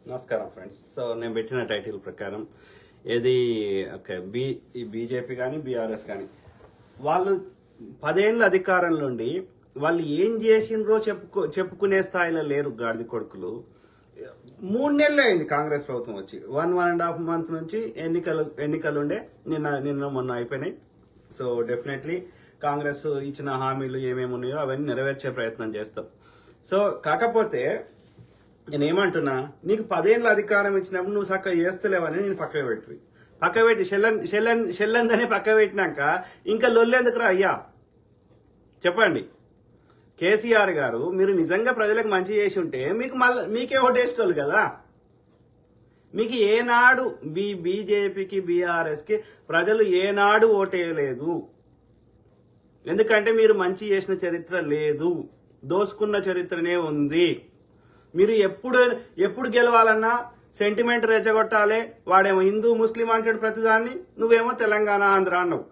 నమస్కారం friends. So నేను పెట్టిన టైటిల్ ప్రకారం ఏది ఓకే బీజేపీ కానీ బీఆర్ఎస్ కానీ వాళ్ళు 10 ఏళ్ళ అధికారంలో ఉండి వాళ్ళు ఏం చేసిండ్రో చెప్పుకునే స్థాయిలో లేరు గాడిద కొడుకులు. 3 నెలలు అయింది కాంగ్రెస్ ప్రభుత్వం వచ్చి. 1.5 month నుంచి ఎన్నికలు ఉండే నిన్న మొన్న అయిపోయినాయి. సో డెఫినెట్లీ కాంగ్రెస్ ఇచ్చిన హామీలు ఏమేమి ఉన్నాయో అవన్నీ నెరవేర్చే ప్రయత్నం చేస్తాం. సో కాకపోతే నేనేమంటున్నా, నీకు 10 ఏళ్ళ అధికారం ఇచ్చినప్పుడు నువ్వు చక్కగా చేస్తలేవని నేను పక్క పెట్టి షెల్లందని పక్క పెట్టినాక ఇంకా లొల్లెందుకురా అయ్యా చెప్పండి. కేసీఆర్ గారు మీరు నిజంగా ప్రజలకు మంచి చేసి ఉంటే మీకే ఓటేసేటోళ్ళు కదా. మీకు ఏనాడు బీజేపీకి బీఆర్ఎస్కి ప్రజలు ఏనాడు ఓటేయలేదు. ఎందుకంటే మీరు మంచి చేసిన చరిత్ర లేదు, దోసుకున్న చరిత్రనే ఉంది. మీరు ఎప్పుడు గెలవాలన్నా సెంటిమెంట్ రెచ్చగొట్టాలి. వాడేమో హిందూ ముస్లిం అంటాడు ప్రతిదాన్ని, నువ్వేమో తెలంగాణ ఆంధ్ర అన్నావు.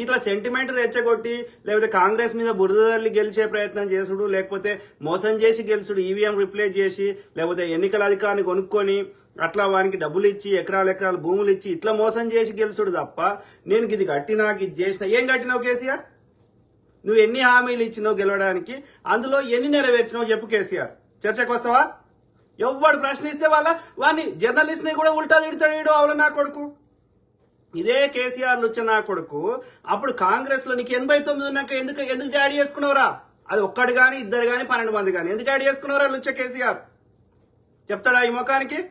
ఇట్లా సెంటిమెంట్ రెచ్చగొట్టి లేకపోతే కాంగ్రెస్ మీద బురదల్లి గెలిచే ప్రయత్నం చేసుడు, లేకపోతే మోసం చేసి గెలుచుడు, ఈవీఎం రిప్లేస్ చేసి, లేకపోతే ఎన్నికల అధికారాన్ని కొనుక్కొని అట్లా వానికి డబ్బులు ఇచ్చి ఎకరాలు భూములు ఇచ్చి ఇట్లా మోసం చేసి గెలుచుడు తప్ప నేను ఇది కట్టినా ఇది చేసినా. ఏం కట్టినావు కేసీఆర్? నువ్వు ఎన్ని హామీలు ఇచ్చినావు గెలవడానికి, అందులో ఎన్ని నెరవేర్చినావు చెప్పు కేసీఆర్. చర్చకు వస్తావా? ఎవడు ప్రశ్నిస్తే వాడిని జర్నలిస్ట్ ని కూడా ఉల్టా తిడతాడు. అవును నా కొడుకు, ఇదే కేసీఆర్ లుచ్చ నా కొడుకు. అప్పుడు కాంగ్రెస్ లో నీకు 89 ఉన్నాక ఎందుకు డాడీ చేసుకున్నావురా? అది ఒక్కడు గాని ఇద్దరు గాని 12 మంది గాని ఎందుకు డాడీ చేసుకున్నావురా లుచ్చ కేసీఆర్? చెప్తాడా ఈ ముఖానికి?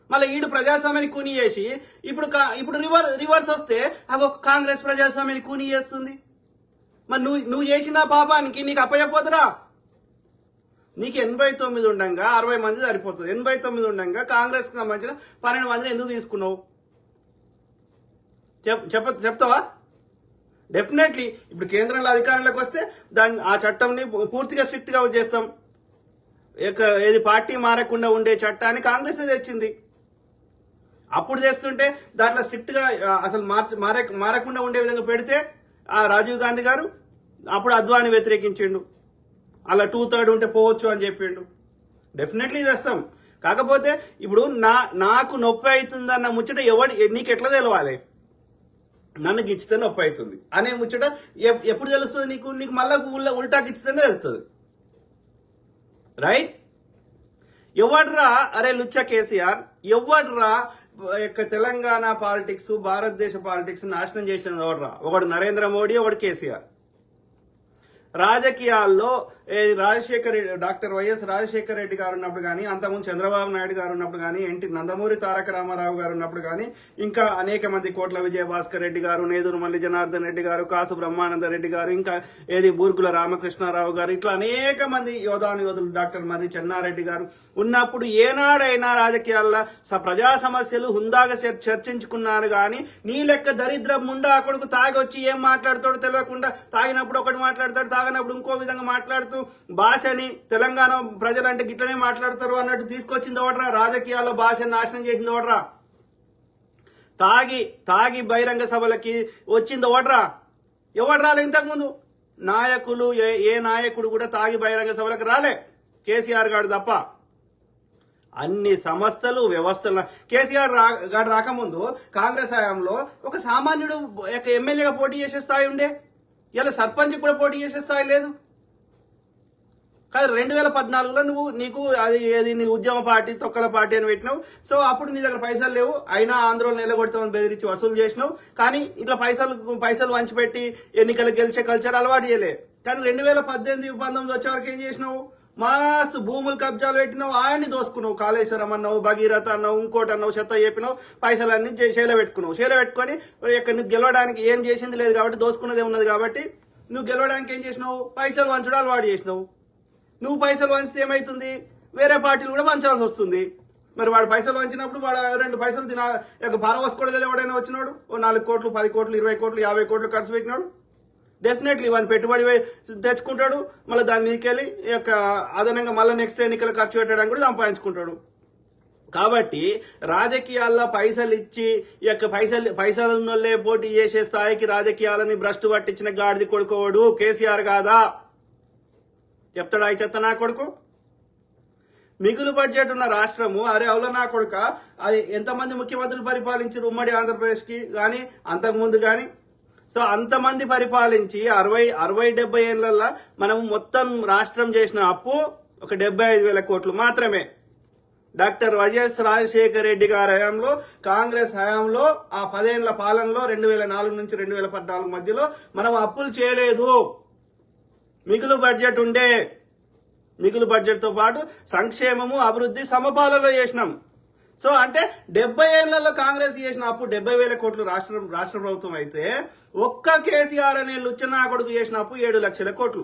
మళ్ళీ ఈడు ప్రజాస్వామ్యాన్ని కూని చేసి ఇప్పుడు రివర్స్ వస్తే అగో కాంగ్రెస్ ప్రజాస్వామ్యాన్ని కూని చేస్తుంది. మరి నువ్వు చేసిన పాపానికి నీకు అప్పయ్యపోతురా? నీకు 89 ఉండగా 60 మంది సరిపోతుంది. 89 ఉండగా కాంగ్రెస్ కి సంబంధించిన 12 మందిని ఎందుకు తీసుకున్నావు చెప్తావా? డెఫినెట్లీ ఇప్పుడు కేంద్రంలో అధికారంలోకి వస్తే ఆ చట్టంని పూర్తిగా స్ట్రిక్ట్ గా చేస్తాం. ఏది పార్టీ మారకుండా ఉండే చట్టాన్ని కాంగ్రెస్ తెచ్చింది. అప్పుడు చేస్తుంటే దాంట్లో స్ట్రిక్ట్ గా అసలు మారకుండా ఉండే విధంగా పెడితే ఆ రాజీవ్ గాంధీ గారు అప్పుడు అద్వాని వ్యతిరేకించిండు. అలా 2/3 ఉంటే పోవచ్చు అని చెప్పిండు. డెఫినెట్లీ చేస్తాం. కాకపోతే ఇప్పుడు నాకు నొప్పి అవుతుందన్న ముచ్చట నీకు ఎట్లా తెలవాలి? నన్ను గిచ్చితే నొప్పి అవుతుంది అనే ముచ్చట ఎప్పుడు తెలుస్తుంది నీకు మళ్ళా ఉల్టా గిచ్చితేనే తెలుస్తుంది. రైట్? ఎవడ్రా అరే లుచ్చ కేసీఆర్, ఎవడ్రా తెలంగాణ పాలిటిక్స్ భారతదేశ పాలిటిక్స్ నాశనం చేసిన ఎవడ్రా? ఒకడు నరేంద్ర మోడీ, ఒకడు కేసీఆర్. రాజకీయాల్లో డాక్టర్ వైఎస్ రాజశేఖర రెడ్డి గారు ఉన్నప్పుడు కానీ, అంతకుముందు చంద్రబాబు నాయుడు గారు ఉన్నప్పుడు కానీ, నందమూరి తారక రామారావు గారు ఉన్నప్పుడు కానీ, ఇంకా అనేక మంది కోట్ల విజయభాస్కర్ రెడ్డి గారు, నేదురు మల్లి జనార్దన్ రెడ్డి గారు, కాసు బ్రహ్మానంద రెడ్డి గారు, ఇంకా బూర్గుల రామకృష్ణారావు గారు, ఇట్లా అనేక మంది యోధులు డాక్టర్ మర్రి చెన్నారెడ్డి గారు ఉన్నప్పుడు ఏనాడైనా రాజకీయాల్లో ప్రజా సమస్యలు హుందాగా చర్చించుకున్నారు. కానీ నీ లెక్క దరిద్ర ముండా కొడుకు తాగి వచ్చి ఏం మాట్లాడతాడో తెలియకుండా తాగినప్పుడు ఒకటి మాట్లాడతాడు, తాగినప్పుడు ఇంకో విధంగా మాట్లాడుతూ భాషని తెలంగాణ ప్రజలంటే గిట్లనే మాట్లాడతారు అన్నట్టు తీసుకొచ్చింది ఒకట్రా. రాజకీయాల్లో భాషను నాశనం చేసింది ఒకట్రా. తాగి బహిరంగ సభలకి వచ్చింది ఒకట్రా. ఎవడు రాలే ఇంతకుముందు నాయకులు? ఏ నాయకుడు కూడా తాగి బహిరంగ సభలకు రాలే, కేసీఆర్ గారు తప్ప. అన్ని సంస్థలు వ్యవస్థలు కేసీఆర్ గారు రాకముందు కాంగ్రెస్ హయాంలో ఒక సామాన్యుడు ఎమ్మెల్యేగా పోటీ చేసే స్థాయి ఉండే. ఇలా సర్పంచ్ కూడా పోటీ చేసే స్థాయి లేదు. కాదు 2014లో నీకు అది నీ ఉద్యమ పార్టీ తొక్కల పార్టీ అని పెట్టినావు. సో అప్పుడు నీ దగ్గర పైసలు లేవు, అయినా ఆంధ్రోళన నిలగొడతామని బెదిరించి వసూలు చేసినావు. కానీ ఇట్లా పైసలు వంచిపెట్టి ఎన్నికలు గెలిచే కల్చర్ అలవాటు చేయలే. కానీ 2018-19 వచ్చే వరకు ఏం చేసినావు? మస్తు భూములు కబ్జాలు పెట్టినావు, ఆయన్ని దోసుకున్నావు. కాళేశ్వరం అన్నావు, భగీరథ అన్నావు, ఇంకోటి అన్నావు, చెత్త చెప్పినావు, పైసలన్నీ చేల పెట్టుకొని నువ్వు గెలవడానికి ఏం చేసింది లేదు కాబట్టి, దోసుకున్నదే ఉన్నది కాబట్టి నువ్వు గెలవడానికి ఏం చేసినావు? పైసలు వంచడం అలవాటు చేసినావు. నువ్వు పైసలు వంచితే ఏమైతుంది? వేరే పార్టీలు కూడా వంచాల్సి వస్తుంది. మరి వాడు పైసలు వంచినప్పుడు వాడు 2 పైసలు పారవసుకోడు. ఎవడైనా వచ్చినాడు 4 కోట్లు 10 కోట్లు 20 కోట్లు 50 కోట్లు ఖర్చు పెట్టినాడు, డెఫినెట్లీ వాడిని పెట్టుబడి తెచ్చుకుంటాడు. మళ్ళీ దాని మీదకి వెళ్ళి అదనంగా మళ్ళీ నెక్స్ట్ ఎన్నికలు ఖర్చు పెట్టడానికి కూడా సంపాదించుకుంటాడు. కాబట్టి రాజకీయాల్లో పైసలు ఇచ్చి పైసలున్నోళ్ళే పోటీ చేసే స్థాయికి రాజకీయాలని భ్రష్టు పట్టించిన గాడిది కొడుకోడు కేసీఆర్ కాదా? చెప్తాడా ఈ చెత్త నా కొడుకు? మిగులు బడ్జెట్ ఉన్న రాష్ట్రము, అరే అవుల నా కొడుక, అది ఎంతమంది ముఖ్యమంత్రులు పరిపాలించారు ఉమ్మడి ఆంధ్రప్రదేశ్ కి గాని అంతకుముందు గాని. సో అంతమంది పరిపాలించి 60-70 ఏళ్లలో మనం మొత్తం రాష్ట్రం చేసిన అప్పు ఒక 75,000 కోట్లు మాత్రమే. డాక్టర్ వైఎస్ రాజశేఖర రెడ్డి గారి హయాంలో, కాంగ్రెస్ హయాంలో, ఆ 10 ఏళ్ల పాలనలో 2004 నుంచి 2014 మధ్యలో మనం అప్పులు చేయలేదు. మిగులు బడ్జెట్ ఉండే. మిగులు బడ్జెట్ తో పాటు సంక్షేమము, అభివృద్ధి సమపాలలో చేసినాం. సో అంటే 70 ఏళ్లలో కాంగ్రెస్ చేసిన అప్పు 70,000 కోట్లు రాష్ట్ర ప్రభుత్వం అయితే, ఒక్క కేసీఆర్ అనే లుచ్చనా కొడుకు చేసిన అప్పు 7 లక్షల కోట్లు.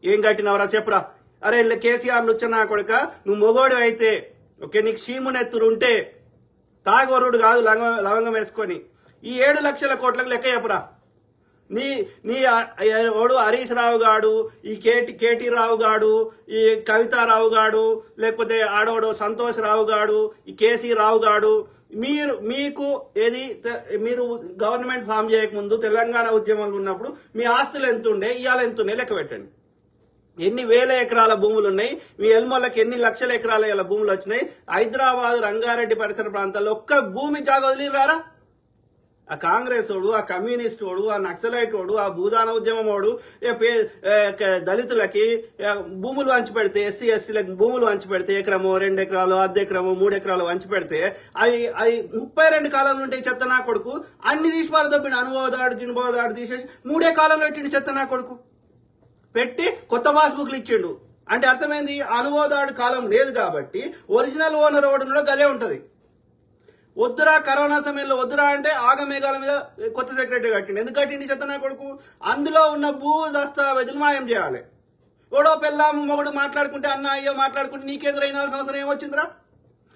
ఏం కట్టినవరా చెప్పురా? అరే కేసీఆర్ లుచ్చనా కొడుక, నువ్వు మొగోడు అయితే ఓకే, నీకు చీమునెత్తురు ఉంటే, తాగొరుడు కాదు లవంగం వేసుకొని, ఈ 7 లక్షల కోట్లకు లెక్క చెప్పురా. నీ ఓడు హరీష్ రావు గాడు, ఈ కేటీ రావు గాడు, ఈ కవితారావు గాడు, లేకపోతే ఆడోడు సంతోష్ రావు గాడు, ఈ కేసీ రావు గాడు, మీకు మీరు గవర్నమెంట్ ఫామ్ చేయకముందు తెలంగాణ ఉద్యమంలో ఉన్నప్పుడు మీ ఆస్తులు ఎంత ఉండే, ఇవాళ ఎంత ఉన్నాయి లెక్క పెట్టండి. ఎన్ని వేల ఎకరాల భూములు ఉన్నాయి, మీ ఎల్మోళ్ళకి ఎన్ని లక్షల ఎకరాల భూములు వచ్చినాయి. హైదరాబాద్, రంగారెడ్డి పరిసర ప్రాంతాల్లో ఒక్క భూమి జాగా వదిలిరారా? ఆ కాంగ్రెస్ వాడు, ఆ కమ్యూనిస్ట్ వాడు, ఆ నక్సలైట్ వాడు, ఆ భూదాన ఉద్యమం వాడు దళితులకి భూములు వంచి పెడితే, ఎస్సీలకు భూములు వంచి పెడితే, ఎకరము 2 ఎకరాలు, అర్ధ ఎకరము 3 ఎకరాలు వంచి పెడితే, అవి 32 కాలంలో ఉంటే చెత్త నా కొడుకు అన్ని తీసి పారదొబ్బిండు. అనుభవదాడు జినుభవదాడు తీసేసి 3 కాలంలో పెట్టిండు చెత్త నా కొడుకు. పెట్టి కొత్త పాస్బుక్లు ఇచ్చిండు. అంటే అర్థమైంది, అనుభవదాడు కాలం లేదు కాబట్టి ఒరిజినల్ ఓనర్ ఓడులో గదే ఉంటది. వద్దురా కరోనా సమయంలో వద్దురా అంటే ఆగమేఘాల మీద కొత్త సెక్రటరీ కట్టిండు. ఎందుకు కట్టిండి చెత్త నా కొడుకు? అందులో ఉన్న భూ దస్తావేజులు మాయం చేయాలి. ఓడో పెళ్ళాం మొగుడు మాట్లాడుకుంటే, అన్న అయ్యో మాట్లాడుకుంటే నీకెదురైన సంవత్సరం ఏమొచ్చిందిరా?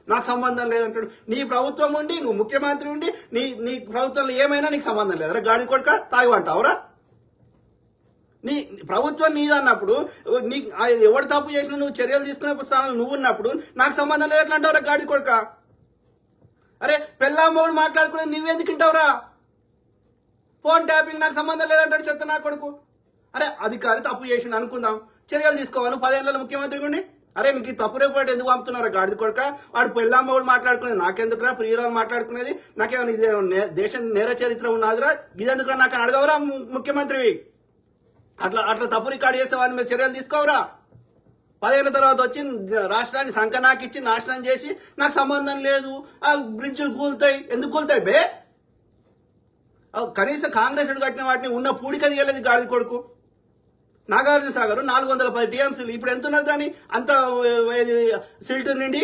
నాకు సంబంధం లేదంటాడు. నీ ప్రభుత్వం ఉండి, నువ్వు ముఖ్యమంత్రి ఉండి, నీ ప్రభుత్వంలో ఏమైనా నీకు సంబంధం లేదురా? గాడి కొడుక తాగివంటావురా? నీ ప్రభుత్వం నీదన్నప్పుడు, నీ ఎవడు తప్పు చేసినా నువ్వు చర్యలు తీసుకునే స్థానంలో నువ్వు ఉన్నప్పుడు నాకు సంబంధం లేదు అంటావురా గాడి కొడుక? అరే పెళ్ళామ్మోడు మాట్లాడుకునేది నువ్వెందుకు వింటావురా? ఫోన్ ట్యాపింగ్ నాకు సంబంధం లేదంటాడు చెత్త నా కొడుకు. అరే అధికారి తప్పు చేసిండు అనుకుందాం, చర్యలు తీసుకోవాలి. 10 ఏళ్లలో ముఖ్యమంత్రి ఉండి, అరే నీకు తప్పు రేపు ఎందుకు పంపుతున్నారా గాడిది కొడుక? వాడు పెళ్ళామ్మోడు మాట్లాడుకునేది నాకెందుకురా? ప్రియురాలు మాట్లాడుకునేది నాకేమైనా దేశం నేర చరిత్ర ఉన్నదిరా? ఇదెందుకురా నాకు అడగవరా ముఖ్యమంత్రివి? అట్లా తప్పు రికార్డు చేసే వారి మీద చర్యలు తీసుకోవరా? 10 ఏళ్ల తర్వాత వచ్చి రాష్ట్రాన్ని సంకనాకిచ్చి నాశనం చేసి నాకు సంబంధం లేదు, ఆ బ్రిడ్జ్లు కూలుతాయి. ఎందుకు కూలుతాయి బే? కనీసం కాంగ్రెస్ కట్టిన వాటిని ఉన్న పూడిక తీయలేదు గాడి కొడుకు. నాగార్జున సాగర్ 410 టీఎంసీలు, ఇప్పుడు ఎంత ఉన్నది దాని అంత సిల్ట్ నుండి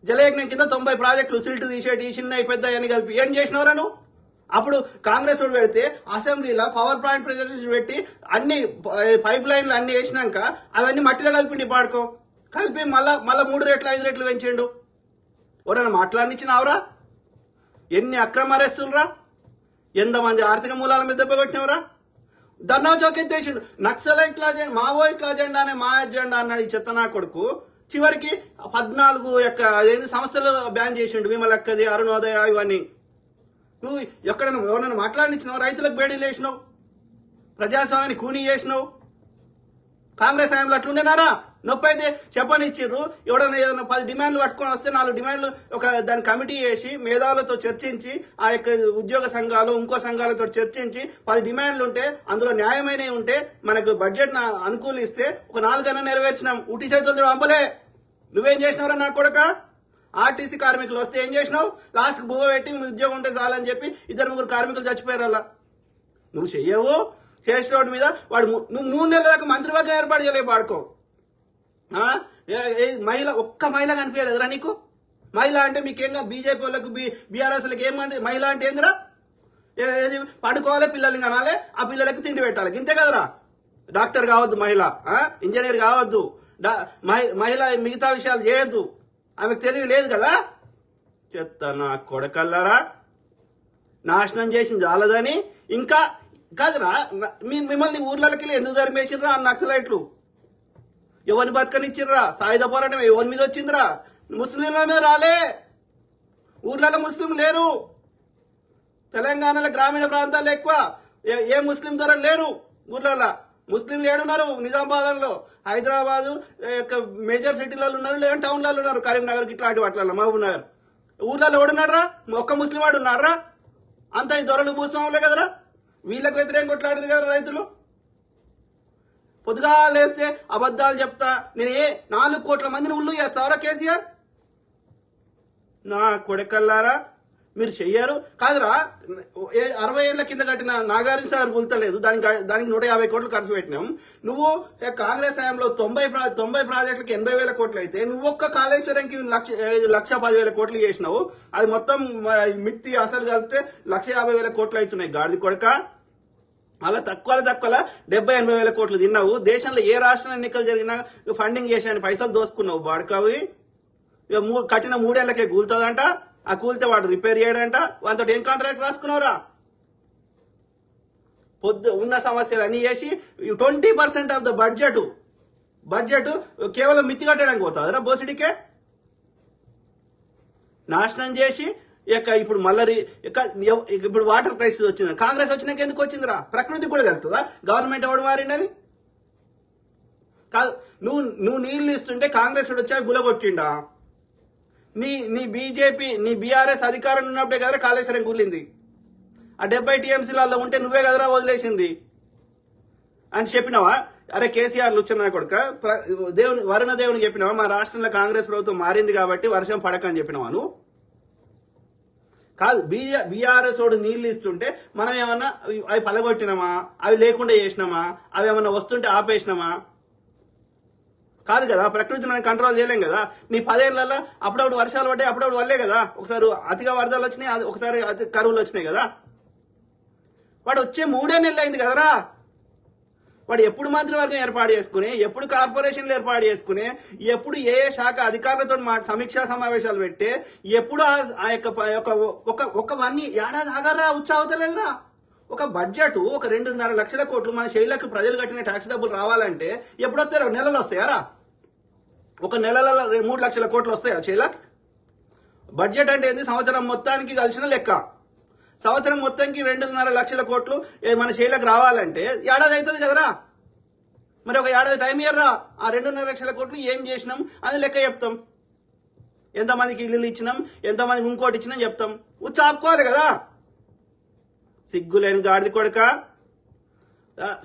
జలయజ్ఞం కింద 90 ప్రాజెక్టులు, సిల్ట్ తీసేటి చిన్న పెద్ద అని కలిపి ఏం చేసినవరా నువ్వు? అప్పుడు కాంగ్రెస్ వాడు పెడితే అసెంబ్లీలో పవర్ పాయింట్ ప్రెజెంటేషన్ పెట్టి అన్ని పైప్ లైన్లు అన్ని వేసినాక అవన్నీ మట్టిలో కలిపిండి పాడుకో. కలిపి మళ్ళా 3 రెట్లు 5 రెట్లు పెంచిండు. ఎవరైనా మాట్లాడినిచ్చినావురా? ఎన్ని అక్రమ అరెస్టులురా? ఎంతమంది ఆర్థిక మూలాల మీద దెబ్బ కొట్టినవరా? ధర్నా చౌక్ ఎత్తేసిండు. నక్సలైట్ల అజెండా, మావోయిస్టుల అజెండా అనే మా అజెండా అన్నాడు ఈ చెత్త నా కొడుకు. చివరికి 14 సంస్థలు బ్యాన్ చేసిండు. విమలక్కది, అరుణోదయ, ఇవన్నీ. నువ్వు ఎవరైనా మాట్లాడినిచ్చినావు? రైతులకు బేడీలు వేసినావు, ప్రజాస్వామ్యాన్ని కూనీ చేసినావు. కాంగ్రెస్ హయాంలో అట్లుండేనారా? నొప్పి అయితే చెప్పనిచ్చిర్రు. ఎవడన్నా ఏదైనా 10 డిమాండ్లు పట్టుకొని వస్తే 4 డిమాండ్లు దాని కమిటీ చేసి మేధావులతో చర్చించి, ఆ యొక్క ఉద్యోగ సంఘాలు ఇంకో సంఘాలతో చర్చించి 10 డిమాండ్లు ఉంటే అందులో న్యాయమైనవి ఉంటే మనకు బడ్జెట్ అనుకూలిస్తే ఒక 4 నెరవేర్చినాం. ఉట్టి చేతులతో పంపలే. నువ్వేం చేసినావురా నా కొడుక? ఆర్టీసీ కార్మికులు వస్తే ఏం చేసినావు? లాస్ట్కి బువ్వ పెట్టి ఉద్యోగం ఉంటే చాలని చెప్పి 2-3 కార్మికులు చచ్చిపోయారు. అలా నువ్వు చెయ్యవు. చేసిన వాటి మీద వాడు నువ్వు 3 నెలల దాకా మంత్రివర్గం ఏర్పాటు చేయలే పాడుకో. మహిళ ఒక్క మహిళ కనిపించలేదురా నీకు? మహిళ అంటే మీకేంగా బీజేపీ వాళ్ళకు బీఆర్ఎస్లకు ఏమంటే మహిళ అంటే ఏందిరా? పడుకోవాలి, పిల్లల్ని కనాలి, ఆ పిల్లలకు తిండి పెట్టాలి, ఇంతే కదరా? డాక్టర్ కావద్దు మహిళ, ఇంజనీర్ కావద్దు మహిళ, మిగతా విషయాలు చేయొద్దు. ఆమెకు తెలివి లేదు కదా? చెత్త నా కొడకల్లారా, నాశనం చేసింది చాలదని ఇంకా కాదురా మిమ్మల్ని ఊర్లకి ఎందుకు ధర్మేసిర్రా ఆ నక్సలైట్లు? ఎవరిని బతకనిచ్చిర్రా? సాయుధ పోరాటం ఎవరి మీద వచ్చిందిరా? ముస్లింల మీద రాలే. ఊర్లలో ముస్లిం లేరు. తెలంగాణలో గ్రామీణ ప్రాంతాల్లో ఎక్కువ ఏ ముస్లిం ధర లేరు ఊర్లలో. ముస్లింలు ఏడున్నారు నిజామాబాద్లో, హైదరాబాదు మేజర్ సిటీలలో ఉన్నారు, లేదంటే టౌన్లలో ఉన్నారు, కరీంనగర్ ఇట్లాంటి వాటిలలో, మహబూబ్ నగర్. ఊర్లలో ఎవడున్నారా? ఒక్క ముస్లిం వాడు ఉన్నారా? అంతా ఈ దొరలు భూస్వాములే కదరా. వీళ్ళకి వ్యతిరేకం కొట్లాడారు కదా రైతులు. పొద్దుగా లేస్తే అబద్ధాలు చెప్తా నేను 4 కోట్ల మందిని ఉల్లు చేస్తావరా కేసీఆర్? నా కొడకల్లారా మీరు చెయ్యారు కాదురా. 60 ఏళ్ల కింద కట్టిన నాగార్జున సాగర్ గుల్తలేదు, దానికి 150 కోట్లు ఖర్చు పెట్టినాం. నువ్వు కాంగ్రెస్ హయాంలో 90 ప్రాజెక్టులకి 80,000 కోట్లు అయితే నువ్వు ఒక్క కాళేశ్వరంకి 1,10,000 కోట్లు చేసినావు. అది మొత్తం మిత్తి అసలు కలిపితే 1,50,000 కోట్లు అవుతున్నాయి. గాడిది కొడక, అలా తక్కువ 70-80,000 కోట్లు తిన్నావు. దేశంలో ఏ రాష్ట్రంలో ఎన్నికలు జరిగినా ఫండింగ్ చేసాను పైసలు దోసుకున్నావు బాడుకావి. కట్టిన 3 ఏళ్లకే కూలుతుందంట. ఆ కూలితే వాడు రిపేర్ చేయడంట. వాటితో ఏం కాంట్రాక్ట్ రాసుకున్నావురా? ఉన్న సమస్యలు అన్ని చేసి 20% ఆఫ్ ద బడ్జెట్ కేవలం మిత్తి కట్టడానికి పోతుందిరా బోసిడికే. నాశనం చేసి ఇప్పుడు మళ్ళీ ఇప్పుడు వాటర్ క్రైసిస్ వచ్చింది. కాంగ్రెస్ వచ్చినాక ఎందుకు వచ్చిందిరా? ప్రకృతి కూడా వెళ్తుందా గవర్నమెంట్ ఎవడు మారిండని? కాదు, నువ్వు నీళ్లు ఇస్తుంటే కాంగ్రెస్ వచ్చా గులగొట్టిండా? నీ బీజేపీ నీ బీఆర్ఎస్ అధికారం ఉన్నప్పుడే కదరా కాళేశ్వరం కూలింది. ఆ 70 టీఎంసీలలో ఉంటే నువ్వే కదరా వదిలేసింది అని చెప్పినావా? అరే కేసీఆర్ లుచ్చనా కొడుక, వరుణ దేవునికి చెప్పినావా మా రాష్ట్రంలో కాంగ్రెస్ ప్రభుత్వం మారింది కాబట్టి వర్షం పడకని చెప్పినావా నువ్వు? కాదు, బీఆర్ఎస్ వాడు నీళ్లు ఇస్తుంటే మనం ఏమన్నా అవి పలగొట్టినామా? అవి లేకుండా చేసినామా? అవి ఏమన్నా వస్తుంటే ఆపేసినామా? కాదు కదా. ప్రకృతిని మనం కంట్రోల్ చేయలేం కదా. నీ 10 ఏళ్లలో అప్పుడప్పుడు వర్షాలు పడ్డాయి, అప్పుడప్పుడు వల్లే కదా. ఒకసారి అతిగా వరదలు వచ్చినాయి, ఒకసారి కరువులు వచ్చినాయి కదా. వాడు వచ్చే 3 నెలలు అయింది కదరా. వాడు ఎప్పుడు మంత్రివర్గం ఏర్పాటు చేసుకుని, ఎప్పుడు కార్పొరేషన్లు ఏర్పాటు చేసుకుని, ఎప్పుడు ఏ శాఖ అధికారులతో సమీక్షా సమావేశాలు పెట్టి, ఎప్పుడు ఆ యొక్క ఒక 1 ఏడాది ఆగారా ఉత్సాహతలేదురా. ఒక బడ్జెట్ ఒక 2.5 లక్షల కోట్లు మన శైలకు ప్రజలు కట్టిన ట్యాక్స్ డబ్బులు రావాలంటే ఎప్పుడు వస్తాయో? నెలలు వస్తాయారా? ఒక నెలలో 3 లక్షల కోట్లు వస్తాయా శైలకు? బడ్జెట్ అంటే ఏంది? సంవత్సరం మొత్తానికి కలిసిన లెక్క. సంవత్సరం మొత్తానికి 2.5 లక్షల కోట్లు మన శైలకు రావాలంటే ఏడాది అవుతుంది కదరా. మరి ఒక ఏడాది టైం ఇయ్యర్రా. ఆ 2.5 లక్షల కోట్లు ఏం చేసినాం అని లెక్క చెప్తాం. ఎంతమందికి ఇల్లు ఇచ్చినాం, ఎంతమందికి ఇంకోటి ఇచ్చినాం చెప్తాం. ఆపుకోవాలి కదా. సిగ్గులేని గాడిది కొడక.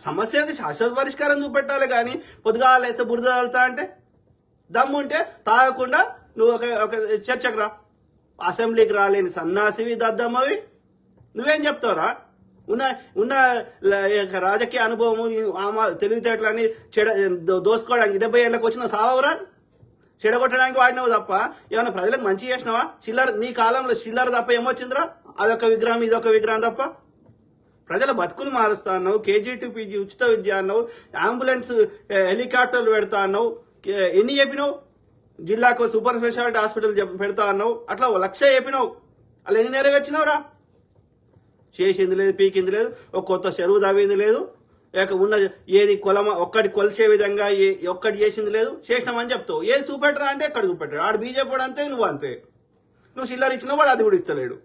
సమస్యకి శాశ్వత పరిష్కారం చూపెట్టాలి కానీ పొద్దుగా లేస్తే బురద తగులుతా అంటే దమ్ము ఉంటే తాగకుండా నువ్వు ఒక చర్చకు రా. అసెంబ్లీకి రాలేని సన్నాసివి దద్దమ్మవి నువ్వేం చెప్తావురా? ఉన్న రాజకీయ అనుభవము తెలివితేటలని దోసుకోవడానికి 70 ఏళ్ళకి వచ్చిన సావరా? చెడగొట్టడానికి వాడినావు తప్ప ఏమన్నా ప్రజలకు మంచి చేసినావా? నీ కాలంలో చిల్లర తప్ప ఏమొచ్చిందిరా? అదొక విగ్రహం ఇదొక విగ్రహం తప్ప. ప్రజల బతుకులు మారుస్తా అన్నావు, KG to PG ఉచిత విద్య అన్నావు, అంబులెన్స్ హెలికాప్టర్లు పెడతా అన్నావు, ఎన్ని చెప్పినావు? జిల్లాకు సూపర్ స్పెషాలిటీ హాస్పిటల్ పెడతా అన్నావు, అట్లా 1,00,000 చెప్పినావు. అలా ఎన్ని నెరవేర్చినావురా? చేసింది లేదు, పీకింది లేదు, ఒక కొత్త చెరువు తవ్వింది లేదు, ఉన్న ఏది ఒక్కటి కొలిచే విధంగా ఒక్కటి చేసింది లేదు. చేసినామని చెప్తావు. ఏది చూపెట్టరా అంటే ఎక్కడ చూపెట్టాడు? ఆడు బీజేపీ అంతే, నువ్వు అంతే. నువ్వు చిల్లర ఇచ్చినా వాడు అది కూడా ఇస్తలేడు.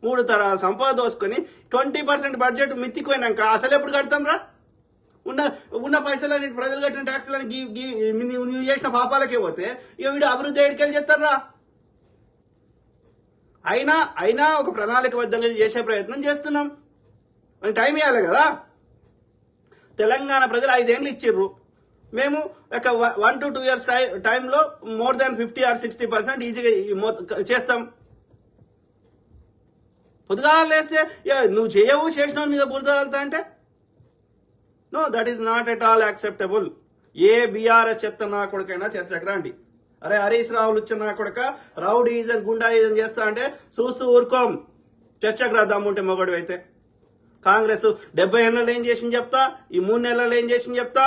3 తరాల సంపద దోసుకొని 20% బడ్జెట్ మిత్తిపోయినాక అసలు ఎప్పుడు కడతాం రా? ఉన్న పైసలని ప్రజలు కట్టిన ట్యాక్స్లని నువ్వు చేసిన పాపాలకే పోతే ఇక వీడు అభివృద్ధి ఏడికెళ్ళి చేస్తారా? అయినా ఒక ప్రణాళికబద్ధంగా చేసే ప్రయత్నం చేస్తున్నాం. మనం టైం ఇవ్వాలి కదా. తెలంగాణ ప్రజలు 5 ఏళ్ళు ఇచ్చిర్రు. మేము ఒక 1 to 2 years టైంలో more than 50 or 60% ఈజీగా చేస్తాం. పొద్దుగా లేస్తే నువ్వు చేయవు, చేసినావు మీద బురద వెళ్తా అంటే no, that is not at all acceptable. ఏ బీఆర్ఎస్ చెత్త నా కొడుకైనా చర్చకు రండి. అరే హరీష్ రావులు ఇచ్చిన నా కొడుక రౌడీజం గుండాయిజం చేస్తా అంటే చూస్తూ ఊరుకోం. చర్చకు రా దమ్ముంటే మొగడు అయితే. కాంగ్రెస్ 70 ఏళ్ళలో ఏం చేసింది చెప్తా, ఈ 3 నెలల్లో ఏం చేసింది చెప్తా.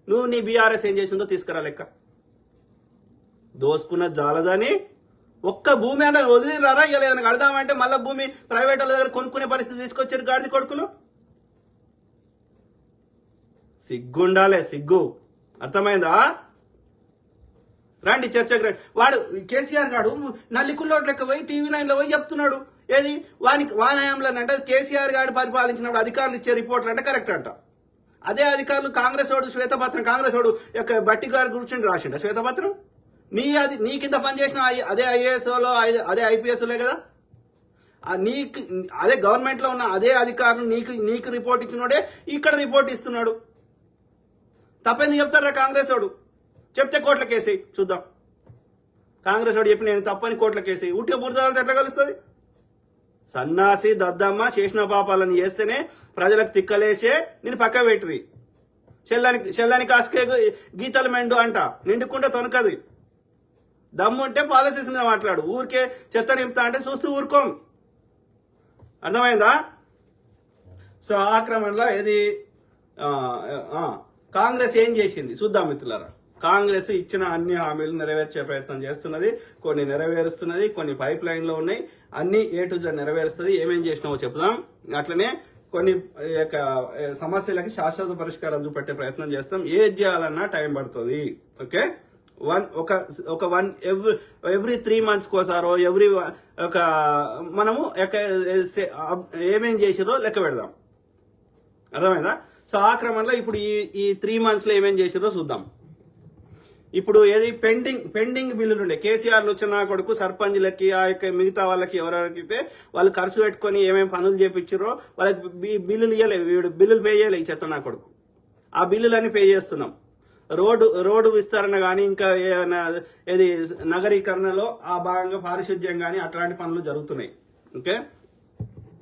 నువ్వు నీ బీఆర్ఎస్ ఏం చేసిందో తీసుకురా లెక్క. దోసుకున్న జాలదని ఒక్క భూమి అంటే వదిలిరారా? ఇలా ఏదైనా కడదామంటే మళ్ళీ భూమి ప్రైవేట్ వాళ్ళ దగ్గర కొనుక్కునే పరిస్థితి తీసుకొచ్చారు గాడిది కొడుకులు. సిగ్గుండాలే, సిగ్గు. అర్థమైందా? రండి చర్చకు రండి. వాడు కేసీఆర్ గాడు నల్లికుల్లోట్ లెక్క పోయి TV9లో పోయి చెప్తున్నాడు. ఏది వాని హయాంలో అంటే కేసీఆర్ గారు పరిపాలించినప్పుడు అధికారులు ఇచ్చే రిపోర్ట్లు అంటే కరెక్ట్ అంట. అదే అధికారులు కాంగ్రెస్ వాడు శ్వేతపత్రం, కాంగ్రెస్ వాడు యొక్క బట్టి గారి కూర్చొని రాసిండ శ్వేతపత్రం. నీ కింద పనిచేసిన అదే ఐఏఎస్లో అదే ఐపీఎస్లే కదా, నీకు అదే గవర్నమెంట్ లో ఉన్న అదే అధికారులు నీకు రిపోర్ట్ ఇచ్చినోడే ఇక్కడ రిపోర్ట్ ఇస్తున్నాడు. తప్పెందుకు చెప్తారా కాంగ్రెస్ వాడు? చెప్తే కోట్ల కేసి చూద్దాం. కాంగ్రెస్ వాడు చెప్పి నేను తప్పని కోట్ల కేసి ఉట్టిగా బురదాలతో ఎట్లా కలుస్తుంది? సన్నాసి దద్దమ్మ చేసిన పాపాలను చేస్తేనే ప్రజలకు తిక్కలేసే నేను పక్క పెట్టి చెల్లని కాసుకే గీతలు మెండు అంట, నిండుకుంటే తొనకది. దమ్ముంటే పాలసీస్ మీద మాట్లాడు, ఊరికే చెత్త నింపుతా అంటే చూస్తూ ఊరుకోం. అర్థమైందా? సో ఆ క్రమంలో ఏది కాంగ్రెస్ ఏం చేసింది చూద్దాం మిత్రులారా. కాంగ్రెస్ ఇచ్చిన అన్ని హామీలు నెరవేర్చే ప్రయత్నం చేస్తున్నది, కొన్ని నెరవేరుస్తున్నది, కొన్ని పైప్ లైన్ లో ఉన్నాయి, అన్ని A to Z నెరవేరుస్తుంది. ఏమేం చేసినావో చెప్దాం. అట్లనే కొన్ని సమస్యలకి శాశ్వత పరిష్కారాలు చూపెట్టే ప్రయత్నం చేస్తాం. ఏది చేయాలన్నా టైం పడుతుంది. ఓకే, ఎవ్రీ 3 months కోసారో మనము ఏమేం చేసిరో లెక్క పెడదాం. అర్థమైందా? సో ఆ క్రమంలో ఇప్పుడు ఈ 3 months లో ఏమేం చేసిరో చూద్దాం. ఇప్పుడు ఏది పెండింగ్ బిల్లులు ఉండే కేసీఆర్లు వచ్చిన కొడుకు సర్పంచ్లకి ఆ యొక్క మిగతా వాళ్ళకి ఎవరెవరికైతే వాళ్ళు ఖర్చు పెట్టుకొని ఏమేమి పనులు చేపించారో వాళ్ళకి బిల్లులు ఇవ్వలేదు, బిల్లులు పే చేయలేదు ఈ చెత్త నా కొడుకు. ఆ బిల్లులన్నీ పే చేస్తున్నాం. రోడ్డు విస్తరణ కానీ ఇంకా ఏది నగరీకరణలో ఆ భాగంగా పారిశుద్ధ్యం కానీ అట్లాంటి పనులు జరుగుతున్నాయి. ఓకే,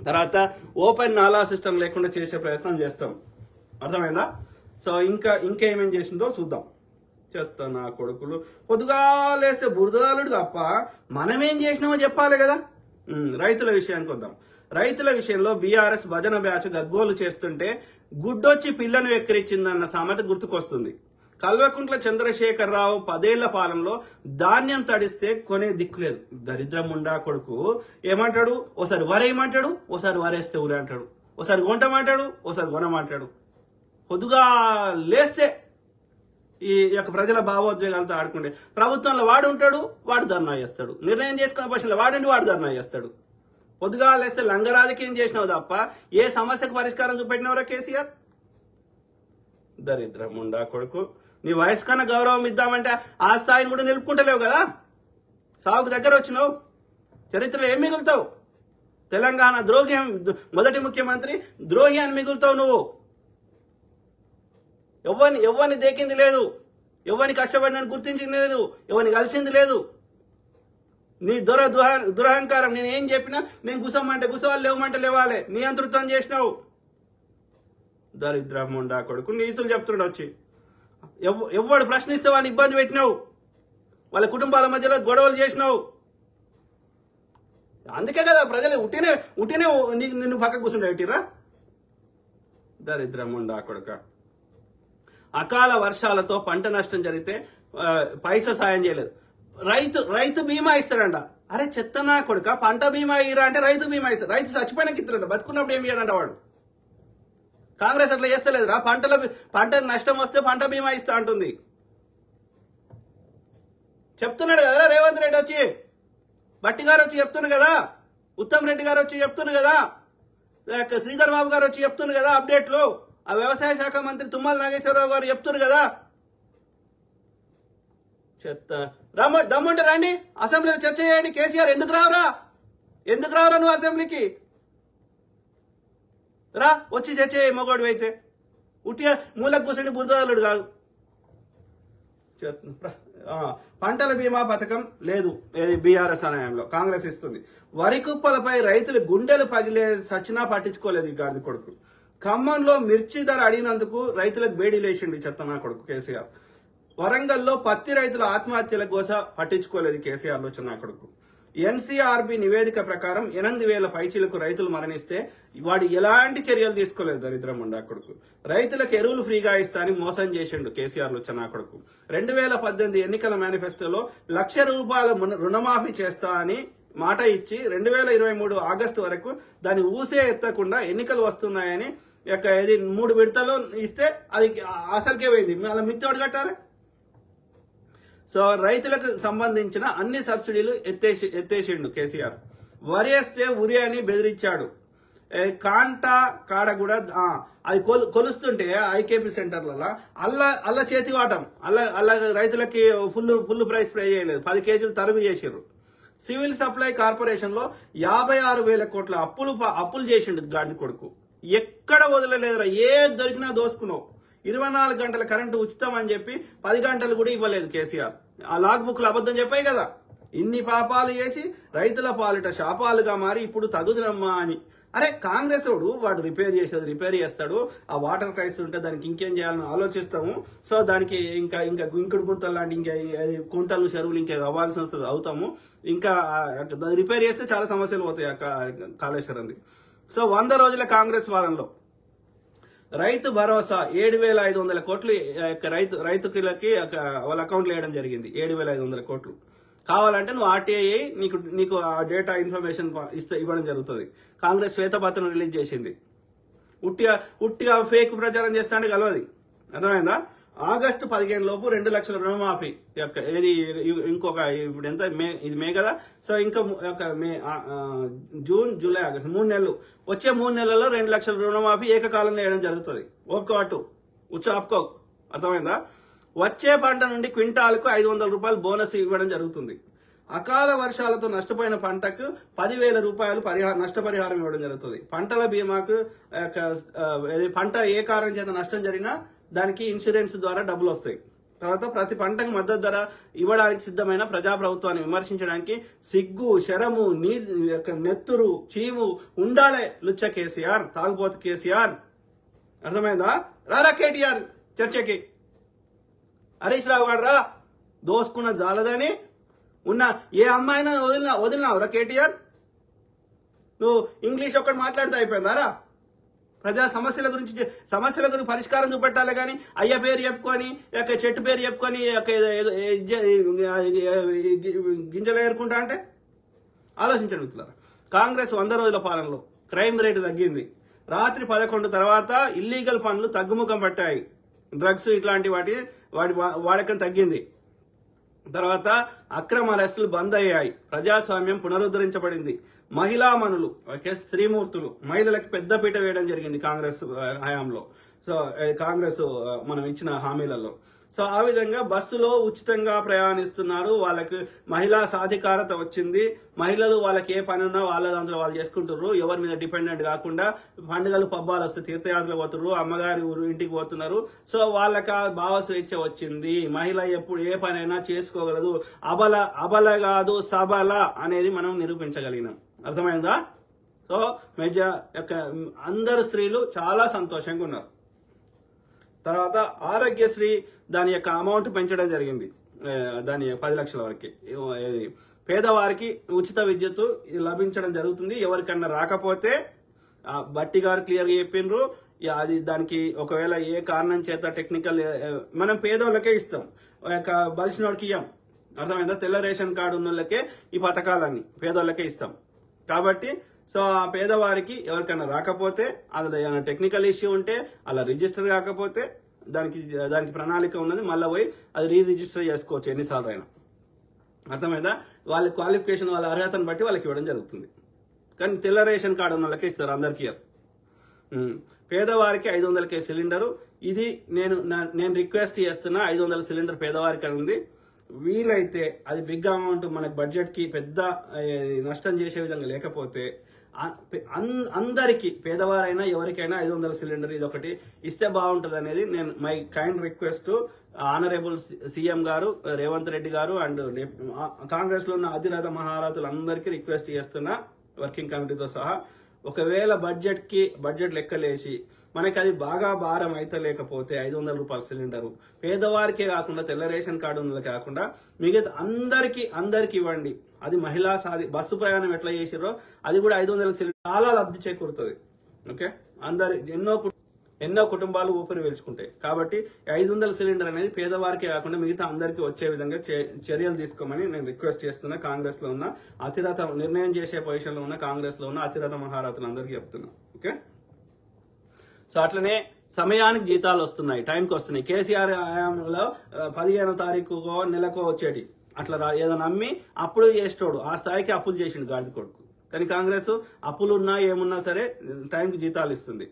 తర్వాత ఓపెన్ నాలా సిస్టమ్ లేకుండా చేసే ప్రయత్నం చేస్తాం. అర్థమైందా? సో ఇంకేమేం చేసిందో చూద్దాం. చెత్త నా కొడుకులు పొద్దుగా లేస్తే బురదలుడు తప్ప మనమేం చేసినామో చెప్పాలి కదా. రైతుల విషయానికి వద్దాం. రైతుల విషయంలో బీఆర్ఎస్ భజన బ్యాచ్ గగ్గోలు చేస్తుంటే గుడ్డొచ్చి పిల్లను వెక్కిరించిందన్న సామెత గుర్తుకొస్తుంది. కల్వకుంట్ల చంద్రశేఖరరావు 10 ఏళ్ల పాలనలో ధాన్యం తడిస్తే కొనే దిక్కులేదు. దరిద్రం ఉండా కొడుకు ఏమంటాడు? ఓసారి వరేయమంటాడు, ఓసారి వరేస్తే ఊరే అంటాడు, ఓసారి కొంటమంటాడు, ఓసారి కొనమంటాడు. పొద్దుగా లేస్తే ఈ యొక్క ప్రజల భావోద్వేగాలతో ఆడుకుంటే ప్రభుత్వంలో వాడు ఉంటాడు, వాడు ధర్నా చేస్తాడు. నిర్ణయం చేసుకున్న పక్షంలో వాడుండి వాడు ధర్నా చేస్తాడు. పొద్దుగా లేస్తే లంగ రాజకీయం చేసినావు తప్ప ఏ సమస్యకు పరిష్కారం చూపెట్టినవరా కేసీఆర్? దరిద్రం ఉండా కొడుకు. నీ వయసు కన్నా గౌరవం ఇద్దామంటే ఆ స్థాయిని కూడా నిలుపుకుంటలేవు కదా. సాగుకు దగ్గర వచ్చినావు, చరిత్రలో ఏం మిగులుతావు? తెలంగాణ ద్రోహి, మొదటి ముఖ్యమంత్రి ద్రోహి అని మిగులుతావు నువ్వు. ఎవరిని దేకింది లేదు, ఎవరిని కష్టపడినని గుర్తించింది లేదు, ఎవరిని కలిసింది లేదు. నీ దురహంకారం. నేను ఏం చెప్పినా నేను గుసమంటే గుసవాలి, లేవమంటే లేవాలి, నియంతృత్వం చేసినావు. దరిద్రం ఉండా కొడుకు. నీతులు చెప్తున్నాడు వచ్చి. ఎవడు ప్రశ్నిస్తే వాడిని ఇబ్బంది పెట్టినావు, వాళ్ళ కుటుంబాల మధ్యలో గొడవలు చేసినావు. అందుకే కదా ప్రజలు ఉట్టినే నిన్ను పక్క కూర్చుంటే పెట్టిరా. దరిద్రం ఉండా కొడుక. అకాల వర్షాలతో పంట నష్టం జరిగితే పైసా సాయం చేయలేదు. రైతు బీమా ఇస్తాడంట. అరే చెత్తనా కొడుక, పంట బీమా ఇరా అంటే రైతు బీమా ఇస్తాడు. రైతు చచ్చిపోయినాకి ఇస్తాడంట, బతుకున్నప్పుడు ఏమి ఇయ్యాడంట వాడు. కాంగ్రెస్ అట్లా చేస్తలేదురా. పంట నష్టం వస్తే పంట బీమా ఇస్తా అంటుంది. చెప్తున్నాడు కదరా రేవంత్ రెడ్డి వచ్చి, బట్టి గారు వచ్చి చెప్తున్నారు కదా, ఉత్తమ్ రెడ్డి గారు వచ్చి చెప్తున్నారు కదా, శ్రీధర్ బాబు గారు వచ్చి చెప్తున్నారు కదా అప్డేట్లు. ఆ వ్యవసాయ శాఖ మంత్రి తుమ్మల నాగేశ్వరరావు గారు చెప్తున్నారు కదా. చెత్త దమ్ముంటే రండి, అసెంబ్లీలో చర్చ చేయండి. కేసీఆర్ ఎందుకు రావురా నువ్వు అసెంబ్లీకి రా, వచ్చి చర్చ చేయి. మొగోడు అయితే ఉట్టిగా మూలకు కూర్చొని బురదలుడు కాదు. పంటల బీమా పథకం లేదు, ఏది బీఆర్ఎస్ హయాంలో కాంగ్రెస్ ఇస్తుంది. వరి కుప్పలపై రైతులు గుండెలు పగిలే సచ్చినా పట్టించుకోలేదు ఈ గాడిద కొడుకు. ఖమ్మంలో మిర్చి ధర అడిగినందుకు రైతులకు బేడీ లేచిండు చెత్తనా కొడుకు కేసీఆర్. వరంగల్లో పత్తి రైతుల ఆత్మహత్యల కోస పట్టించుకోలేదు కేసీఆర్ లో చిన్న కొడుకు. ఎన్సీఆర్బీ నివేదిక ప్రకారం 8,000 పైచీలకు రైతులు మరణిస్తే వాడు ఎలాంటి చర్యలు తీసుకోలేదు దరిద్రం ఉండా కొడుకు. రైతులకు ఎరువులు ఫ్రీగా ఇస్తా అని మోసం చేసిండు కేసీఆర్ లో చిన్న కొడుకు. 2018 ఎన్నికల మేనిఫెస్టోలో ₹1,00,000 రుణమాఫీ చేస్తా అని మాట ఇచ్చి 2023 ఆగస్టు వరకు దాన్ని ఊసే ఎత్తకుండా ఎన్నికలు వస్తున్నాయని 3 విడతలు ఇస్తే అది అసలుకే పోయింది. అలా మిత్తోడు కట్టాలి. సో రైతులకు సంబంధించిన అన్ని సబ్సిడీలు ఎత్తేసిండు కేసీఆర్. వరి వేస్తే ఉరి అని బెదిరించాడు. కాడ కూడా అది కొలుస్తుంటే ఐకేపీ సెంటర్లలో అల్ల చేతి వాటం అల్ల రైతులకి ఫుల్ ప్రైస్ పే చేయలేదు, 10 కేజీలు తరుగు చేసారు. సివిల్ సప్లై కార్పొరేషన్ లో 56,000 కోట్ల అప్పులు చేసిండు గాడిద కొడుకు. ఎక్కడ వదలలేదురా, ఏ దొరికినా దోసుకున్నావు. 24 గంటల కరెంటు ఉచితం అని చెప్పి 10 గంటలు కూడా ఇవ్వలేదు కేసీఆర్. ఆ లాగ్ బుక్లు అబద్ధం చెప్పాయి కదా. ఇన్ని పాపాలు చేసి రైతుల పాలిట శాపాలుగా మారి ఇప్పుడు తగుదనమ్మా అని. అరే కాంగ్రెస్ వాడు రిపేర్ చేస్తాడు. ఆ వాటర్ క్రైసిస్ ఉంటే దానికి ఇంకేం చేయాలని ఆలోచిస్తాము. సో దానికి ఇంకా ఇంకుడు గుంతలు లాంటి ఇంకా కుంటలు చెరువులు ఇంకా అవ్వాల్సి వస్తుంది, అవుతాము. ఇంకా రిపేర్ చేస్తే చాలా సమస్యలు పోతాయి కాళేశ్వరంది. సో 100 రోజుల కాంగ్రెస్ వారంలో రైతు భరోసా 7,500 కోట్లు రైతులకి వాళ్ళ అకౌంట్లో వేయడం జరిగింది. 7,500 కోట్లు కావాలంటే నువ్వు ఆర్టీఐ నీకు ఆ డేటా ఇన్ఫర్మేషన్ ఇవ్వడం జరుగుతుంది. కాంగ్రెస్ శ్వేతపత్రం రిలీజ్ చేసింది. ఉట్టిగా ఫేక్ ప్రచారం చేస్తాంటే కలవది, అర్థమైందా? ఆగస్టు 15 లోపు 2 లక్షల రుణమాఫీ. ఏది ఇంకొక ఇప్పుడు ఎంత ఇది మే కదా. సో ఇంకా జూన్ జూలై ఆగస్టు 3 నెలలు, వచ్చే 3 నెలల్లో 2 లక్షల రుణమాఫీ ఏకకాలంలో వేయడం జరుగుతుంది. ఒక్కో ఆపుకో, అర్థమైందా? వచ్చే పంట నుండి క్వింటాల్కు 500 రూపాయలు బోనస్ ఇవ్వడం జరుగుతుంది. అకాల వర్షాలతో నష్టపోయిన పంటకు 10,000 రూపాయలు నష్టపరిహారం ఇవ్వడం జరుగుతుంది. పంటల బీమాకు పంట ఏ కారణం చేత నష్టం జరిగినా దానికి ఇన్సూరెన్స్ ద్వారా డబ్బులు వస్తాయి. తర్వాత ప్రతి పంటకు మద్దతు ధర ఇవ్వడానికి సిద్ధమైన ప్రజాప్రభుత్వాన్ని విమర్శించడానికి సిగ్గు, శరము, నెత్తురు, చీము ఉండాలే లుచ్చ కేసీఆర్, తాగుబోతు కేసీఆర్. అర్థమైందా? రారా కేటీఆర్ చర్చకి. హరీష్ రావు గారు రా, దోసుకున్న జాలదని ఉన్న ఏ అమ్మాయినా వదిలినావురా కేటీఆర్? నువ్వు ఇంగ్లీష్ ఒక్కటి మాట్లాడితే అయిపోయిందారా? ప్రజా సమస్యల గురించి పరిష్కారం చూపెట్టాలి కానీ అయ్య పేరు చెప్పుకొని చెట్టు పేరు చెప్పుకొని గింజలు ఏరుకుంటా అంటే ఆలోచించండి మిత్రులారా. కాంగ్రెస్ 100 రోజుల పాలనలో క్రైమ్ రేటు తగ్గింది. రాత్రి 11 తర్వాత ఇల్లీగల్ పనులు తగ్గుముఖం పట్టాయి. డ్రగ్స్ ఇట్లాంటి వాటి వాడకం తగ్గింది. తర్వాత అక్రమ అరెస్టులు బంద్ అయ్యాయి. ప్రజాస్వామ్యం పునరుద్ధరించబడింది. మహిళా మనులు, స్త్రీమూర్తులు, మహిళలకు పెద్దపీట వేయడం జరిగింది కాంగ్రెస్ హయాంలో. సో కాంగ్రెస్ మనం ఇచ్చిన హామీలలో. సో ఆ విధంగా బస్సులో ఉచితంగా ప్రయాణిస్తున్నారు. వాళ్ళకి మహిళా సాధికారత వచ్చింది. మహిళలు వాళ్ళకి ఏ పని ఉన్నా వాళ్ళ దాంట్లో వాళ్ళు చేసుకుంటున్నారు. ఎవరి మీద డిపెండెంట్ కాకుండా పండుగలు పబ్బాలు వస్తే తీర్థయాత్రలు పోతున్నారు, అమ్మగారి ఇంటికి పోతున్నారు. సో వాళ్ళకి భావ స్వేచ్ఛ వచ్చింది. మహిళ ఎప్పుడు ఏ పనైనా చేసుకోగలదు. అబల కాదు సబల అనేది మనం నిరూపించగలిగినాం. అర్థమైందా? సో అందరు స్త్రీలు చాలా సంతోషంగా ఉన్నారు. తర్వాత ఆరోగ్యశ్రీ దాని యొక్క అమౌంట్ పెంచడం జరిగింది. దాని 10 లక్షల వరకు పేదవారికి ఉచిత విద్యుత్ లభించడం జరుగుతుంది. ఎవరికన్నా రాకపోతే బట్టి గారు క్లియర్గా చెప్పిండ్రు. అది దానికి ఒకవేళ ఏ కారణం చేత టెక్నికల్ మనం పేదోళ్ళకే ఇస్తాం, బలిసినోడికి ఇయ్యం. అర్థమైందా? తెల్ల రేషన్ కార్డు ఉన్న వాళ్ళకే ఈ పథకాలన్నీ పేదోళ్ళకే ఇస్తాం. కాబట్టి సో ఆ పేదవారికి ఎవరికైనా రాకపోతే అది ఏమైనా టెక్నికల్ ఇష్యూ ఉంటే అలా రిజిస్టర్ కాకపోతే దానికి ప్రణాళిక ఉన్నది, మళ్ళీ పోయి అది రిజిస్టర్ చేసుకోవచ్చు ఎన్నిసార్లు అయినా. అర్థమైందా? వాళ్ళ క్వాలిఫికేషన్, వాళ్ళ అర్హతను బట్టి వాళ్ళకి ఇవ్వడం జరుగుతుంది. కానీ తెల్ల రేషన్ కార్డు ఉన్న వాళ్ళకే ఇస్తారు, అందరికీ ఇయ్యరు. పేదవారికి 500 సిలిండరు. ఇది నేను రిక్వెస్ట్ చేస్తున్నా, 500 సిలిండర్ పేదవారికి అని ఉంది. వీలైతే అది బిగ్ అమౌంట్, మనకు బడ్జెట్ కి పెద్ద నష్టం చేసే విధంగా లేకపోతే అందరికి పేదవారైనా ఎవరికైనా 500 సిలిండర్ ఇది ఒకటి ఇస్తే బాగుంటుంది అనేది నేను my kind request. Honourable CM గారు రేవంత్ రెడ్డి గారు అండ్ కాంగ్రెస్ లో ఉన్న అధిరథ మహారథులు అందరికీ రిక్వెస్ట్ చేస్తున్నా, వర్కింగ్ కమిటీతో సహా. ఒకవేళ బడ్జెట్ లెక్కలేసి మనకి అది బాగా భారం అయితే లేకపోతే 500 రూపాయల సిలిండరు పేదవారికే కాకుండా తెల్ల రేషన్ కార్డు ఉన్న కాకుండా మిగతా అందరికి ఇవ్వండి. అది మహిళా బస్సు ప్రయాణం ఎట్లా చేసిరో అది కూడా 500 సిలిండర్ చాలా లబ్ధి చేకూరుతుంది. ఓకే, ఎన్నో కుటుంబాలు ఊపిరి పీల్చుకుంటాయి. కాబట్టి 500 సిలిండర్ అనేది పేదవారికే కాకుండా మిగతా అందరికీ వచ్చే విధంగా చర్యలు తీసుకోమని నేను రిక్వెస్ట్ చేస్తున్నా. కాంగ్రెస్ లో ఉన్న అతిరథ నిర్ణయం చేసే పొజిషన్ లో ఉన్న కాంగ్రెస్ లో ఉన్న అతిరథ మహారథులు అందరికీ చెప్తున్నా. ఓకే, సో అట్లనే సమయానికి జీతాలు వస్తున్నాయి, టైంకి వస్తున్నాయి. కేసీఆర్ హయాంలో 15వ తారీఖుకో నెలకో వచ్చేటి అట్లా ఏదో నమ్మి అప్పుడు చేసేటోడు ఆ స్థాయికి అప్పులు చేసిండు గాడిద కొడుకు. కానీ కాంగ్రెస్ అప్పులున్నా ఏమున్నా సరే టైంకి జీతాలు ఇస్తుంది.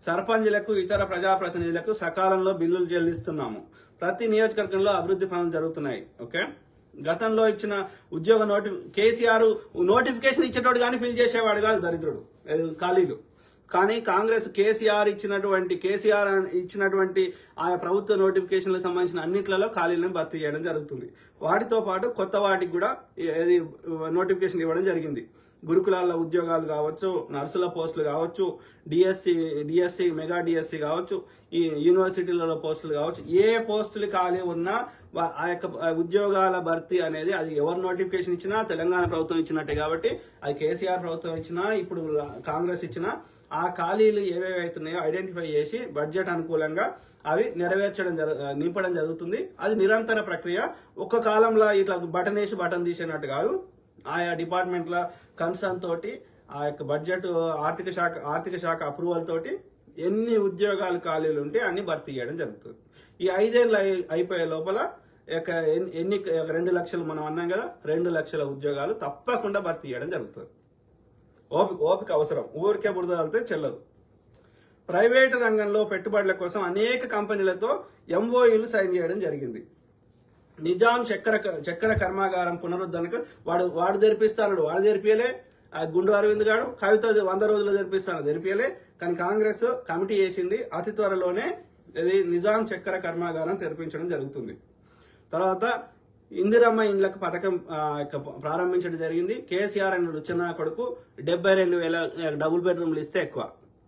సర్పంచ్లకు ఇతర ప్రజాప్రతినిధులకు సకాలంలో బిల్లులు చెల్లిస్తున్నాము. ప్రతి నియోజకవర్గంలో అభివృద్ధి పనులు జరుగుతున్నాయి. ఓకే, గతంలో ఇచ్చిన ఉద్యోగ కేసీఆర్ నోటిఫికేషన్ ఇచ్చేటోడు కానీ ఫిల్ చేసేవాడు కాదు, దరిద్రుడు ఖాళీలు. కానీ కాంగ్రెస్ కేసీఆర్ ఇచ్చినటువంటి ఆయా ప్రభుత్వ నోటిఫికేషన్లకు సంబంధించిన అన్నిట్లలో ఖాళీలను భర్తీ చేయడం జరుగుతుంది. వాటితో పాటు కొత్త వాటికి కూడా నోటిఫికేషన్ ఇవ్వడం జరిగింది. గురుకులాల ఉద్యోగాలు కావచ్చు, నర్సుల పోస్టులు కావచ్చు, డిఎస్సి మెగా డిఎస్సి కావచ్చు, ఈ యూనివర్సిటీలలో పోస్టులు కావచ్చు, ఏ పోస్టులు ఖాళీ ఉన్నా ఆ యొక్క ఉద్యోగాల భర్తీ అనేది అది ఎవరు నోటిఫికేషన్ ఇచ్చినా తెలంగాణ ప్రభుత్వం ఇచ్చినట్టే. కాబట్టి అది కేసీఆర్ ప్రభుత్వం ఇచ్చినా ఇప్పుడు కాంగ్రెస్ ఇచ్చినా ఆ ఖాళీలు ఏవేవి అవుతున్నాయో ఐడెంటిఫై చేసి బడ్జెట్ అనుకూలంగా అవి నింపడం జరుగుతుంది. అది నిరంతర ప్రక్రియ. ఒక్క కాలంలో ఇట్లా బటన్ వేసి బటన్ తీసేనట్టు కాదు. ఆయా డిపార్ట్మెంట్ల కన్సర్న్ తోటి ఆ యొక్క బడ్జెట్ ఆర్థిక శాఖ అప్రూవల్ తోటి ఎన్ని ఉద్యోగాలు ఖాళీలు ఉంటే అన్ని భర్తీ చేయడం జరుగుతుంది. ఈ 5 ఏళ్ళు అయిపోయే లోపల 2 లక్షలు మనం అన్నాం కదా, 2 లక్షల ఉద్యోగాలు తప్పకుండా భర్తీ చేయడం జరుగుతుంది. ఓపిక అవసరం, ఊరికే బురద వెళ్తే చెల్లదు. ప్రైవేటు రంగంలో పెట్టుబడుల కోసం అనేక కంపెనీలతో ఎంఓయూలు సైన్ చేయడం జరిగింది. నిజాం చక్కెర కర్మాగారం పునరుద్ధరణకు వాడు తెరిపిస్తాడు, వాడు తెరిపియలే. ఆ గుండు అరవింద్ గారు కవిత 100 రోజుల్లో తెరిపిస్తాను, తెరిపియలే. కానీ కాంగ్రెస్ కమిటీ చేసింది, అతి త్వరలోనే ఇది నిజాం చక్కెర కర్మాగారం తెరిపించడం జరుగుతుంది. తర్వాత ఇందిరమ్మ ఇండ్లకు పథకం ప్రారంభించడం జరిగింది. కేసీఆర్ అండ్ రుచన కొడుకు 72,000 డబుల్ బెడ్రూమ్లు ఇస్తే ఎక్కువ,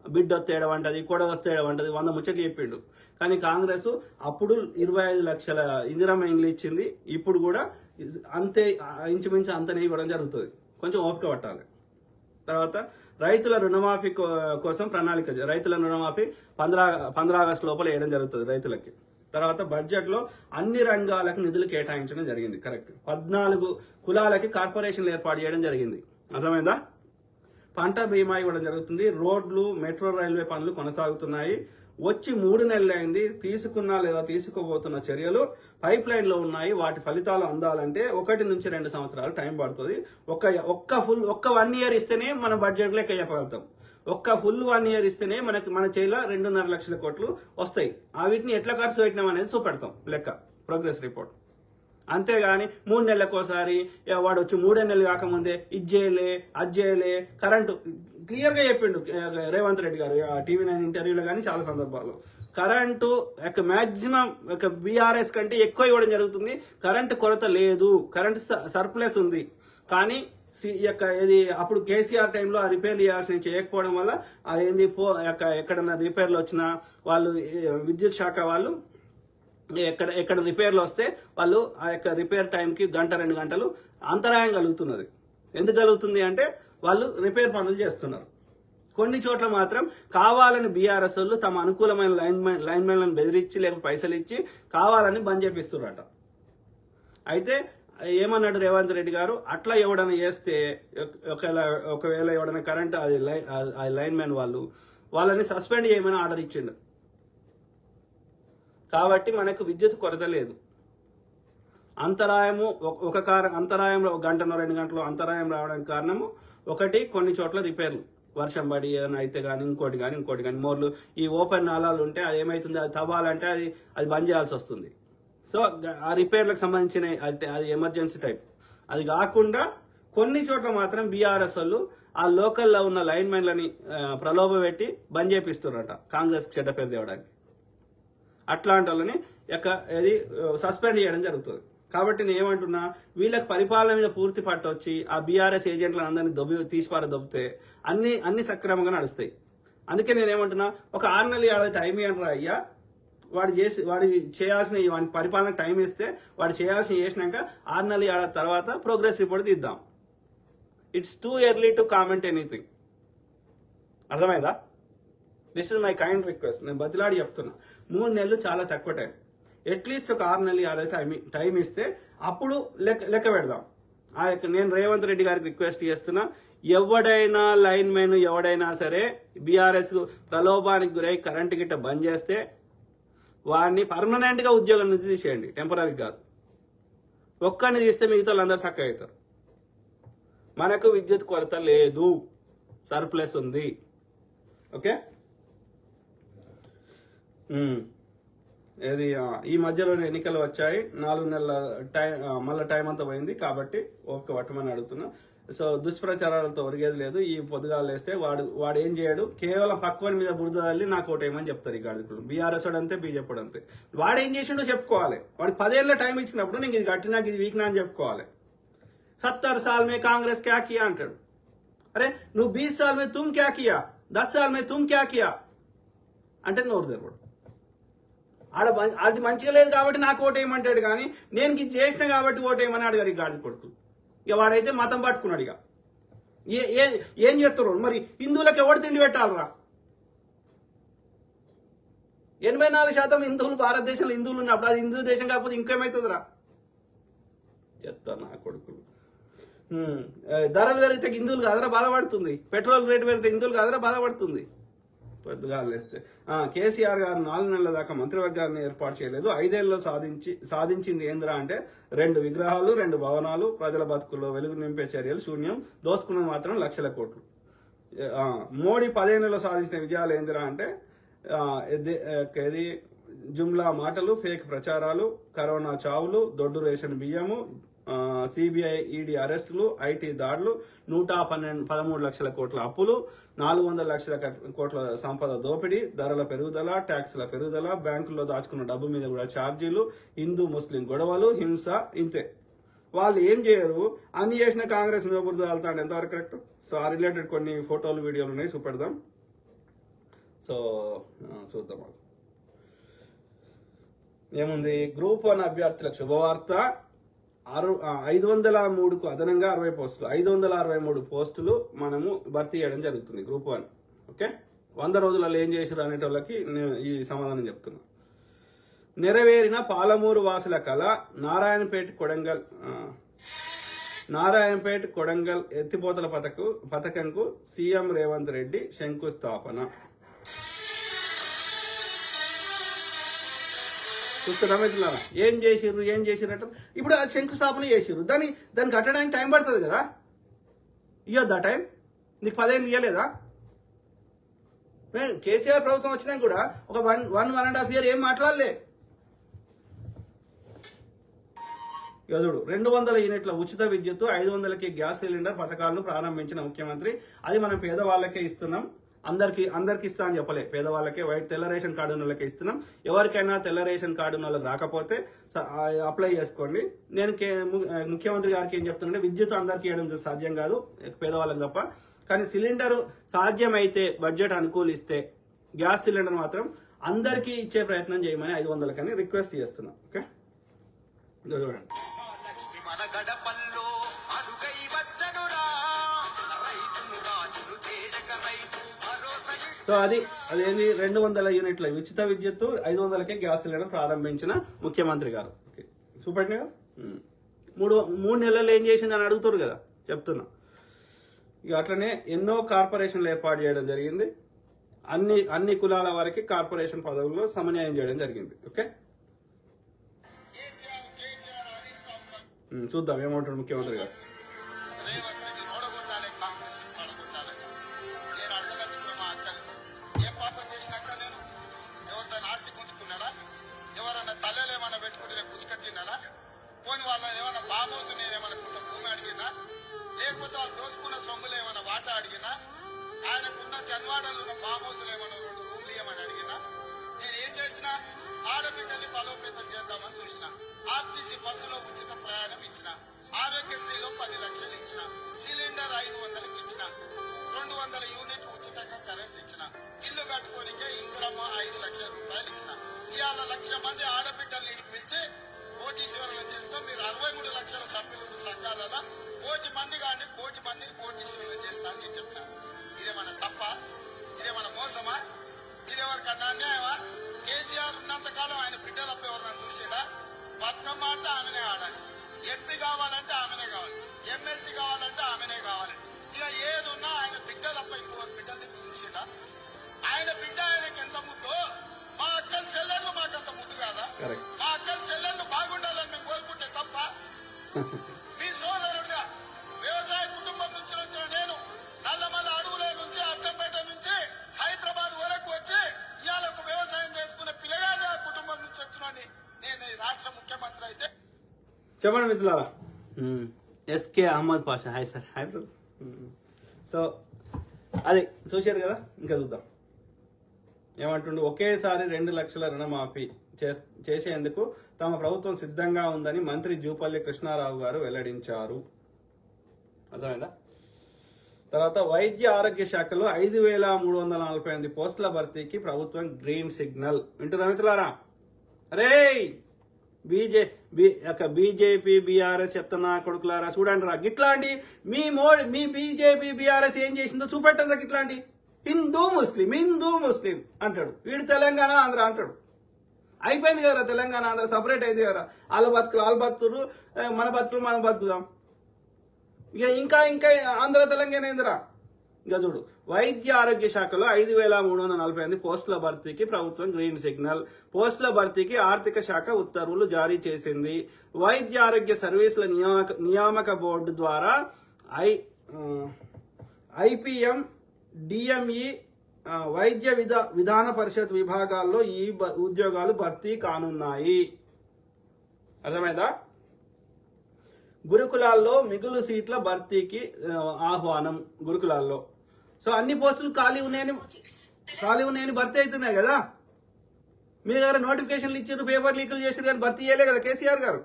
బిడ్ వస్తేయడం అంటది, కూడా వస్తేయడం అంటది, 100 ముచ్చట్లు చెప్పిండు. కానీ కాంగ్రెస్ అప్పుడు 25 లక్షల ఇందిరమ్మ ఇండ్లు ఇచ్చింది. ఇప్పుడు కూడా అంతే, ఇంచుమించు అంతనే ఇవ్వడం జరుగుతుంది. కొంచెం ఓపిక పట్టాలి. తర్వాత రైతుల రుణమాఫీ కోసం ప్రణాళిక, రైతుల రుణమాఫీ 15 ఆగస్టు లోపల వేయడం జరుగుతుంది రైతులకి. తర్వాత బడ్జెట్ లో అన్ని రంగాలకు నిధులు కేటాయించడం జరిగింది. కరెక్ట్. 14 కులాలకి కార్పొరేషన్లు ఏర్పాటు చేయడం జరిగింది. అర్థమైందా? పంట బీమా ఇవ్వడం జరుగుతుంది. రోడ్లు, మెట్రో రైల్వే పనులు కొనసాగుతున్నాయి. వచ్చి 3 నెలలు అయింది. తీసుకున్న లేదా తీసుకోబోతున్న చర్యలు పైప్ లైన్ లో ఉన్నాయి. వాటి ఫలితాలు అందాలంటే 1 నుంచి 2 సంవత్సరాలు టైం పడుతుంది. ఒక్క 1 ఇయర్ ఇస్తేనే మన బడ్జెట్ లెక్క చెప్పగలుగుతాం. ఒక్క ఫుల్ 1 ఇయర్ ఇస్తేనే మన చేతిలో 2.5 లక్షల కోట్లు వస్తాయి. వీటిని ఎట్లా ఖర్చు పెట్టినాం అనేది చూపెడతాం లెక్క, ప్రోగ్రెస్ రిపోర్ట్. అంతేగాని 3 నెలలకోసారి వాడు వచ్చి 3 నెలలు కాకముందే ఇది చేయలే, అది చేయలే. కరెంటు క్లియర్ గా చెప్పిండు రేవంత్ రెడ్డి గారు TV9 ఇంటర్వ్యూలో కానీ చాలా సందర్భాల్లో. కరెంటు మాక్సిమం బీఆర్ఎస్ కంటే ఎక్కువ ఇవ్వడం జరుగుతుంది. కరెంటు కొరత లేదు, కరెంటు సర్ప్లస్ ఉంది. కానీ ఇది అప్పుడు కేసీఆర్ టైంలో ఆ రిపేర్లు చేయాల్సిన చేయకపోవడం వల్ల అదేంది ఎక్కడన్నా రిపేర్లు వచ్చినా వాళ్ళు విద్యుత్ శాఖ వాళ్ళు ఎక్కడ రిపేర్లు వస్తే వాళ్ళు ఆ యొక్క రిపేర్ టైంకి 1-2 గంటలు అంతరాయం కలుగుతున్నది. ఎందుకు కలుగుతుంది అంటే వాళ్ళు రిపేర్ పనులు చేస్తున్నారు. కొన్ని చోట్ల మాత్రం కావాలని బీఆర్ఎస్ వాళ్ళు తమ అనుకూలమైన లైన్మెన్లను బెదిరించి లేకపోతే పైసలు ఇచ్చి కావాలని బంద్ చేపిస్తున్నారట. అయితే ఏమన్నాడు రేవంత్ రెడ్డి గారు, అట్లా ఎవడన్నా చేస్తే ఒకవేళ ఎవడన్నా కరెంట్ అది లైన్మెన్ వాళ్ళని సస్పెండ్ చేయమని ఆర్డర్ ఇచ్చిండు. కాబట్టి మనకు విద్యుత్ కొరత లేదు. అంతరాయము అంతరాయంలో 1-2 గంటలు అంతరాయం రావడానికి కారణము ఒకటి, కొన్ని చోట్ల రిపేర్లు వర్షం పడి ఏదైనా అయితే కానీ ఇంకోటి కానీ మోర్లు ఈ ఓపెన్ నాలాలు ఉంటే అది ఏమైతుంది, అది తవ్వాలంటే అది బంద్ చేయాల్సి వస్తుంది. సో ఆ రిపేర్లకు సంబంధించిన అది ఎమర్జెన్సీ టైప్. అది కాకుండా కొన్ని చోట్ల మాత్రం బీఆర్ఎస్ వాళ్ళు ఆ లోకల్లో ఉన్న లైన్ మైన్లని ప్రలోభ పెట్టి బంద్ చేపిస్తున్నారట కాంగ్రెస్ చెడ్డ పేరు తేవడానికి. అట్లాంటి వాళ్ళని సస్పెండ్ చేయడం జరుగుతుంది. కాబట్టి నేను ఏమంటున్నా, వీళ్ళకి పరిపాలన మీద పూర్తి పట్టు వచ్చి ఆ బీఆర్ఎస్ ఏజెంట్లను అందరినీ దొబ్బితే అన్ని సక్రమంగా నడుస్తాయి. అందుకే నేనేమంటున్నా, ఒక 6 నెలలు ఏడాది టైం ఇవ్వండి అయ్యా, వాడు చేయాల్సిన వాడి పరిపాలన టైం ఇస్తే వాడు చేయాల్సిన చేసినాక 6 నెలలు ఏడాది తర్వాత ప్రోగ్రెస్ రిపోర్ట్ తీద్దాం. It's too early to comment anything. అర్థమైందా? This is my kind request. నేను బతిలాడి చెప్తున్నా, 3 నెలలు చాలా తక్కువ టైం. అట్లీస్ట్ ఒక 6 నెలలు ఏడాది టైం ఇస్తే అప్పుడు లెక్క పెడదాం. నేను రేవంత్ రెడ్డి గారికి రిక్వెస్ట్ చేస్తున్నా, ఎవడైనా లైన్ మెన్ ఎవడైనా సరే బీఆర్ఎస్ ప్రలోభానికి గురై కరెంటు గిట్ట బంద్ చేస్తే వాడిని పర్మనెంట్ గా ఉద్యోగం నుంచి తీసేయండి, టెంపరీ కాదు. ఒక్కడిని తీస్తే మిగతా వాళ్ళందరూ చక్కగా అవుతారు. మనకు విద్యుత్ కొరత లేదు, సర్ప్లస్ ఉంది. ఓకే, ఏది ఈ మధ్యలో ఎన్నికలు వచ్చాయి, 4 నెలల టైం, మళ్ళీ టైం అంతా పోయింది కాబట్టి ఓపిక పట్టమని అడుగుతున్నా. సో దుష్ప్రచారాలతో ఒరిగేది లేదు. ఈ పొద్దుగాలు వేస్తే వాడు ఏం చేయడు, కేవలం పక్కవని మీద బురద తల్లి నాకు ఓటేయమని చెప్తారు ఈ గాడికులు. బీఆర్ఎస్ వాడు అంతే, బీజేపీ వాడు అంతే. వాడు ఏం చేసిండో చెప్పుకోవాలి. వాడికి 10 ఏళ్ళ టైం ఇచ్చినప్పుడు నేను ఇది కట్టినా ఇది వీక్నా అని చెప్పుకోవాలి. 70 साल में कांग्रेस क्या किया అంటాడు. అరే నువ్వు 20 साल में तुम क्या किया, 10 साल में तुम क्या किया అంటే నోరు తెరవడు. అది మంచిగా లేదు కాబట్టి నాకు ఓటేయమంటాడు, కానీ నేను ఇది చేసిన కాబట్టి ఓటేయమని అడిగారు ఈ గాడి కొడుకు. ఇక వాడైతే మతం పట్టుకున్నాడు. ఇక ఏం చేస్తారు మరి, హిందువులకు ఎవరు తిండి పెట్టాలరా? 84% హిందువులు భారతదేశంలో హిందువులు ఉన్నప్పుడు అది హిందూ దేశం కాకపోతే ఇంకేమవుతుందిరా? చెప్తారు నా కొడుకులు. ధరలు పెరిగితే హిందువులు కాదరా బాధపడుతుంది, పెట్రోల్ రేటు పెరిగితే హిందువులు కాదరా బాధపడుతుంది. పొద్దుగాలు వేస్తే కేసీఆర్ గారు 4 నెలల దాకా మంత్రివర్గాన్ని ఏర్పాటు చేయలేదు, 5 ఏళ్లలో సాధించింది ఏందిరా అంటే 2 విగ్రహాలు, 2 భవనాలు, ప్రజల బతుకుల్లో వెలుగు నింపే చర్యలు శూన్యం, దోసుకున్నది మాత్రం లక్షల కోట్లు. మోడీ 15 నెలల్లో సాధించిన విజయాలు ఏందిరా అంటే ఇది జుమ్లా మాటలు, ఫేక్ ప్రచారాలు, కరోనా చావులు, దొడ్డు రేషన్ బియ్యము, సిబిఐ ఈడీ అరెస్టులు, ఐటీ దాడులు, 113 లక్షల కోట్ల అప్పులు, 400 లక్షల కోట్ల సంపద దోపిడీ, ధరల పెరుగుదల, ట్యాక్సుల పెరుగుదల, బ్యాంకుల్లో దాచుకున్న డబ్బు మీద కూడా ఛార్జీలు, హిందూ ముస్లిం గొడవలు, హింస, ఇంతే. వాళ్ళు ఏం చేయరు, అన్ని చేసిన కాంగ్రెస్ మీద బురద వెళ్తాడు. ఎంతవరకు కరెక్ట్? సో ఆ రిలేటెడ్ కొన్ని ఫోటోలు వీడియోలు ఉన్నాయి, చూపెడదాం. సో చూద్దాం. ఏముంది, గ్రూప్ 1 అభ్యర్థులకు శుభవార్త. 503కు అదనంగా 60 పోస్టులు, 563 పోస్టులు మనము భర్తీ చేయడం జరుగుతుంది గ్రూప్ 1. ఓకే, 100 రోజులలో ఏం చేశారు అనేటోళ్ళకి ఈ సమాధానం చెప్తున్నా. నెరవేరిన పాలమూరు వాసుల కళ. నారాయణపేట కొడంగల్ ఎత్తిపోతల పథకంకు సీఎం రేవంత్ రెడ్డి శంకుస్థాపన. చూస్తున్నారా మిత్రులారా, ఏం చేసిర్రు ఇప్పుడు ఆ శంకుస్థాపన చేసిర్రు. దాన్ని కట్టడానికి టైం పడుతుంది కదా, ఇవ్వద్దా టైం? నీకు 10 ఏళ్ళు ఇవ్వలేదా? కేసీఆర్ ప్రభుత్వం వచ్చినా కూడా ఒక 1.5 year ఏం మాట్లాడలే. యోధుడు 200 యూనిట్ల ఉచిత విద్యుత్, 500కి గ్యాస్ సిలిండర్ పథకాలను ప్రారంభించిన ముఖ్యమంత్రి. అది మనం పేదవాళ్ళకే ఇస్తున్నాం, అందరికి ఇస్తా అని చెప్పలే. పేదవాళ్ళకే, తెల్ల రేషన్ కార్డు ఉన్న వాళ్ళకే ఇస్తున్నాం. ఎవరికైనా తెల్ల రేషన్ కార్డు ఉన్న వాళ్ళకి రాకపోతే అప్లై చేసుకోండి. నేను ముఖ్యమంత్రి గారికి ఏం చెప్తున్నానంటే, విద్యుత్ అందరికి ఇవ్వడం సాధ్యం కాదు, పేదవాళ్ళకి తప్ప. కానీ సిలిండర్ సాధ్యమైతే బడ్జెట్ అనుకూలిస్తే గ్యాస్ సిలిండర్ మాత్రం అందరికీ ఇచ్చే ప్రయత్నం చేయమని 500 కని రిక్వెస్ట్ చేస్తున్నాం. ఓకే, చూడండి. సో అదేంది 200 యూనిట్ల ఉచిత విద్యుత్తు, 500కే గ్యాస్ సిలిండర్ ప్రారంభించిన ముఖ్యమంత్రి గారు. చూపండి కదా, 3 నెలలు ఏం చేసిందని అడుగుతారు కదా, చెప్తున్నా. ఇక అట్లనే ఎన్నో కార్పొరేషన్లు ఏర్పాటు చేయడం జరిగింది. అన్ని కులాల వారికి కార్పొరేషన్ పదవుల్లో సమన్వయం చేయడం జరిగింది. ఓకే, చూద్దాం ఏమంటారు ముఖ్యమంత్రి గారు. లేకపోతే వాళ్ళు దోసుకున్న సొమ్ములు ఏమైనా వాటా అడిగినా, ఆయనకున్న జన్వాడలు ఉన్న ఫామ్ హౌస్లు ఏమైనా 2 రూమ్లు ఇవ్వమని అడిగినా, నేను ఏం చేసినా ఆడబిడ్డల్ని బలోపేతం చేద్దామని చూసిన. ఆర్టీసీ బస్సులో ఉచిత ప్రయాణం ఇచ్చిన, ఆరోగ్యశ్రీలో 10 లక్షలు ఇచ్చిన, సిలిండర్ 500కి ఇచ్చిన, 200 యూనిట్లు ఉచితంగా కరెంట్ ఇచ్చిన, ఇల్లు కట్టుకోనికే ఇందిరమ్మ 5 లక్షల రూపాయలు ఇచ్చిన. ఇవాళ 1,00,000 మంది ఆడబిడ్డల్ని పిలిచి కోటీశ్వరులను చేస్తాం, మీరు 63 లక్షల సభ్యులు సంఘాలలో 1,00,000 మంది కానీ 1,00,000 మందిని కోటీశ్వరులను చేస్తా అని చెప్పిన. ఇదేమన్నా తప్ప? ఇదేమన్నా మోసమా? ఇదేవరకన్నా అన్యాయమా? కేసీఆర్ ఉన్నంతకాలం ఆయన బిడ్డ తప్ప ఎవరన్నా చూసేడా? బతుకమ్మ అంటే ఆమెనే ఆడాలి, ఎంపీ కావాలంటే ఆమెనే కావాలి, ఎమ్మెల్సీ కావాలంటే ఆమెనే కావాలి. ఇక ఏది ఉన్నా ఆయన బిడ్డ తప్ప ఇంకోరు బిడ్డలు తిప్పి చూసేడా? ఆయన బిడ్డ ఆయనకి ఎంత ముద్దు, మా అక్కల సెల్లర్లు మాకంత ముద్దు కాదా? మా అక్కల సెల్లర్లు బాగుండాలని మేము కోరుకుంటే తప్ప? మీ సోదరుడుగా వ్యవసాయ కుటుంబం చెప్పండి మిత్రులారా. SK Ahmed Pasha, hi sir. Hi brother. So అది చూశారు కదా, ఇంకా చూద్దాం ఏమంటుండే. ఒకేసారి 2 లక్షల రుణమాఫీ చేసేందుకు తమ ప్రభుత్వం సిద్ధంగా ఉందని మంత్రి జూపల్లి కృష్ణారావు గారు వెల్లడించారు. అర్థమైందా? తర్వాత వైద్య ఆరోగ్య శాఖలో 5,348 పోస్టుల భర్తీకి ప్రభుత్వం గ్రీన్ సిగ్నల్. వింటున్నా మిత్రులారా? అరే బీజేపీ బీఆర్ఎస్ చెత్తనా కొడుకులారా, చూడండి రా గిట్లాంటి మీ బీజేపీ బీఆర్ఎస్ ఏం చేసిందో చూపెట్టండి రా. గిట్లాంటి హిందూ ముస్లిం అంటాడు వీడు, తెలంగాణ ఆంధ్ర అంటాడు. అయిపోయింది కదరా, తెలంగాణ ఆంధ్ర సపరేట్ అయింది కదరా. వాళ్ళ బతుకులు మన బతుకులు మనం బతుకుదాం. ఇంకా ఆంధ్ర తెలంగాణ ఏందిరా? ఇంకా చూడు, వైద్య ఆరోగ్య శాఖలో 5,348 పోస్టుల భర్తీకి ప్రభుత్వం గ్రీన్ సిగ్నల్. పోస్టుల భర్తీకి ఆర్థిక శాఖ ఉత్తర్వులు జారీ చేసింది. వైద్య ఆరోగ్య సర్వీసుల నియామక బోర్డు ద్వారా ఐపీఎం, డిఎంఈ, వైద్య విధాన పరిషత్ విభాగాల్లో ఈ ఉద్యోగాలు భర్తీ కానున్నాయి. అర్థమైందా? గురుకులాల్లో మిగులు సీట్ల భర్తీకి ఆహ్వానం. గురుకులాల్లో సో అన్ని పోస్టులు ఖాళీ ఉన్నాయని భర్తీ అవుతున్నాయి కదా. మీ దగ్గర నోటిఫికేషన్లు ఇచ్చారు, పేపర్ లీకులు చేసారు, కానీ భర్తీ చేయలే కదా కేసీఆర్ గారు.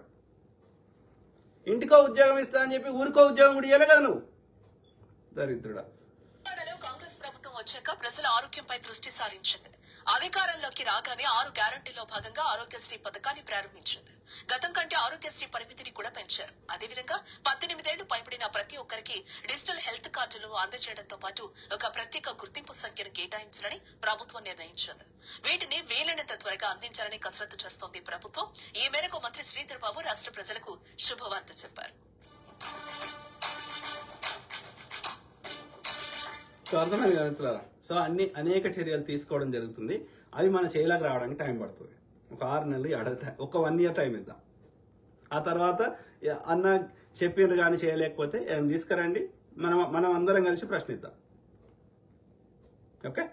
ఇంటికో ఉద్యోగం ఇస్తా అని చెప్పి ఊరికో ఉద్యోగం కూడా ఇవ్వలే కదా నువ్వు, దరిద్రుడా. కాంగ్రెస్ ప్రభుత్వం వచ్చాక ప్రజల ఆరోగ్యంపై దృష్టి సారించింది. అధికారంలోకి రాగానే 6 గ్యారంటీలో భాగంగా ఆరోగ్యశ్రీ పథకాన్ని ప్రారంభించింది. గతం కంటే ఆరోగ్యశ్రీ పరిమితిని కూడా పెంచారు. అదేవిధంగా 18 ఏళ్లు పైబడిన ప్రతి ఒక్కరికి డిజిటల్ హెల్త్ కార్డులు అందజేయడంతో పాటు ఒక ప్రత్యేక గుర్తింపు సంఖ్యను కేటాయించాలని ప్రభుత్వం నిర్ణయించింది. వీటిని వీలైనంత త్వరగా అందించాలని కసరత్తు చేస్తోంది ప్రభుత్వం. ఈ మేరకు మంత్రి శ్రీధర్ బాబు రాష్ట్ర ప్రజలకు శుభవార్త చెప్పారు. సో అర్థమైంది కదా మిత్రులారా? సో అనేక చర్యలు తీసుకోవడం జరుగుతుంది. అవి మన చేయలకు రావడానికి టైం పడుతుంది. ఒక 6 నెలలు, ఒక 1 ఇయర్ టైం ఇద్దాం. ఆ తర్వాత అన్న చెప్పిండ్రు కానీ చేయలేకపోతే ఏం తీసుకురండి, మనం అందరం కలిసి ప్రశ్నిద్దాం. ఓకే?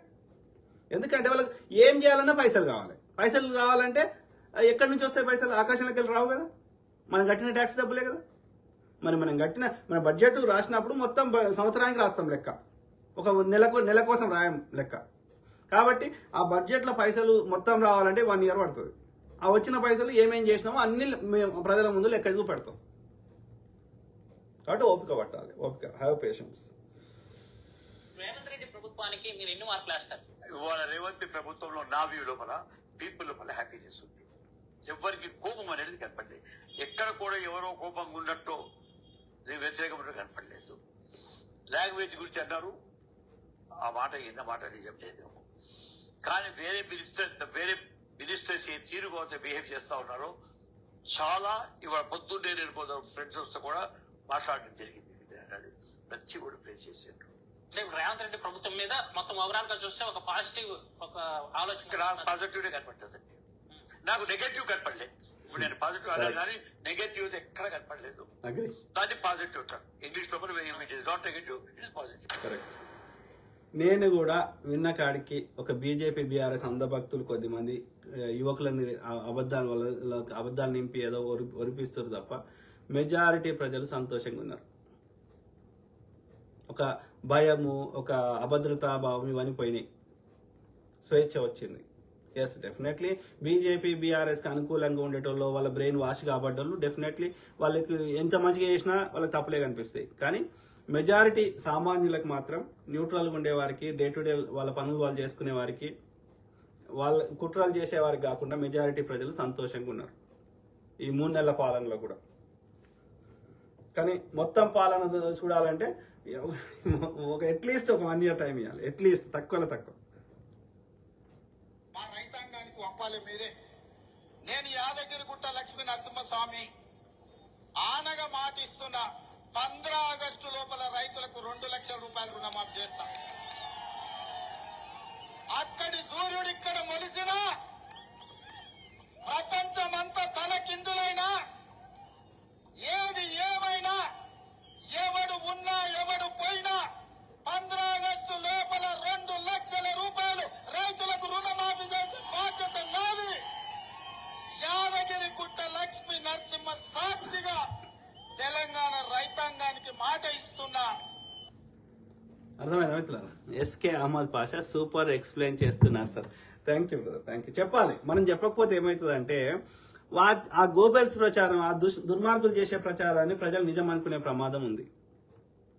ఎందుకంటే వాళ్ళకి ఏం చేయాలన్నా పైసలు కావాలి. పైసలు రావాలంటే ఎక్కడి నుంచి వస్తాయి పైసలు? ఆకాశంలోకి వెళ్ళి రావు కదా. మనం కట్టిన ట్యాక్స్ డబ్బులే కదా. మన బడ్జెట్ రాసినప్పుడు మొత్తం సంవత్సరానికి రాస్తాం లెక్క, ఒక నెల కోసం రాయం లెక్క. కాబట్టి ఆ బడ్జెట్లో పైసలు మొత్తం రావాలంటే 1 ఇయర్ పడుతుంది. ఆ వచ్చిన పైసలు ఏమేం చేసినామో అన్ని ప్రజల ముందు లెక్క చూపెడతాం. కాబట్టి ఓపిక పట్టాలి, ఓపిక, హ్యావ్ పేషెన్స్. రేవంత్ రెడ్డి ప్రభుత్వానికి మీరు ఎన్ని మార్కులు వేస్తారు? ఇవాళ రేవంత్ ప్రభుత్వంలో నా వ్యూ లోపల పీపుల్ లోపల హ్యాపీనెస్ ఉంది. ఎవరికి కోపం అనేది కనపడలేదు. ఎక్కడ కూడా ఎవరో కోపంగా ఉన్నట్టు వ్యతిరేకం కనపడలేదు. లాంగ్వేజ్ గురించి అన్నారు, ఆ మాట ఎన్న మాట నిజం లేదేమో. కానీ వేరే మినిస్టర్స్ ఏ తీరుగా బిహేవ్ చేస్తా ఉన్నారో చాలా. ఇవాళ పొద్దున్నే నేను కొందరు ఫ్రెండ్స్ వస్తే కూడా మాట్లాడడం జరిగింది. నచ్చి కూడా ప్లే చేశారు. రేవంత్ రెడ్డి ప్రభుత్వం మీద మొత్తం ఓవరాల్ గా చూస్తే ఒక పాజిటివ్ ఒక ఆలోచన, పాజిటివ్ కనపడుతుందండి. నాకు నెగటివ్ కనపడలేదు. ఇప్పుడు నేను పాజిటివ్ అన్నా కానీ నెగటివ్ ఎక్కడ కనపడలేదు. దాన్ని పాజిటివ్ అంటారు ఇంగ్లీష్ లోపల. It is not negative, it is positive. నేను కూడా విన్న కాడికి ఒక బీజేపీ బీఆర్ఎస్ అంధభక్తులు కొద్దిమంది యువకులని అబద్ధాలు నింపి ఏదో ఒరిపిస్తారు తప్ప మెజారిటీ ప్రజలు సంతోషంగా ఉన్నారు. ఒక భయము, ఒక అభద్రతా భావం ఇవన్నీ పోయినాయి. స్వేచ్ఛ వచ్చింది. ఎస్, డెఫినెట్లీ బీజేపీ బీఆర్ఎస్కి అనుకూలంగా ఉండేటోళ్ళు, వాళ్ళ బ్రెయిన్ వాష్ కాబడ్డోళ్ళు డెఫినెట్లీ వాళ్ళకి ఎంత మంచిగా చేసినా వాళ్ళకి తప్పులే కనిపిస్తాయి. కానీ మెజారిటీ సామాన్యులకు మాత్రం, న్యూట్రల్గా ఉండేవారికి, డే టు డే వాళ్ళ పనులు వాళ్ళు చేసుకునే వారికి, వాళ్ళ కుట్రలు చేసేవారికి కాకుండా మెజారిటీ ప్రజలు సంతోషంగా ఉన్నారు ఈ 3 నెలల పాలనలో కూడా. కానీ మొత్తం పాలన చూడాలంటే అట్లీస్ట్ ఒక 1 ఇయర్ టైం ఇవ్వాలి. అట్లీస్ట్ తక్కువ. మా రైతాంగానికి పంపాలి మీరే. నేను యాదగిరిగుట్ట లక్ష్మీ నరసింహస్వామి ఆనగా మాటిస్తున్నా, 15 ఆగస్టు లోపల రైతులకు 2 లక్షల రూపాయలు రుణమాఫీ చేస్తా. అక్కడి సూర్యుడు ఇక్కడ మొలిసిన, ప్రపంచమంతా తలకిందులైనా, ఏది ఏమైనా, ఎవడు ఉన్నా ఎవడు పోయినా 15 ఆగస్టు లోపల 2 లక్షల రూపాయలు రైతులకు రుణమాఫీ చేసే బాధ్యత నాది. యాదగిరిగుట్ట లక్ష్మీ నరసింహ సాక్షిగా ఇస్తున్నా. అర్థమైందా మిత్రులారా? SK Ahmed Pasha super explain చేస్తున్నారు sir. Thank you brother, thank you. చెప్పాలి, మనం చెప్పకపోతే ఏమవుతుందంటే ఆ గోబెల్స్ ప్రచారం, ఆ దుర్మార్గులు చేసే ప్రచారాన్ని ప్రజలు నిజం అనుకునే ప్రమాదం ఉంది.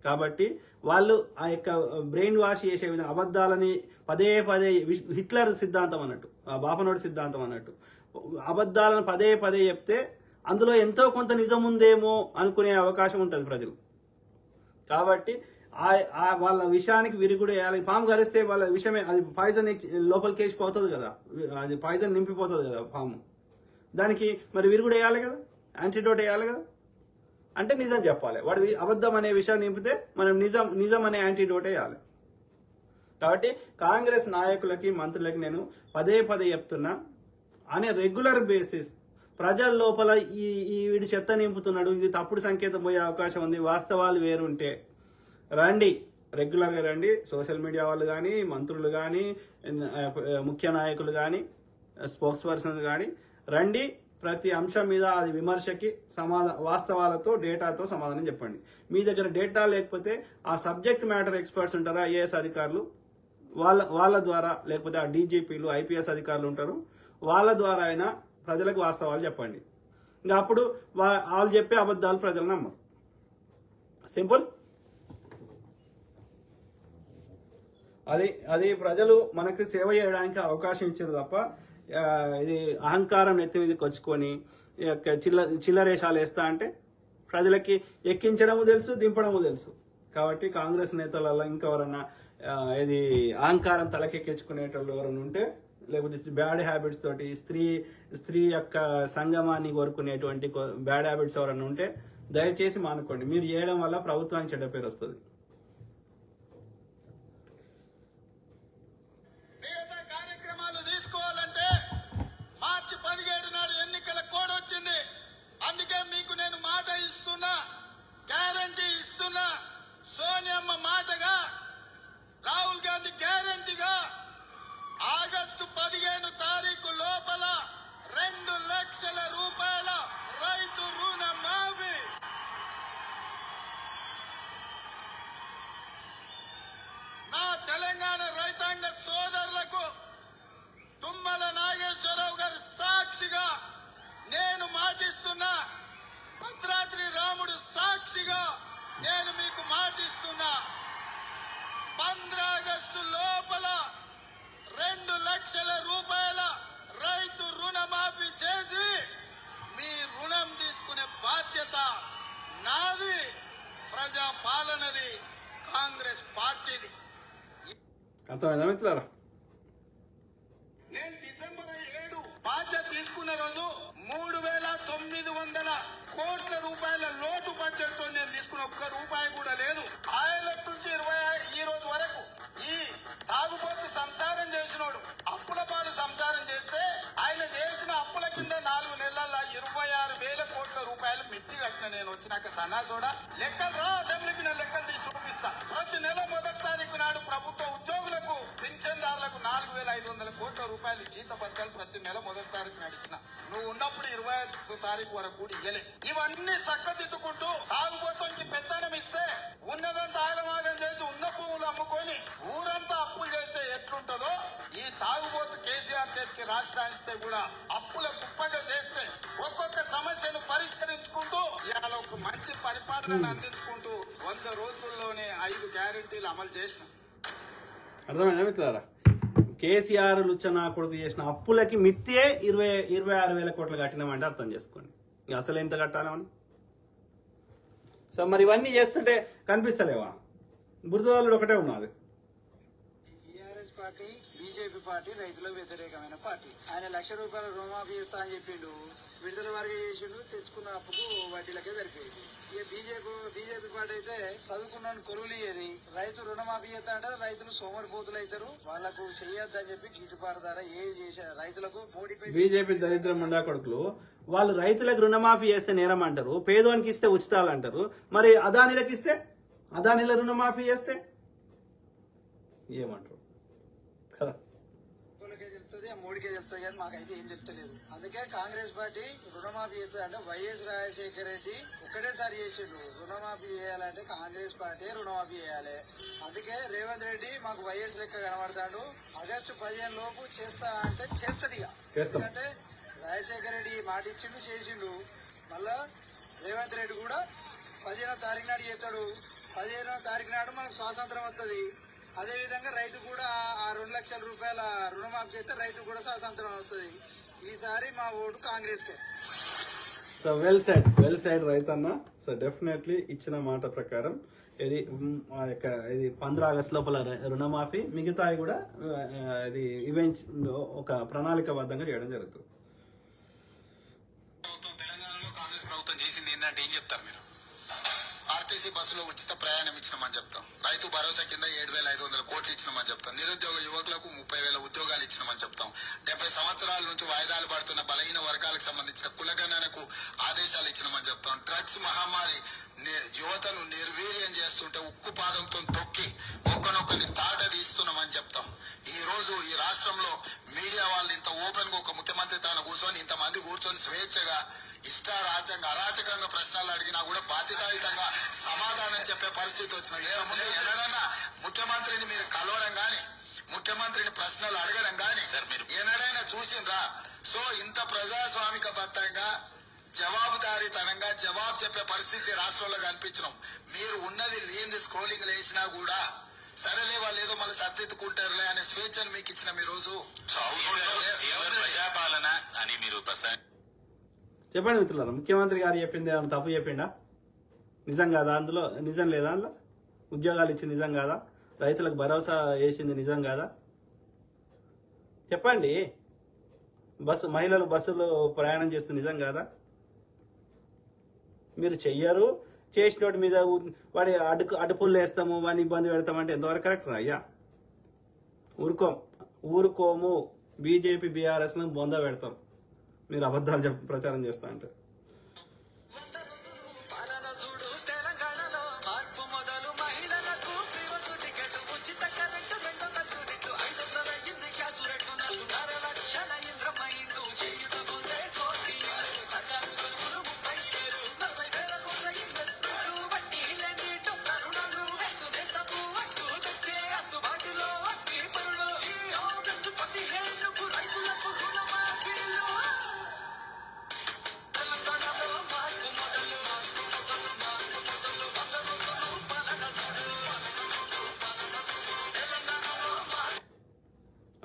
కాబట్టి వాళ్ళు ఆ యొక్క బ్రెయిన్ వాష్ చేసే విధంగా అబద్ధాలని పదే పదే, హిట్లర్ సిద్ధాంతం అన్నట్టు, ఆ బాపనోడి సిద్ధాంతం అన్నట్టు, అబద్ధాలను పదే పదే చెప్తే అందులో ఎంతో కొంత నిజం ఉందేమో అనుకునే అవకాశం ఉంటుంది ప్రజలు. కాబట్టి వాళ్ళ విషయానికి విరుగుడు వేయాలి. పాము కరిస్తే వాళ్ళ విషయమే, అది పాయిజన్ లోపలికి వేసిపోతుంది కదా, అది పాయిజన్ నింపిపోతుంది కదా పాము. దానికి మరి విరుగుడు వేయాలి కదా, యాంటీడోట్ వేయాలి కదా. అంటే నిజం చెప్పాలి. వాడు అబద్ధం అనే విషయాన్ని నింపితే మనం నిజం అనే యాంటీడోట్ వేయాలి. కాబట్టి కాంగ్రెస్ నాయకులకి, మంత్రులకి నేను పదే పదే చెప్తున్నా, అనే రెగ్యులర్ బేసిస్ ప్రజల లోపల ఈ వీడి చెత్త నింపుతున్నాడు, ఇది తప్పుడు సంకేతం పోయే అవకాశం ఉంది, వాస్తవాలు వేరుంటే రండి, రెగ్యులర్గా రండి. సోషల్ మీడియా వాళ్ళు కానీ, మంత్రులు కానీ, ముఖ్య నాయకులు కానీ, స్పోక్స్ పర్సన్స్ కానీ రండి. ప్రతి అంశం మీద అది విమర్శకి వాస్తవాలతో, డేటాతో సమాధానం చెప్పండి. మీ దగ్గర డేటా లేకపోతే ఆ సబ్జెక్ట్ మ్యాటర్ ఎక్స్పర్ట్స్ ఉంటారా, ఐఏఎస్ అధికారులు, వాళ్ళ ద్వారా, లేకపోతే ఆ డీజీపీలు, ఐపీఎస్ అధికారులు ఉంటారు, వాళ్ళ ద్వారా అయినా ప్రజలకు వాస్తవాలు చెప్పండి. ఇంకా అప్పుడు వాళ్ళు చెప్పే అబద్ధాలు ప్రజలు నమ్మరు. సింపుల్. అది ప్రజలు మనకు సేవ చేయడానికి అవకాశం ఇచ్చారు తప్ప ఇది అహంకారం నెత్తి మీదకి వచ్చుకొని చిల్లరేషాలు వేస్తా అంటే ప్రజలకి ఎక్కించడము తెలుసు, దింపడము తెలుసు. కాబట్టి కాంగ్రెస్ నేతలలో ఇంకెవరన్నా ఇది అహంకారం తలకెక్కించుకునేటోళ్ళు ఎవరైనా ఉంటే, లేకపోతే బ్యాడ్ హ్యాబిట్స్ తోటి స్త్రీ యొక్క సంగమాన్ని కోరుకునేటువంటి బ్యాడ్ హ్యాబిట్స్ ఎవరైనా ఉంటే దయచేసి మానుకోండి. మీరు చేయడం వల్ల ప్రభుత్వానికి చెడ్డ పేరు వస్తుంది. ఆగస్టు 15 తారీఖు లోపల 2 లక్షల రూపాయల రైతు రుణ మాఫీ. నా తెలంగాణ రైతాంగ సోదరులకు తుమ్మల నాగేశ్వరరావు గారి సాక్షిగా నేను మాటిస్తున్నా, భద్రాద్రి రాముడు సాక్షిగా నేను మీకు మాటిస్తున్నా, 15 ఆగస్టు లోపల 2 లక్షల రూపాయల రైతు రుణమాఫీ చేసి మీ రుణం తీసుకునే బాధ్యత నాది. ప్రజా పాలనది కాంగ్రెస్ పార్టీది. అర్థమైందా మిత్రులారా? నేను డిసెంబర్ 7 బాధ్యత తీసుకున్న రోజు 3,900 కోట్ల రూపాయల లోటు బడ్జెట్ తో నేను తీసుకున్న ఒక్క రూపాయి కూడా లేదు. ఆయనకు నుంచి ఈ రోజు వరకు ఈ తాగుబోతు సంసారం చేసినోడు అప్పుల పాలు సంసారం చేస్తే ఆయన చేసిన అప్పుల కింద 4 నెలల్లో 26,000 కోట్ల రూపాయలు మిత్తి కట్టిన నేను వచ్చినాక సన్నాసోడా. లెక్కలు రా, అసెంబ్లీకి నేను లెక్కలు తీసి చూపిస్తా. ప్రతి నెల 1వ తారీఖు నాడు ప్రభుత్వ ఉద్యోగులకు, పెన్షన్దారులకు 4,500 కోట్ల రూపాయలు జీత పథకాలు ప్రతి నెల 1వ తారీఖు నడిచిన. నువ్వు ఉన్నప్పుడు 25వ తారీఖు వరకు కూడా ఇయ్యలే. ఇవన్నీ చక్కదిద్దుకుంటూ తాగుబోతుకి పెత్తనం ఇస్తే ఉన్నదంతా ఆగమాగం చేసి ఉన్న పువ్వులు అమ్ముకొని ఊరంతా అప్పులు చేస్తే ఎట్లుంటుందో, ఈ తాగుబోతు కేసీఆర్ చేతికి రాష్ట్రాన్నిస్తే కూడా అప్పుల కుప్పగా చేస్తే ఒక్కొక్క సమస్యను పరిష్కరించుకుంటూ ఇవాళ ఒక మంచి పరిపాలన అందించుకుంటూ 100 రోజుల్లోనే 5 గ్యారెంటీలు అమలు చేసిన. అర్థమైందా మిత్రులారా? కేసీఆర్ లుచ్చనా కొడుకు చేసిన అప్పులకి మిత్తే 26,000 కోట్లు కట్టినామంటే అర్థం చేసుకోండి. ఇక అసలు ఎంత కట్టాలని. సో మరి ఇవన్నీ చేస్తుంటే కనిపిస్తలేవా? బురదవాళ్ళుడు ఒకటే ఉన్నది. టీఆర్ఎస్ పార్టీ, బీజేపీ పార్టీ రైతులకు వ్యతిరేకమైన పార్టీ. ఆయన 1,00,000 రూపాయల రుణమాఫీ చేస్తా అని చెప్పిండు, విడుదల వారిగా చేసిండు, తెచ్చుకున్న అప్పుకు వడ్డీలకే సరిపోయింది. ఇక బీజేపీ పార్టీ అయితే చదువుకున్న కొలువులు ఇయ్యేది, రైతు రుణమాఫీ చేస్తా అంటే రైతులు సోమరిపోతులు అవుతారు, వాళ్ళకు చెయ్యొద్దని చెప్పి గిట్టుబాటు ధర ఏది చేశారు రైతులకు. మోడీపై బీజేపీ దరిద్ర ముండా కొడుకులు వాళ్ళు రైతులకు రుణమాఫీ చేస్తే నేరం అంటారు, పేదోనికి ఇస్తే ఉచితాలు అంటారు. మరి అదానిలకు ఇస్తే, అదానిల రుణమాఫీ చేస్తే ఏమంటారు కదా? తెలుస్తుంది, మోడీకే తెలుస్తుంది, కానీ మాకైతే ఏం తెలుస్తలేదు. అందుకే అందుకే కాంగ్రెస్ పార్టీ రుణమాఫీ చేస్తుంది. అంటే వైఎస్ రాజశేఖర రెడ్డి ఒకటేసారి చేసిండు. రుణమాఫీ చేయాలంటే కాంగ్రెస్ పార్టీ రుణమాఫీ చేయాలి. అందుకే రేవంత్ రెడ్డి మాకు వైఎస్ లెక్క కనబడతాడు. ఆగస్టు 15 లోపు చేస్తా అంటే చేస్తాడు. ఇక ఎందుకంటే రాజశేఖర రెడ్డి మాట ఇచ్చిండు, చేసిండు. మళ్ళా రేవంత్ రెడ్డి కూడా 15వ తారీఖు నాడు చేస్తాడు. 15వ తారీఖు నాడు మనకు స్వాతంత్రం వస్తుంది. అదేవిధంగా రైతు కూడా ఆ 2 లక్షల రూపాయల రుణమాఫీ చేస్తే రైతు కూడా స్వాతంత్రం అవుతుంది. ఈసారి మా ఓటు కాంగ్రెస్ కే. సో వెల్ సైడ్ రైతన్న. సో డెఫినెట్లీ ఇచ్చిన మాట ప్రకారం ఇది 15 ఆగస్టు లోపల రుణమాఫీ, మిగతాయి కూడా ఇది ఈవెంట్ ఒక ప్రణాళికబద్ధంగా చేయడం జరుగుతుంది. తెలంగాణలో కాంగ్రెస్ ప్రభుత్వం చేసింది ఏంటంటే ఏం చెప్తారు మీరు? ఆర్టీసీ బస్సులో ఉచిత ప్రయాణం ఇచ్చినామని చెప్తాం. రైతు భరోసా కింద 7,500 కోట్లు ఇచ్చినామని చెప్తాం. నిరుద్యోగ యువకులకు 30,000 ఉద్యోగాలు ఇచ్చినామని చెప్తాం. 70 సంవత్సరాల నుంచి వాయిదాలు పడుతున్న బలహీన వర్గాలకు సంబంధించిన కులగణనకు ఆదేశాలు ఇచ్చినామని చెప్తాం. డ్రగ్స్ మహమ్మారి యువతను నిర్వీర్యం చేస్తుంటే ఉక్కు పాదంతో తొక్కి ఒక్కనొక్కని తాట తీస్తున్నామని చెప్తాం. ఈ రోజు ఈ రాష్ట్రంలో మీడియా వాళ్ళు ఇంత ఓపెన్ గా ఒక ముఖ్యమంత్రి తాను కూర్చొని ఇంతమంది కూర్చొని స్వేచ్ఛగా ఇష్టారాజ్యంగా అరాచకంగా ప్రశ్నలు అడిగినా కూడా బాధ్యతాయుతంగా సమాధానం చెప్పే పరిస్థితి వచ్చింది. ముందు ఎన్నడన్నా ముఖ్యమంత్రిని మీరు కలవడం గాని, ముఖ్యమంత్రిని ప్రశ్నలు అడగడం గాని ఎన్నడైనా చూసిండ్రా? సో ఇంత ప్రజాస్వామికబద్ధంగా జవాబుదారీతనంగా జవాబు చెప్పే పరిస్థితి రాష్ట్రంలో కనిపించడం. మీరు ఉన్నది లేని స్క్రోలింగ్ వేసినా కూడా సరేలే వాళ్ళు ఏదో మళ్ళీ సర్దిద్దుకుంటారులే అనే స్వేచ్ఛను మీకు ఇచ్చిన మీ రోజు ప్రజాపాలన అని మీరు చెప్పండి మిత్రులారా, ముఖ్యమంత్రి గారు చెప్పింది ఏమైనా తప్పు చెప్పిండా? నిజం కాదా? అందులో నిజం లేదా? అందులో ఉద్యోగాలు ఇచ్చింది నిజం కాదా? రైతులకు భరోసా వేసింది నిజం కాదా? చెప్పండి. మహిళలు బస్సులో ప్రయాణం చేస్తుంది నిజం కాదా? మీరు చెయ్యరు, చేసినోటి మీద వాడి అడుపులు వేస్తాము, వాడిని ఇబ్బంది పెడతామంటే ఎంతవరకు కరెక్ట్ అయ్యా? ఊరుకోము. బీజేపీ బీఆర్ఎస్ను బొంద పెడతాం మీరు అబద్ధాలు ప్రచారం చేస్తా అంటే.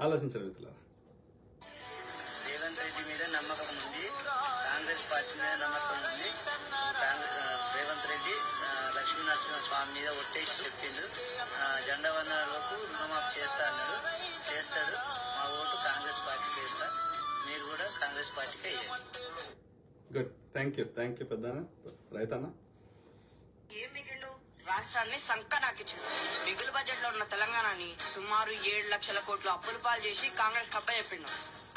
ఆలోచించారు మిత్రులారా. రేవంత్ రెడ్డి మీద నమ్మకం ఉంది, కాంగ్రెస్ పార్టీ మీద నమ్మకం ఉంది. రేవంత్ రెడ్డి లక్ష్మీనరసింహ స్వామి మీద ఒట్టేసి చెప్పిండు, జెండా వందనాలకు రుణమాఫీ చేస్తా అన్నాడు. చేస్తాడు. మా ఓటు కాంగ్రెస్ పార్టీకి వేస్తా. మీరు కూడా కాంగ్రెస్ పార్టీకే వేయండి. గుడ్. థ్యాంక్ యూ పెద్దన్న రైతన్న. ఏం మిగిలిండు? రాష్ట్రాన్ని సంకనాకించాడు. మిగులు బడ్జెట్ లో ఉన్న తెలంగాణని సుమారు 7 లక్షల కోట్లు అప్పుల పాలు చేసి కాంగ్రెస్ కప్ప చెప్పిండు.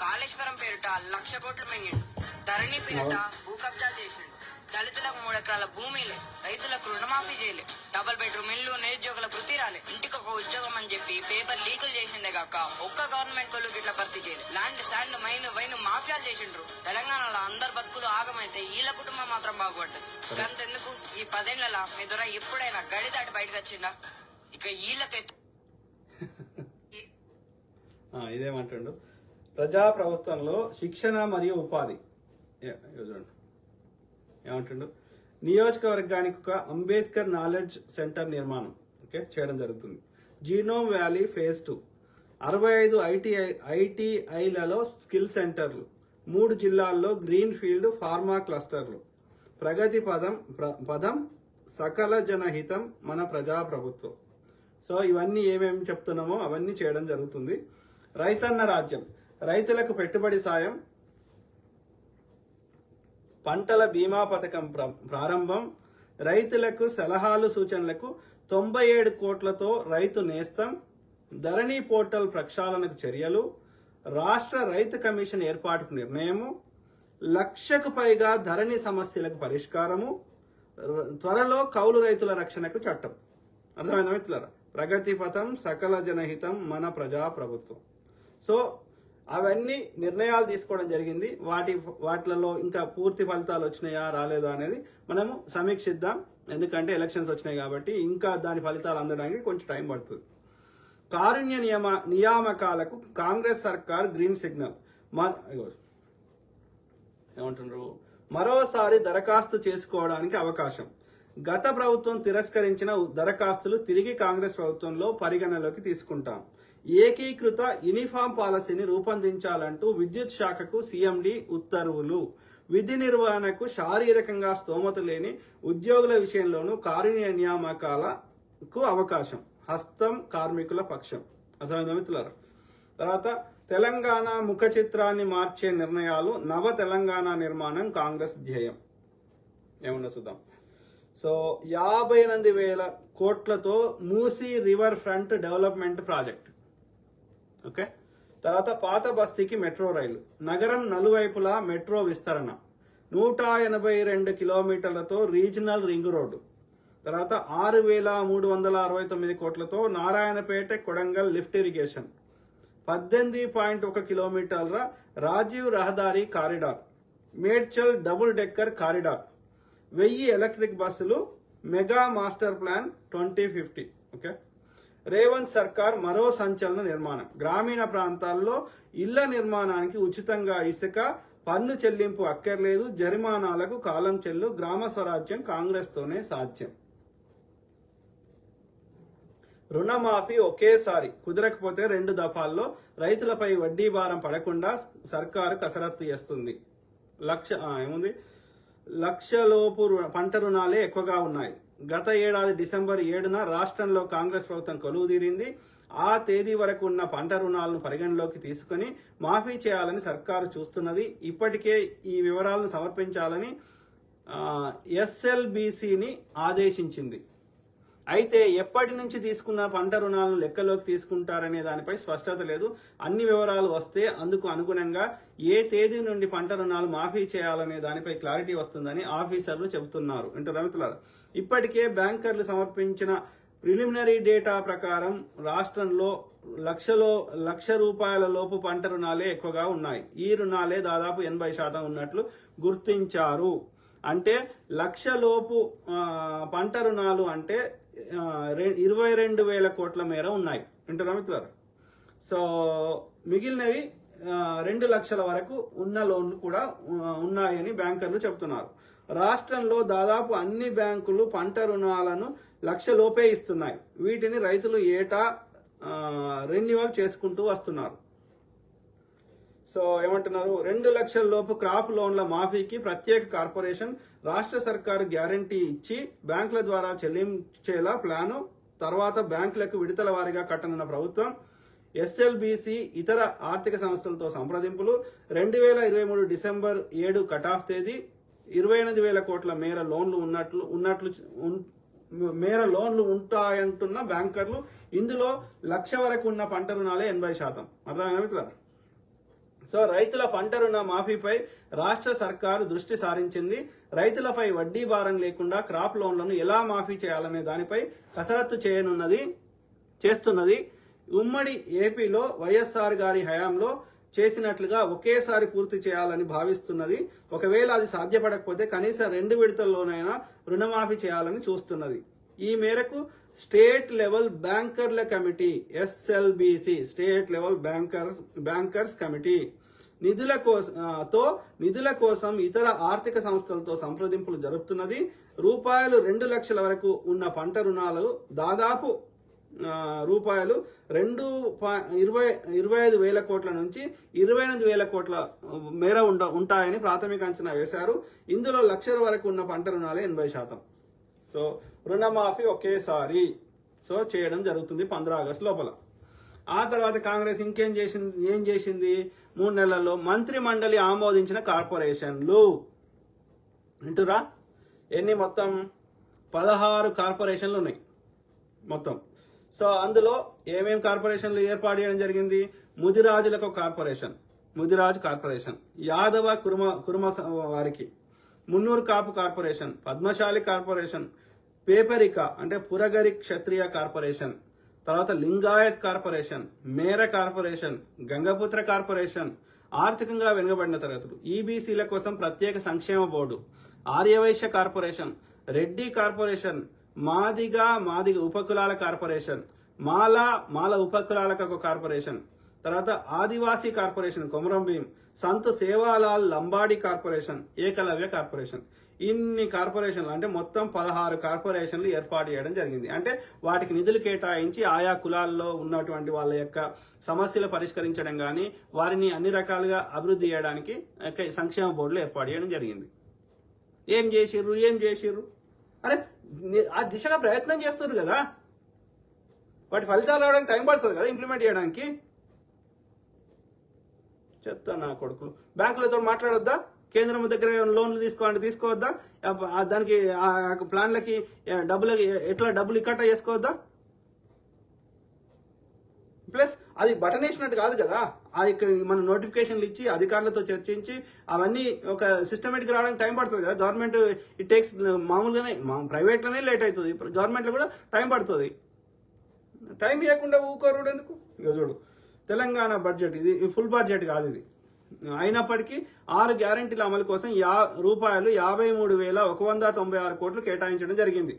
కాళేశ్వరం పేరిట 1,00,000 కోట్లు మింగిండు. ధరణి పేరిట భూ కబ్జాలు చేసిండు. దళితులకు 3 ఎకరాల భూమిలే, రైతులకు రుణమాఫీ చేయలే, డబుల్ బెడ్రూమ్ ఇల్లు, నిరుద్యోగుల వృత్తి రాలే, ఇంటికి ఒక ఉద్యోగం అని చెప్పి పేపర్ లీకులు చేసిండే కాక ఒక్క గవర్నమెంట్ కొలుగు ఇట్లా భర్తీ చేయలే. ల్యాండ్ శాండ్ వైన్ మాఫియాలు చేసిండ్రు. తెలంగాణలో అందరు బతుకులు ఆగమైతే వీళ్ళ కుటుంబం మాత్రం బాగుపడ్డది. గంతెందుకు ఈ 10 ఏళ్లలో మీ దొర ఎప్పుడైనా గడి దాటి బయటకు వచ్చిందా? ఇక వీళ్ళకైతే ఇదేమంటుండు, ప్రజాప్రభుత్వంలో శిక్షణ మరియు ఉపాధి చూడండి ఏమంటుండు, నియోజకవర్గానికి ఒక అంబేద్కర్ నాలెడ్జ్ సెంటర్ నిర్మాణం చేయడం జరుగుతుంది. జీనోమ్ వ్యాలీ ఫేజ్ 2, 65 ఐటీఐలలో స్కిల్ సెంటర్లు, 3 జిల్లాల్లో గ్రీన్ ఫీల్డ్ ఫార్మా క్లస్టర్లు. ప్రగతి పదం సకల జనహితం మన ప్రజాప్రభుత్వం. సో ఇవన్నీ ఏమేమి చెప్తున్నామో అవన్నీ చేయడం జరుగుతుంది. రైతన్న రాజ్యం, రైతులకు పెట్టుబడి సాయం, పంటల బీమా పథకం ప్రారంభం, రైతులకు సలహాలు సూచనలకు 97 కోట్లతో రైతు నేస్తం, ధరణి పోర్టల్ ప్రక్షాళనకు చర్యలు, రాష్ట్ర రైతు కమిషన్ ఏర్పాటుకు నిర్ణయము, 1,00,000కు పైగా ధరణి సమస్యలకు పరిష్కారము, త్వరలో కౌలు రైతుల రక్షణకు చట్టం. అర్థమైందా మిత్రులారా? ప్రగతి పథం సకల జనహితం మన ప్రజాప్రభుత్వం. సో అవన్నీ నిర్ణయాలు తీసుకోవడం జరిగింది. వాటిలలో ఇంకా పూర్తి ఫలితాలు వచ్చినాయా రాలేదా అనేది మనము సమీక్షిద్దాం. ఎందుకంటే ఎలక్షన్స్ వచ్చినాయి కాబట్టి ఇంకా దాని ఫలితాలు అందడానికి కొంచెం టైం పడుతుంది. కారుణ్య నియామకాలకు కాంగ్రెస్ సర్కార్ గ్రీన్ సిగ్నల్. ఏమంటున్నారు? మరోసారి దరఖాస్తు చేసుకోవడానికి అవకాశం. గత ప్రభుత్వం తిరస్కరించిన దరఖాస్తులు తిరిగి కాంగ్రెస్ ప్రభుత్వంలో పరిగణలోకి తీసుకుంటాం. ఏకీకృత యూనిఫామ్ పాలసీని రూపొందించాలంటూ విద్యుత్ శాఖకు సీఎండీ ఉత్తర్వులు. విధి నిర్వహణకు శారీరకంగా స్తోమత లేని ఉద్యోగుల విషయంలోనూ కారుణ్య నియామకాలకు అవకాశం. హస్తం కార్మికుల పక్షం. అర్థమైందా మిత్రులారా? తర్వాత తెలంగాణ ముఖ చిత్రాన్ని మార్చే నిర్ణయాలు. నవ తెలంగాణ నిర్మాణం కాంగ్రెస్ ధ్యేయం. ఏమన్నా చూద్దాం. సో 58,000 కోట్లతో Musi river front development project. Okay. తర్వాత పాత బస్తీకి మెట్రో రైలు. నగరం నలువైపులా మెట్రో విస్తరణ. 182 కిలోమీటర్లతో రీజనల్ రింగ్ రోడ్డు. తర్వాత 6,369 కోట్లతో నారాయణపేట కొడంగల్ లిఫ్ట్ ఇరిగేషన్. 18.1 కిలోమీటర్ల రాజీవ్ రహదారి corridor. Medchal double decker corridor. 1000 electric బస్సులు. Mega master plan 2050. Okay. Revanth సర్కార్ మరో సంచలన నిర్మాణం. గ్రామీణ ప్రాంతాల్లో ఇళ్ల నిర్మాణానికి ఉచితంగా ఇసుక, పన్ను చెల్లింపు అక్కర్లేదు, జరిమానాలకు కాలం చెల్లు, గ్రామ స్వరాజ్యం కాంగ్రెస్తోనే సాధ్యం. రుణమాఫీ ఒకేసారి కుదరకపోతే 2 దఫాల్లో రైతులపై వడ్డీ భారం పడకుండా సర్కారు కసరత్తు చేస్తుంది. లక్షలోపు పంట రుణాలే ఎక్కువగా ఉన్నాయి. గత ఏడాది డిసెంబర్ 7న రాష్ట్రంలో కాంగ్రెస్ ప్రభుత్వం కొలువుదీరింది. ఆ తేదీ వరకు ఉన్న పంట రుణాలను పరిగణలోకి తీసుకుని మాఫీ చేయాలని సర్కారు చూస్తున్నది. ఇప్పటికే ఈ వివరాలను సమర్పించాలని ఎస్ఎల్బిసిని ఆదేశించింది. అయితే ఎప్పటి నుంచి తీసుకున్న పంట రుణాలను లెక్కలోకి తీసుకుంటారనే దానిపై స్పష్టత లేదు. అన్ని వివరాలు వస్తే అందుకు అనుగుణంగా ఏ తేదీ నుండి పంట రుణాలు మాఫీ చేయాలనే దానిపై క్లారిటీ వస్తుందని ఆఫీసర్లు చెబుతున్నారు. మిత్రులారా, ఇప్పటికే బ్యాంకర్లు సమర్పించిన ప్రిలిమినరీ డేటా ప్రకారం రాష్ట్రంలో లక్ష రూపాయల లోపు పంట రుణాలే ఎక్కువగా ఉన్నాయి. ఈ రుణాలే దాదాపు 80% ఉన్నట్లు గుర్తించారు. అంటే 1,00,000 లోపు పంట రుణాలు అంటే 22,000 కోట్ల మేర ఉన్నాయి. వింటున్నా మిత్రులారా? సో మిగిలినవి 2 లక్షల వరకు ఉన్న లోన్లు కూడా ఉన్నాయని బ్యాంకర్లు చెబుతున్నారు. రాష్ట్రంలో దాదాపు అన్ని బ్యాంకులు పంట రుణాలను 1,00,000 లోపే ఇస్తున్నాయి. వీటిని రైతులు ఏటా రెన్యువల్ చేసుకుంటూ వస్తున్నారు. సో ఏమంటున్నారు? 2 లక్షల లోపు క్రాప్ లోన్ల మాఫీకి ప్రత్యేక కార్పొరేషన్ రాష్ట్ర సర్కారు గ్యారంటీ ఇచ్చి బ్యాంకుల ద్వారా చెల్లించేలా ప్లాను. తర్వాత బ్యాంకులకు విడతల వారీగా కట్టనున్న ప్రభుత్వం. ఎస్ఎల్బిసి ఇతర ఆర్థిక సంస్థలతో సంప్రదింపులు. 2023 డిసెంబర్ 7 కటాఫ్ తేదీ. 28,000 కోట్ల మేర లోన్లు ఉంటాయంటున్న బ్యాంకర్లు. ఇందులో 1,00,000 వరకు ఉన్న పంట రుణాలే 80%. అర్థమైందా మిత్రులారా? సో రైతుల పంట రుణ మాఫీపై రాష్ట్ర సర్కారు దృష్టి సారించింది. రైతులపై వడ్డీ భారం లేకుండా క్రాప్ లోన్లను ఎలా మాఫీ చేయాలనే దానిపై కసరత్తు చేస్తున్నది. ఉమ్మడి ఏపీలో వైఎస్ఆర్ గారి హయాంలో చేసినట్లుగా ఒకేసారి పూర్తి చేయాలని భావిస్తున్నది. ఒకవేళ అది సాధ్యపడకపోతే కనీసం 2 విడతల్లోనైనా రుణమాఫీ చేయాలని చూస్తున్నది. ఈ మేరకు స్టేట్ లెవెల్ బ్యాంకర్ల committee SLBC state level bankers committee నిధుల కోసం ఇతర ఆర్థిక సంస్థలతో సంప్రదింపులు జరుపుతున్నది. రూపాయలు 2 లక్షల వరకు ఉన్న పంట రుణాలు దాదాపు రూపాయలు 25,000 కోట్ల నుంచి 28,000 కోట్ల మేర ఉంటాయని ప్రాథమిక అంచనా వేశారు. ఇందులో 1,00,000 వరకు ఉన్న పంట రుణాలే 80%. సో రుణమాఫీ ఒకేసారి చేయడం జరుగుతుంది 15 ఆగస్టు లోపల. ఆ తర్వాత కాంగ్రెస్ ఏం చేసింది 3 నెలల్లో? మంత్రి మండలి ఆమోదించిన కార్పొరేషన్లు. వింటురా? ఎన్ని? మొత్తం 16 కార్పొరేషన్లు ఉన్నాయి మొత్తం. సో అందులో ఏమేం కార్పొరేషన్లు ఏర్పాటు చేయడం జరిగింది? ముదిరాజులకు కార్పొరేషన్, ముదిరాజ్ కార్పొరేషన్. యాదవ కుర్మ వారికి మున్నూరు కాపు కార్పొరేషన్, పద్మశాలి కార్పొరేషన్, పేపరిక అంటే పురగరి క్షత్రియ కార్పొరేషన్. తర్వాత Lingayat corporation, Mera corporation, Gangaputra corporation, ఆర్థికంగా వెనుకబడిన తరగతులు, ఈబీసీల కోసం ప్రత్యేక సంక్షేమ board, Aryavaishya corporation, Reddy corporation, Madiga ఉపకులాల కార్పొరేషన్, మాల ఉపకులాలకు ఒక కార్పొరేషన్, తర్వాత Adivasi corporation Komaram Bheem, Sant Sevalal Lambadi corporation, Ekalavya corporation. ఇన్ని కార్పొరేషన్లు అంటే మొత్తం 16 కార్పొరేషన్లు ఏర్పాటు చేయడం జరిగింది. అంటే వాటికి నిధులు కేటాయించి ఆయా కులాల్లో ఉన్నటువంటి వాళ్ళ యొక్క సమస్యలు పరిష్కరించడం కానీ వారిని అన్ని రకాలుగా అభివృద్ధి చేయడానికి సంక్షేమ బోర్డులు ఏర్పాటు చేయడం జరిగింది. ఏం చేసిర్రు అరే ఆ దిశగా ప్రయత్నం చేస్తున్నారు కదా, వాటి ఫలితాలు రావడానికి టైం పడుతుంది కదా ఇంప్లిమెంట్ చేయడానికి. చెప్తా నా కొడుకులు, బ్యాంకులతో మాట్లాడొద్దా? కేంద్రం దగ్గర లోన్లు తీసుకోవాలంటే తీసుకోవద్దా? దానికి ప్లాన్లకి డబ్బులు ఇక్కట్ట చేసుకోవద్దా? ప్లస్ అది బటన్ వేసినట్టు కాదు కదా, మన నోటిఫికేషన్లు ఇచ్చి అధికారులతో చర్చించి అవన్నీ ఒక సిస్టమేటిక్ రావడానికి టైం పడుతుంది కదా. గవర్నమెంట్ ఇట్ టేక్స్ మామూలుగానే ప్రైవేట్లోనే లేట్ అవుతుంది, గవర్నమెంట్లో కూడా టైం పడుతుంది. టైం ఇవ్వకుండా ఊకోరుడు ఎందుకు? ఇక చూడు, తెలంగాణ బడ్జెట్ ఇది ఫుల్ బడ్జెట్ కాదు ఇది. అయినప్పటికీ 6 గ్యారెంటీల అమలు కోసం రూపాయలు 53,196 కోట్లు కేటాయించడం జరిగింది.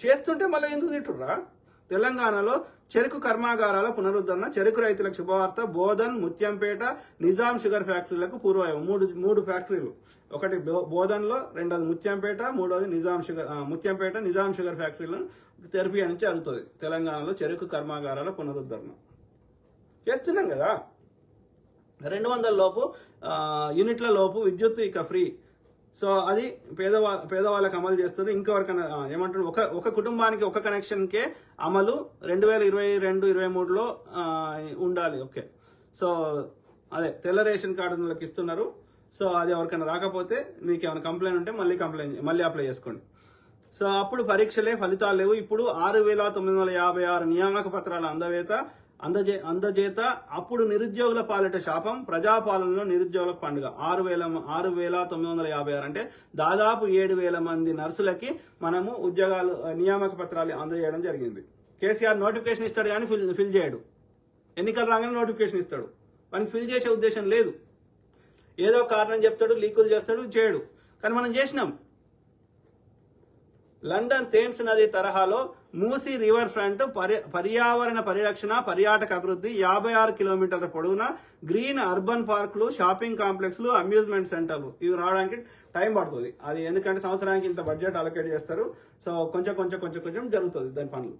చేస్తుంటే మళ్ళీ ఎందుకు తిట్టుర్రా? తెలంగాణలో చెరుకు కర్మాగారాల పునరుద్ధరణ, చెరుకు రైతులకు శుభవార్త. బోధన్, ముత్యంపేట, నిజాం షుగర్ ఫ్యాక్టరీలకు పూర్వయం. మూడు ఫ్యాక్టరీలు, ఒకటి బోధన్లో, రెండోది ముత్యంపేట, మూడోది ముత్యంపేట నిజాం షుగర్ ఫ్యాక్టరీలను తెరిపి నుంచి జరుగుతుంది. తెలంగాణలో చెరుకు కర్మాగారాల పునరుద్ధరణ చేస్తున్నాం కదా. 200 లోపు యూనిట్ల లోపు విద్యుత్ ఇక ఫ్రీ. సో అది పేదవాళ్ళకి అమలు చేస్తున్నారు. ఇంకెవరికైనా ఏమంటారు, ఒక కుటుంబానికి ఒక కనెక్షన్కే అమలు 2022-23లో ఉండాలి. ఓకే, సో అదే తెల్ల రేషన్ కార్డులకు ఇస్తున్నారు. సో అది ఎవరికైనా రాకపోతే మీకు ఏమైనా కంప్లైంట్ ఉంటే మళ్ళీ అప్లై చేసుకోండి. సో అప్పుడు పరీక్షలే, ఫలితాలు లేవు. ఇప్పుడు 6,956 నియామక పత్రాల అందజేత. అప్పుడు నిరుద్యోగుల పాలిట శాపం, ప్రజాపాలనలో నిరుద్యోగుల పండుగ. 6,956 అంటే దాదాపు 7,000 మంది నర్సులకి మనము ఉద్యోగాలు నియామక పత్రాలు అందజేయడం జరిగింది. కేసీఆర్ నోటిఫికేషన్ ఇస్తాడు కానీ ఫిల్ చేయడు. ఎన్నికలు రాగానే నోటిఫికేషన్ ఇస్తాడు, మనకి ఫిల్ చేసే ఉద్దేశం లేదు. ఏదో కారణం చెప్తాడు, లీకులు చేస్తాడు, చేయడు. కానీ మనం చేసినాం. లండన్ థేమ్స్ నది తరహాలో మూసీ రివర్ ఫ్రంట్ పర్యావరణ పరిరక్షణ, పర్యాటక అభివృద్ధి, 56 కిలోమీటర్ల పొడవున గ్రీన్ అర్బన్ పార్కులు, షాపింగ్ కాంప్లెక్స్లు, అమ్యూజ్మెంట్ సెంటర్లు ఇవి రావడానికి టైం పడుతుంది. అది ఎందుకంటే సంవత్సరానికి ఇంత బడ్జెట్ అలొకేట్ చేస్తారు. సో కొంచెం జరుగుతుంది దాని పనులు.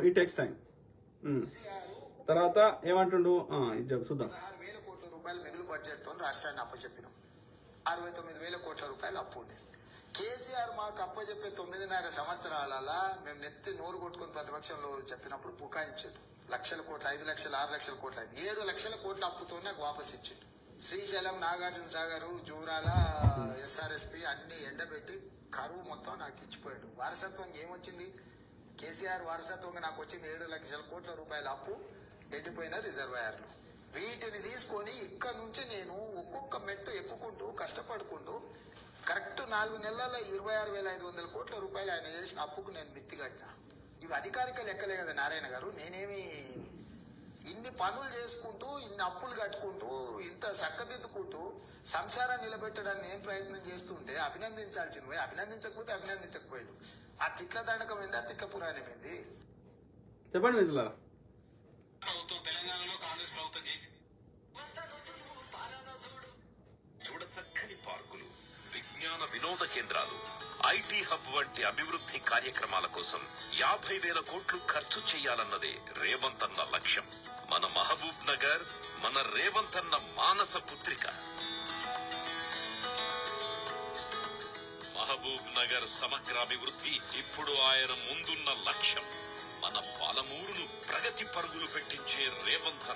It takes time. తర్వాత ఏమంటుండు ఇది చూద్దాం. 16,000 కోట్ల రూపాయలు మిగులు బడ్జెట్ తో రాష్ట్రాన్ని అప్పచెప్పినాం. 69,000 కోట్ల రూపాయలు అప్పు ఉండే. కేసీఆర్ మాకు అప్పచెప్పే 9.5 సంవత్సరాలలో మేము నెత్తి నోరు కొట్టుకుని ప్రతిపక్షంలో చెప్పినప్పుడు బుకాయించాడు. లక్షల కోట్లు, 5 లక్షలు, 6 లక్షల కోట్లు, 7 లక్షల కోట్ల అప్పుతో నాకు వాపస్ ఇచ్చాడు. శ్రీశైలం, నాగార్జున సాగర్, జూరాల, ఎస్ఆర్ఎస్పి అన్ని ఎండబెట్టి కరువు మొత్తం నాకు ఇచ్చిపోయాడు. వారసత్వం ఏమొచ్చింది? కేసీఆర్ వారసత్వంగా నాకు వచ్చింది 7 లక్షల కోట్ల రూపాయల అప్పు, ఎండిపోయిన రిజర్వాయర్లు. వీటిని తీసుకొని ఇక్కడ నుంచి నేను ఒక్కొక్క మెట్టు ఎక్కుకుంటూ కష్టపడుకుంటూ కరెక్ట్ 4 నెలల 26,500 కోట్ల రూపాయలు ఆయన చేసిన అప్పుకు నేను మిత్తి కట్టినా. ఇవి అధికారిక లెక్కలే కదా నారాయణ గారు. నేనేమి ఇన్ని పనులు చేసుకుంటూ, ఇన్ని అప్పులు కట్టుకుంటూ, ఇంత చక్కదిద్దుకుంటూ సంసారాన్ని నిలబెట్టడానికి నేను ప్రయత్నం చేస్తుంటే అభినందించాల్సింది. అభినందించకపోతే అభినందించకపోయాడు. ఆ తిట్ల దండకం ఏంది, ఆ తిట్ల పురాణం ఏంది? చెప్పండి మిత్రులారా. తెలంగాణలో కాంగ్రెస్ ప్రభుత్వం చేసింది చూడచక్కని పార్కులు, విజ్ఞాన వినోద కేంద్రాలు, ఐటీ హబ్ వంటి అభివృద్ధి కార్యక్రమాల కోసం 50,000 కోట్లు ఖర్చు చేయాలన్నదే రేవంత్ అన్న లక్ష్యం. మన మహబూబ్ నగర్, మన రేవంత్ అన్న మానస పుత్రిక. మహబూబ్ నగర్ సమగ్ర అభివృద్ధి ఇప్పుడు ఆయన ముందున్న లక్ష్యం. మన పాలమూరును ప్రగతి పరుగులు పెట్టించే రేవంత్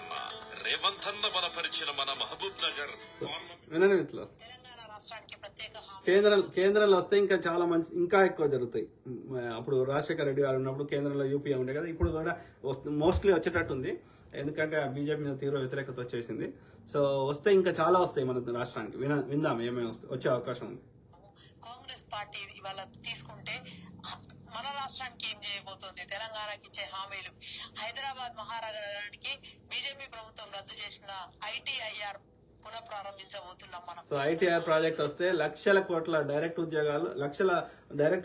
అన్న బలపరిచిన మన మహబూబ్ నగర్. వినండి మిత్రులు, కేంద్రంలో వస్తే ఇంకా ఎక్కువ జరుగుతాయి. అప్పుడు రాజశేఖర రెడ్డి గారు ఉన్నప్పుడు కేంద్రంలో యూపీఏ ఉండే కదా, ఇప్పుడు కూడా మోస్ట్లీ వచ్చేటట్టుంది. ఎందుకంటే బీజేపీ మీద తీవ్ర వ్యతిరేకత వచ్చేసింది. సో వస్తే ఇంకా చాలా వస్తాయి మన రాష్ట్రానికి. విందాం ఏమేమి వచ్చే అవకాశం ఉంది. కాంగ్రెస్ పార్టీ ఇవాళ తీసుకుంటే మన రాష్ట్రానికి ఏం చేయబోతోంది, తెలంగాణకి ఇచ్చే హామీలు, హైదరాబాద్ మహానగరానికి బీజేపీ ప్రభుత్వం రద్దు చేసిన ఐటీఐఆర్ పునఃప్రారంభించబోతున్నాం మనం. సో ఐటీఆర్ ప్రాజెక్ట్ వస్తే లక్షల కోట్ల డైరెక్ట్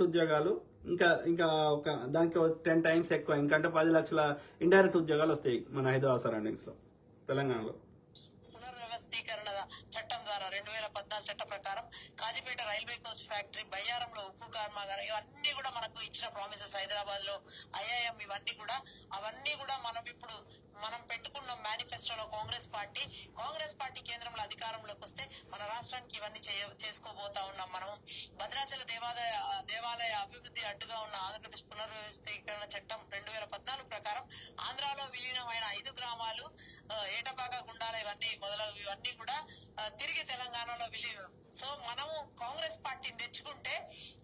ఉద్యోగాలు ఇంకా ఇంకా ఒక దానికి 10 times ఎక్కువ, ఇంకంటే 10 లక్షల ఇండైరెక్ట్ ఉద్యోగాలు వస్తాయి మన హైదరాబాద్ సరౌండింగ్స్ లో, తెలంగాణలో. పునర్వ్యవస్థీకరణ చట్టం ద్వారా 2014 చట్టం ప్రకారం కాజీపేట రైల్వే కోచ్ ఫ్యాక్టరీ, బయ్యారంలో ఉక్కు కర్మాగారం, ఇవన్నీ కూడా మనకు ఇచ్చిన ప్రామిసెస్. హైదరాబాద్ లో ఐఐఎం, అవన్నీ కూడా మనం పెట్టుకున్న మేనిఫెస్టోలో కాంగ్రెస్ పార్టీ కేంద్రంలో అధికారంలోకి వస్తే మన రాష్ట్రానికి ఇవన్నీ చేసుకోబోతా ఉన్నాం మనం. భద్రాచల దేవాలయ అభివృద్ధి అడ్డుగా ఉన్న ఆంధ్రప్రదేశ్ పునర్వ్యవస్థీకరణ చట్టం 2014 ప్రకారం ఆంధ్రాలో విలీనమైన 5 గ్రామాలు, ఏటపాక, గుండాల, ఇవన్నీ కూడా తిరిగి తెలంగాణలో విలీనం. సో మనము కాంగ్రెస్ పార్టీని తెచ్చుకుంటే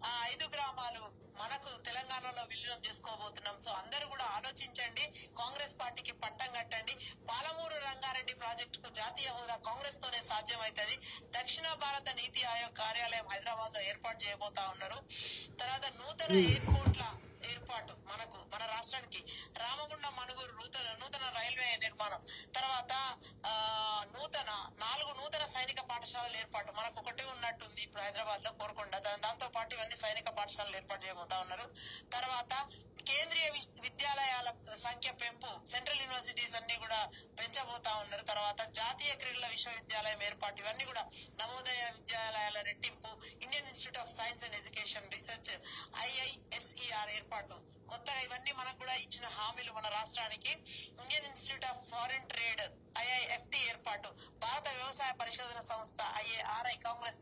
ఆ 5 గ్రామాలు మనకు తెలంగాణలో విలీనం చేసుకోబోతున్నాం. సో అందరూ కూడా ఆలోచించండి, కాంగ్రెస్ పార్టీకి పట్టం కట్టండి. పాలమూరు రంగారెడ్డి ప్రాజెక్టుకు జాతీయ హోదా కాంగ్రెస్ తోనే సాధ్యమవుతుంది. దక్షిణ భారత నీతి ఆయోగ్ కార్యాలయం హైదరాబాద్ లో ఏర్పాటు చేయబోతా ఉన్నారు. తర్వాత నూతన ఎయిర్పోర్ట్ల ఏర్పాటు మన రాష్ట్రానికి, రామగుండం, మనుగురు నూతన రైల్వే నిర్మాణం, తర్వాత 4 నూతన సైనిక పాఠశాలల ఏర్పాటు. మనకు ఒకటి ఉన్నట్టుంది ఇప్పుడు హైదరాబాద్ లో, కోరుకొండ. దాంతో పాటు ఇవన్నీ సైనిక పాఠశాలలు ఏర్పాటు చేయబోతా ఉన్నారు. తర్వాత కేంద్రీయ విద్యాలయాల సంఖ్య పెంపు, సెంట్రల్ యూనివర్సిటీస్ అన్ని కూడా పెంచబోతా ఉన్నారు. తర్వాత జాతీయ క్రీడల విశ్వవిద్యాలయం ఏర్పాటు, ఇవన్నీ కూడా నవోదయ విద్యాలయాల రెట్టింపు, Indian institute of science and education research IISER ఏర్పాటు. కొత్తగా ఇవన్నీ మనకు కూడా ఇచ్చిన హామీలు మన రాష్ట్రానికి. Indian institute of foreign trade IIFT ఏర్పాటు, భారత వ్యవసాయ పరిశోధన సంస్థ IARI కాంగ్రెస్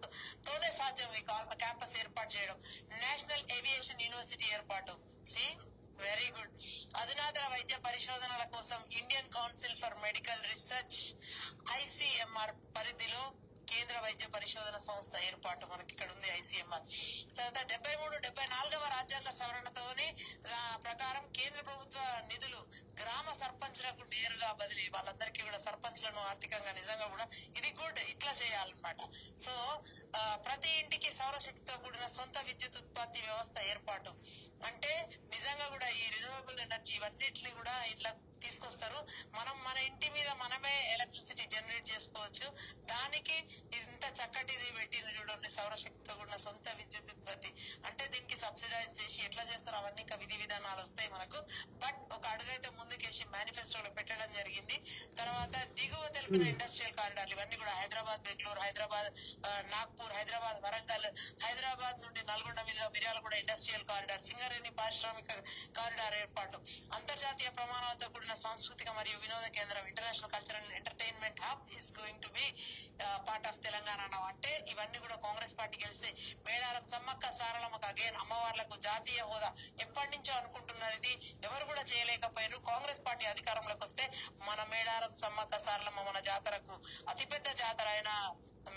తోనే సాధ్యం ఈ క్యాంపస్ ఏర్పాటు చేయడం. నేషనల్ ఏవియేషన్ యూనివర్సిటీ ఏర్పాటు. Very good. అధునాతన వైద్య పరిశోధనల కోసం Indian council for medical research ICMR పరిధిలో కేంద్ర వైద్య పరిశోధన సంస్థ ఏర్పాటు మనకి ఇక్కడ ఉంది, ICMR. తర్వాత 74వ రాజ్యాంగ సవరణతోనే ప్రకారం కేంద్ర ప్రభుత్వ నిధులు గ్రామ సర్పంచ్లకు నేరుగా బదిలీ. వాళ్ళందరికీ కూడా సర్పంచ్లను ఆర్థికంగా నిజంగా కూడా ఇది గుడ్, ఇట్లా చేయాలన్నమాట. సో ప్రతి ఇంటికి సౌరశక్తితో కూడిన సొంత విద్యుత్ ఉత్పత్తి వ్యవస్థ ఏర్పాటు. అంటే నిజంగా కూడా ఈ రిన్యూవబుల్ ఎనర్జీ ఇవన్నిటిని కూడా ఇలా తీసుకొస్తారు. మన ఇంటి మీద మనమే ఎలక్ట్రిసిటీ జనరేట్ చేసుకోవచ్చు. దానికి ఇంత చక్కటిది పెట్టిన చూడండి, సౌరశక్తితో కూడిన సొంత విద్యుత్ ఉత్పత్తి. అంటే దీనికి సబ్సిడైజ్ చేసి ఎట్లా చేస్తారు అవన్నీ ఇంకా విధి విధానాలు వస్తాయి మనకు. బట్ ఒక అడుగైతే ముందుకేసి మేనిఫెస్టోలో పెట్టడం జరిగింది. తర్వాత దిగువ తెలిపిన ఇండస్ట్రియల్ కారిడార్లు, ఇవన్నీ కూడా హైదరాబాద్, బెంగళూరు, హైదరాబాద్, నాగ్పూర్, హైదరాబాద్, వరంగల్, హైదరాబాద్ నుండి నల్గొండ మీదుగా మిర్యాల కూడా ఇండస్ట్రియల్ కారిడార్, సింగరేణి పారిశ్రామిక కారిడార్ ఏర్పాటు, అంతర్జాతీయ ప్రమాణాలతో కూడిన సాంస్కృతిక మరియు వినోద కేంద్రం, international cultural entertainment hub is going to be part of Telangana. అంటే ఇవన్నీ కూడా కాంగ్రెస్ పార్టీ గెలిస్తే మేడారం సమ్మక్క సారలమ్మకు అగైన్ అమ్మవార్లకు జాతీయ హోదా ఎప్పటి నుంచో అనుకుంటున్నారు, ఇది ఎవరు కూడా చేయలేకపోయారు. కాంగ్రెస్ పార్టీ అధికారంలోకి వస్తే మన మేడారం సమ్మక్క సారలమ్మ మన జాతరకు, అతిపెద్ద జాతర అయిన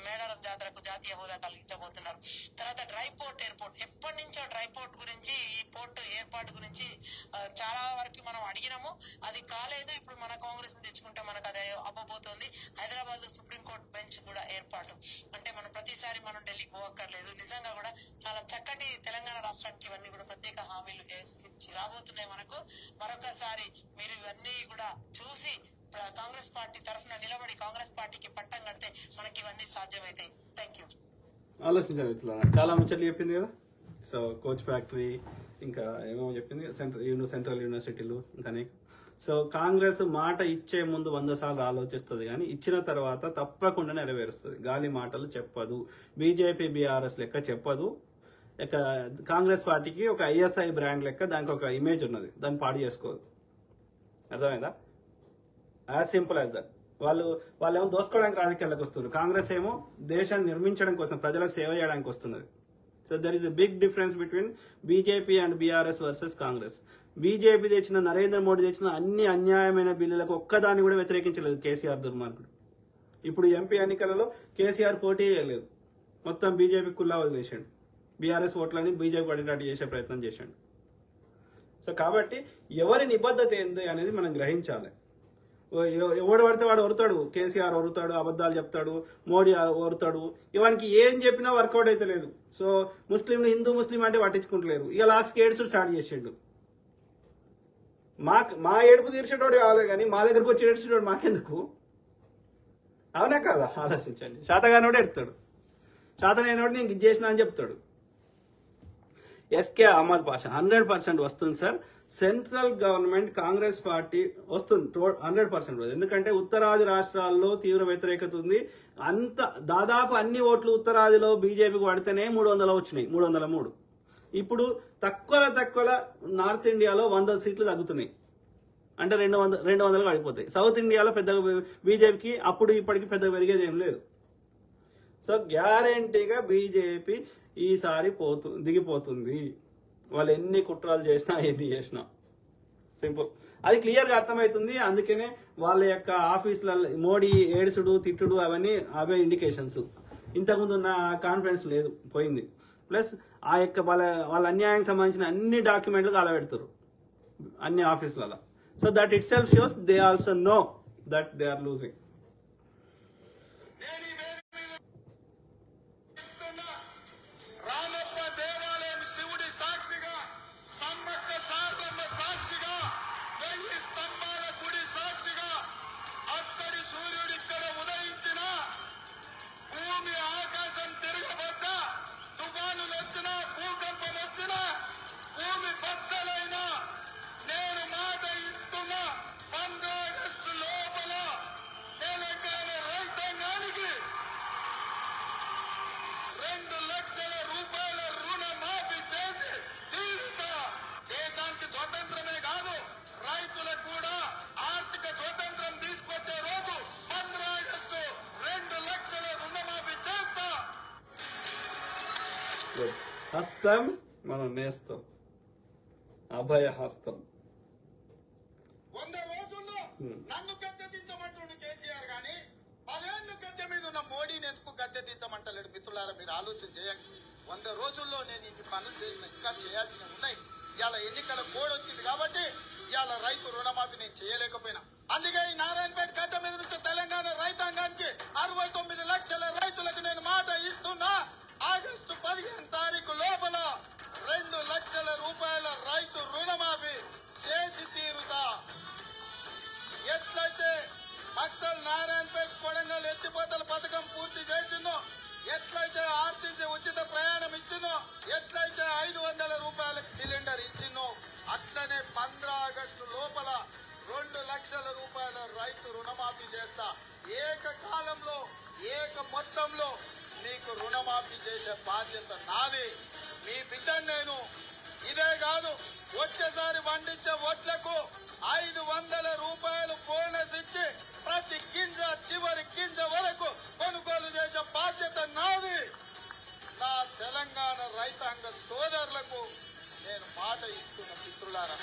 మేడారం జాతరకు జాతీయ హోదా కలిగించబోతున్నారు. తర్వాత డ్రై పోర్ట్ ఎయిర్పోర్ట్, ఎప్పటి నుంచో డ్రై పోర్ట్ గురించి, ఈ పోర్ట్ ఏర్పాటు గురించి చాలా వరకు మనం అడిగినాము, అది కాలేదు. ఇప్పుడు మన కాంగ్రెస్ ని తెచ్చుకుంటే మనకు అది అవ్వబోతోంది. హైదరాబాద్ లో సుప్రీంకోర్టు బెంచ్ కూడా ఏర్పాటు. అంటే మనం ప్రతిసారి మనం ఢిల్లీకి పోవక్కర్లేదు. నిజంగా కూడా చాలా చక్కటి తెలంగాణ రాష్ట్రానికి ఇవన్నీ కూడా ప్రత్యేక హామీలు రాబోతున్నాయి మనకు. మరొకసారి మీరు ఇవన్నీ కూడా చూసి కాంగ్రెస్ పార్టీ తరఫున నిలబడి కాంగ్రెస్ పార్టీకి పట్టం కడితే మనకి ఇవన్నీ సాధ్యమవుతాయి. Thank you. ఆలోచించాను ఇట్లా చాలా ముచ్చట్లు చెప్పింది కదా. సో కోచ్ ఫ్యాక్టరీ, ఇంకా ఏమేమో చెప్పింది, సెంట్రల్ యూనివర్సిటీలు, ఇంకా సో కాంగ్రెస్ మాట ఇచ్చే ముందు 100 సార్లు ఆలోచిస్తుంది, కానీ ఇచ్చిన తర్వాత తప్పకుండా నెరవేరుస్తుంది. గాలి మాటలు చెప్పదు. బీజేపీ బీఆర్ఎస్ లెక్క చెప్పదు. ఇక కాంగ్రెస్ పార్టీకి ఒక ISI బ్రాండ్ లెక్క దానికి ఒక ఇమేజ్ ఉన్నది, దాన్ని పాడు చేసుకోదు. అర్థమైందా? As simple as that. వాళ్ళేమో దోసుకోవడానికి రాజకీయాలకు వస్తున్నారు, కాంగ్రెస్ ఏమో దేశాన్ని నిర్మించడం కోసం, ప్రజలకు సేవ చేయడానికి వస్తున్నది. So there is a big difference between BJP and BRS versus Congress. BJP తెచ్చిన, నరేంద్ర మోడీ తెచ్చిన అన్ని అన్యాయమైన బిల్లులకు ఒక్కదాన్ని కూడా వ్యతిరేకించలేదు కేసీఆర్ దుర్మార్గుడు. ఇప్పుడు ఎంపీ ఎన్నికలలో కేసీఆర్ పోటీ చేయలేదు, మొత్తం బీజేపీ కుల్లా వదిలేసాడు. బీఆర్ఎస్ ఓట్లని బీజేపీ పడేటట్టు చేసే ప్రయత్నం చేశాడు. సో కాబట్టి ఎవరి నిబద్ధత ఏంది అనేది మనం గ్రహించాలి. ఎవడు పడితే వాడు ఒరుతాడు, కేసీఆర్ ఒరుతాడు, అబద్ధాలు చెప్తాడు, మోడీ ఒరుతాడు. ఇవానికి ఏం చెప్పినా వర్కౌట్ అయితే లేదు. సో ముస్లింలు హిందూ ముస్లిం అంటే పట్టించుకుంటలేరు. ఇక లాస్ట్ ఏడ్స్ స్టార్ట్ చేసిండు. మా ఏడుపు తీర్చేటోడు కావాలి కానీ మా దగ్గరకు వచ్చి ఏడ్చేటోడు మాకెందుకు? అవునా కాదా? ఆలోచించండి. శాతగానోడు ఎడతాడు, శాతనైనోడు నేను ఇది చేసిన అని చెప్తాడు. ఎస్కే అహ్మద్ పాషా 100% వస్తుంది sir. Central government Congress party వస్తుంది 100%. ఎందుకంటే ఉత్తరాది రాష్ట్రాల్లో తీవ్ర వ్యతిరేకత ఉంది. దాదాపు అన్ని ఓట్లు ఉత్తరాదిలో బీజేపీకి పడితేనే 300 వచ్చినాయి, 303. ఇప్పుడు తక్కువ నార్త్ ఇండియాలో 100 సీట్లు తగ్గుతున్నాయి, అంటే 200 పడిపోతాయి. సౌత్ ఇండియాలో పెద్దగా బీజేపీకి అప్పుడు ఇప్పటికి పెద్దగా పెరిగేది ఏం లేదు. సో గ్యారంటీగా బీజేపీ ఈసారి దిగిపోతుంది. వాళ్ళు ఎన్ని కుట్రాలు చేసినా ఎన్ని చేసినా సింపుల్, అది క్లియర్గా అర్థమవుతుంది. అందుకనే వాళ్ళ యొక్క ఆఫీసులలో మోడీ ఏడుసుడు తిట్టుడు అవే ఇండికేషన్స్. ఇంతకుముందు ఉన్న కాన్ఫిడెన్స్ లేదు, పోయింది. ప్లస్ ఆ యొక్క వాళ్ళ అన్యాయానికి సంబంధించిన అన్ని డాక్యుమెంట్లు కాలబెడతారు అన్ని ఆఫీసులలో. So that it self shows they also know that they are losing. హస్తం మనం నేస్తాం, అభయ హస్తం. 100 రోజుల్లో నన్ను గద్దె దించమంటుండు కేసీఆర్ గాని 10 ఏళ్ళు గద్దె మీద ఉన్న మోడీని ఎందుకు గద్దె దించమంటలేడు? మిత్రులారా, మీరు ఆలోచన చేయండి. 100 రోజుల్లో నేను ఇన్ని పనులు చేసిన, ఇంకా చేయాల్సినవి ఉన్నాయి. ఇవాళ ఎన్నికల కోడ్ వచ్చింది కాబట్టి ఇవాళ రైతు రుణమాఫీ నేను చేయలేకపోయినా. అందుకే ఈ నారాయణపేట గడ్డ మీద నుంచి తెలంగాణ రైతాంగానికి 69 లక్షల రైతులకు నేను మాట ఇస్తున్నా. ఆగస్టు 15 తారీఖు లోపల 2 లక్షల రూపాయల రైతు రుణమాఫీ చేసి తీరుతా. ఎట్లయితే మక్తల్ నారాయణపేట కొడంగల్ ఎత్తిపోతల పథకం పూర్తి చేసిందో, ఎట్లయితే ఆర్టీసీ ఉచిత ప్రయాణం ఇచ్చిందో, ఎట్లయితే 500 రూపాయలకు సిలిండర్ ఇచ్చిందో, అట్లనే 15 ఆగస్టు లోపల 2 లక్షల రూపాయల రైతు రుణమాఫీ చేస్తా. ఏకకాలంలో మొత్తంలో మీకు రుణమాఫీ చేసే బాధ్యత నాది. మీ బిడ్డను నేను. ఇదే కాదు, వచ్చేసారి పండించే వడ్లకు 500 రూపాయలు బోనస్ ఇచ్చి ప్రతి గింజ చివరి గింజ వరకు కొనుగోలు చేసే బాధ్యత నాది. నా తెలంగాణ రైతాంగ సోదరులకు నేను మాట ఇస్తున్న మిత్రులారా.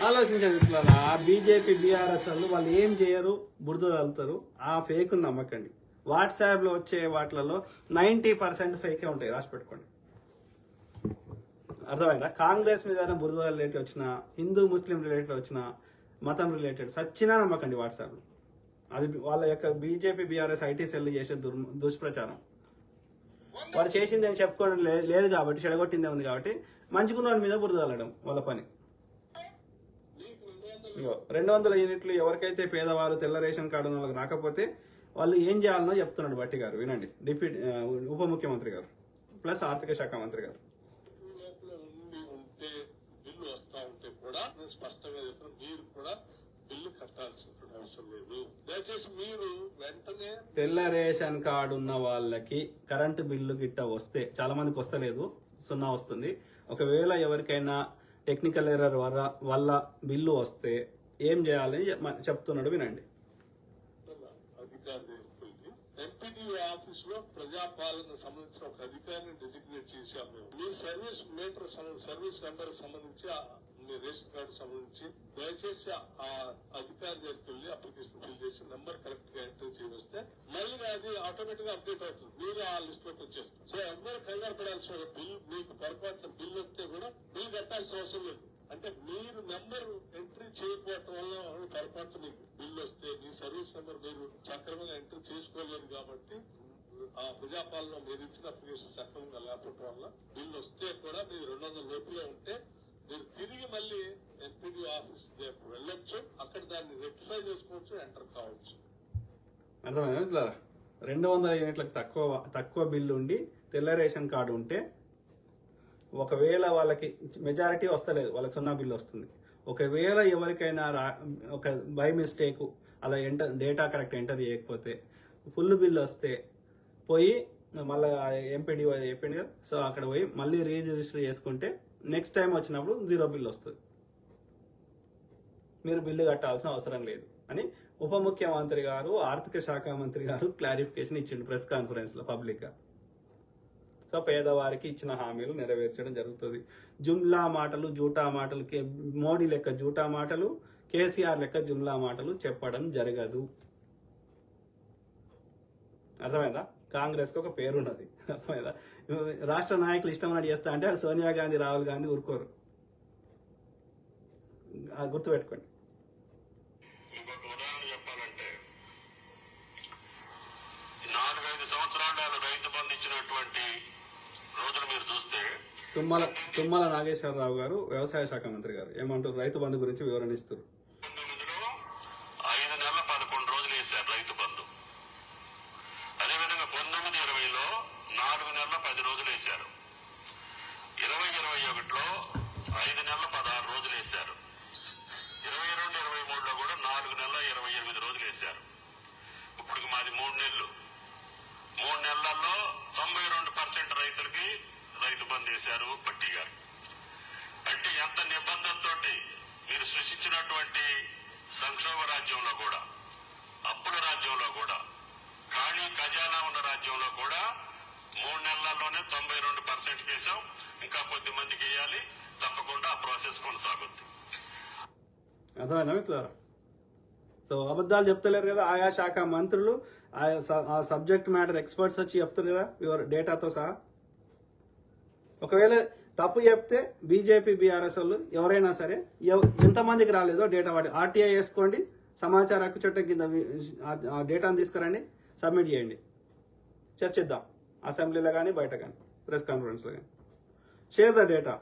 ఆలోచించండి మిత్రులారా, ఆ బీజేపీ బీఆర్ఎస్ వాళ్ళు ఏం చేయరు, బురద తల్లుతారు. ఆ ఫేక్ నమ్మకండి. వాట్సాప్ లో వచ్చే వాటిలలో 90% ఫేకే ఉంటాయి, రాసి పెట్టుకోండి. అర్థమైందా? కాంగ్రెస్ మీద బురద రిలేటెడ్ వచ్చిన, హిందూ ముస్లిం రిలేటెడ్ వచ్చిన, మతం రిలేటెడ్ సచ్చినా నమ్మకండి వాట్సాప్ లో. అది వాళ్ళ యొక్క బీజేపీ బీఆర్ఎస్ ఐటీ సెల్ చేసే దుష్ప్రచారం. వాడు చేసింది అని చెప్పుకోవడం లేదు కాబట్టి, చెడగొట్టిందే ఉంది కాబట్టి మంచుకున్న మీద బురద చల్లడం వాళ్ళ పని. 200 యూనిట్లు ఎవరికైతే పేదవారు తెల్ల రేషన్ కార్డు వాళ్ళకి రాకపోతే వాళ్ళు ఏం చేయాలనో చెప్తున్నాడు భట్టి గారు. వినండి, ఉప ముఖ్యమంత్రి గారు ప్లస్ ఆర్థిక శాఖ మంత్రి గారు. బిల్లు వస్తా ఉంటే కూడా స్పష్టంగా చెప్తున్నా, మీరు కూడా బిల్లు కట్టాల్సిన అవసరం లేదు. దయచేసి మీరు వెంటనే తెల్ల రేషన్ కార్డు ఉన్న వాళ్ళకి కరెంటు బిల్లు గిట్ట వస్తే, చాలా మందికి వస్తలేదు, 0 వస్తుంది. ఒకవేళ ఎవరికైనా టెక్నికల్ ఎర్రర్ వల్ల బిల్లు వస్తే ఏం చేయాలని చెప్తున్నాడు, వినండి. ఎంపీడీఓ ఆఫీస్ లో ప్రజాపాలన సంబంధించిన ఒక అధికారిని డెసిగ్నేట్ చేశాము. మీ సర్వీస్ మీటర్ సర్వీస్ నెంబర్ సంబంధించి, మీ రేషన్ కార్డు సంబంధించి దయచేసి ఆ అధికారి దగ్గరికి వెళ్ళి అప్లికేషన్ ఫిల్ చేసి నెంబర్ కరెక్ట్ గా ఎంటర్ చేయవస్తే మళ్ళీ అది ఆటోమేటిక్ గా అప్డేట్ అవుతుంది. మీరు ఆ లిస్ట్ లోకి వచ్చేస్తారు. సో ఎవరు కంగారు పడాల్సిన బిల్, మీకు పొరపాటున బిల్ వస్తే కూడా బిల్ కట్టాల్సిన అవసరం లేదు. అంటే మీరు నెంబర్ ఎంట్రీ చేయకపోవటం వల్ల పొరపాటు మీకు బిల్లు వస్తే మీ సర్వీస్ నెంబర్ మీరు సక్రమంగా ఎంటర్ చేసుకోలేరు కాబట్టి ఆ ప్రజాపాలన మీరు ఇచ్చిన అప్లికేషన్ సక్రమంగా లేకపోవడం వల్ల బిల్లు వస్తే కూడా మీరు 200 లోపులో ఉంటే మీరు తిరిగి మళ్ళీ ఎంపీడీ ఆఫీస్ దగ్గరకు వెళ్ళొచ్చు, అక్కడ దాన్ని రెక్టిఫై చేసుకోవచ్చు, ఎంటర్ కావచ్చు. అర్థమైందా? ఇట్లా 200 యూనిట్లకు తక్కువ బిల్లు ఉండి తెల్ల రేషన్ కార్డు ఉంటే ఒకవేళ వాళ్ళకి మెజారిటీ వస్తలేదు, వాళ్ళకి 0 బిల్లు వస్తుంది. ఒకవేళ ఎవరికైనా ఒక బై మిస్టేక్ అలా డేటా కరెక్ట్ ఎంటర్ చేయకపోతే ఫుల్ బిల్లు వస్తే పోయి మళ్ళీ ఎంపీడీ చెప్పింది కదా, సో అక్కడ పోయి మళ్ళీ రిజిస్టర్ చేసుకుంటే నెక్స్ట్ టైం వచ్చినప్పుడు 0 బిల్లు వస్తుంది, మీరు బిల్లు కట్టాల్సిన అవసరం లేదు అని ఉప ముఖ్యమంత్రి గారు, ఆర్థిక శాఖ మంత్రి గారు క్లారిఫికేషన్ ఇచ్చిండు ప్రెస్ కాన్ఫరెన్స్లో పబ్లిక్గా. సో పేదవారికి ఇచ్చిన హామీలు నెరవేర్చడం జరుగుతుంది. జుమ్లా మాటలు, జూటా మాటలు, మోడీ లెక్క జూటా మాటలు, కేసీఆర్ లెక్క జుమ్లా మాటలు చెప్పడం జరగదు. అర్థమైందా? కాంగ్రెస్కి ఒక పేరున్నది. అర్థమైందా? రాష్ట్ర నాయకులు ఇష్టం అని చేస్తా అంటే సోనియా గాంధీ, రాహుల్ గాంధీ ఊరుకోరు, గుర్తుపెట్టుకోండి. ఇంకొక ఉదాహరణ చెప్పాలంటే 4-5 సంవత్సరాలు రైతు బంధు ఇచ్చినటువంటి రోజులు మీరు చూస్తే తుమ్మల నాగేశ్వరరావు గారు వ్యవసాయ శాఖ మంత్రి గారు ఏమంటారు రైతు బంధు గురించి వివరణ ఇస్తారు. 5 నెలల 11 రోజులు వేశారు రైతు బంధు. అదేవిధంగా 19-20లో 4 నెలల 10 రోజులు వేశారు. 20-21లో 5 నెలల 16 రోజులు వేశారు. 22-23లో కూడా 4 నెలల 28 రోజులు వేశారు. ఇప్పుడు మాది 3 నెలలు. 3 నెలల్లో 92% రైతులకి రైతు బంధు వేశారు పట్టి గారు. అంటే ఎంత నిబంధనతోటి మీరు సృష్టించినటువంటి సంక్షోభ రాజ్యంలో కూడా, అప్పుల రాజ్యంలో కూడా, ఖాళీ ఖజానా ఉన్న రాజ్యంలో కూడా 3 నెలల్లోనే 92% వేసాం. ఇంకా కొద్ది మందికి వేయాలి, తప్పకుండా ఆ ప్రాసెస్ కొనసాగుద్ది. అర్థమైనా మిత్రులారా? సో అబద్ధాలు చెప్తలేరు కదా ఆయా శాఖ మంత్రులు, ఆ సబ్జెక్ట్ మ్యాటర్ ఎక్స్పర్ట్స్ వచ్చి చెప్తారు కదా డేటాతో సహా. ఒకవేళ తప్పు చెప్తే బీజేపీ, బీఆర్ఎస్ వాళ్ళు ఎవరైనా సరే ఎంతమందికి రాలేదో డేటా వాటి ఆర్టీఐ వేసుకోండి, సమాచార హక్కు చట్టం కింద ఆ డేటాను తీసుకురండి, సబ్మిట్ చేయండి, చర్చిద్దాం అసెంబ్లీలో కానీ బయట కానీ ప్రెస్ కాన్ఫరెన్స్లో కానీ. Share the data.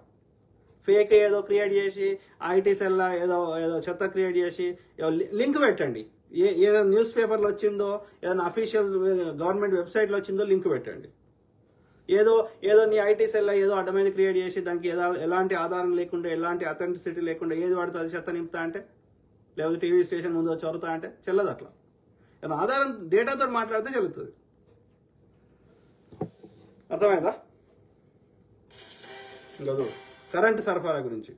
ఫేక్ ఏదో క్రియేట్ చేసి ఐటీ సెల్ ఏదో చెత్త క్రియేట్ చేసి లింక్ పెట్టండి. ఏదో న్యూస్ పేపర్లో వచ్చిందో, ఏదైనా అఫీషియల్ గవర్నమెంట్ వెబ్సైట్లో వచ్చిందో లింక్ పెట్టండి. ఏదో నీ ఐటీ సెల్ ఏదో అడ్డమైంది క్రియేట్ చేసి దానికి ఎలాంటి ఆధారం లేకుండా, ఎలాంటి అథెంటిసిటీ లేకుండా ఏది పడితే అది చెత్త నింపుతా అంటే, లేకపోతే టీవీ స్టేషన్ ముందు చదువుతా అంటే చెల్లదు. అట్లా ఏదైనా ఆధారం డేటాతో మాట్లాడితే చెల్లుతుంది. అర్థమైందా? ఇంకదు కరెంటు సరఫరా గురించి.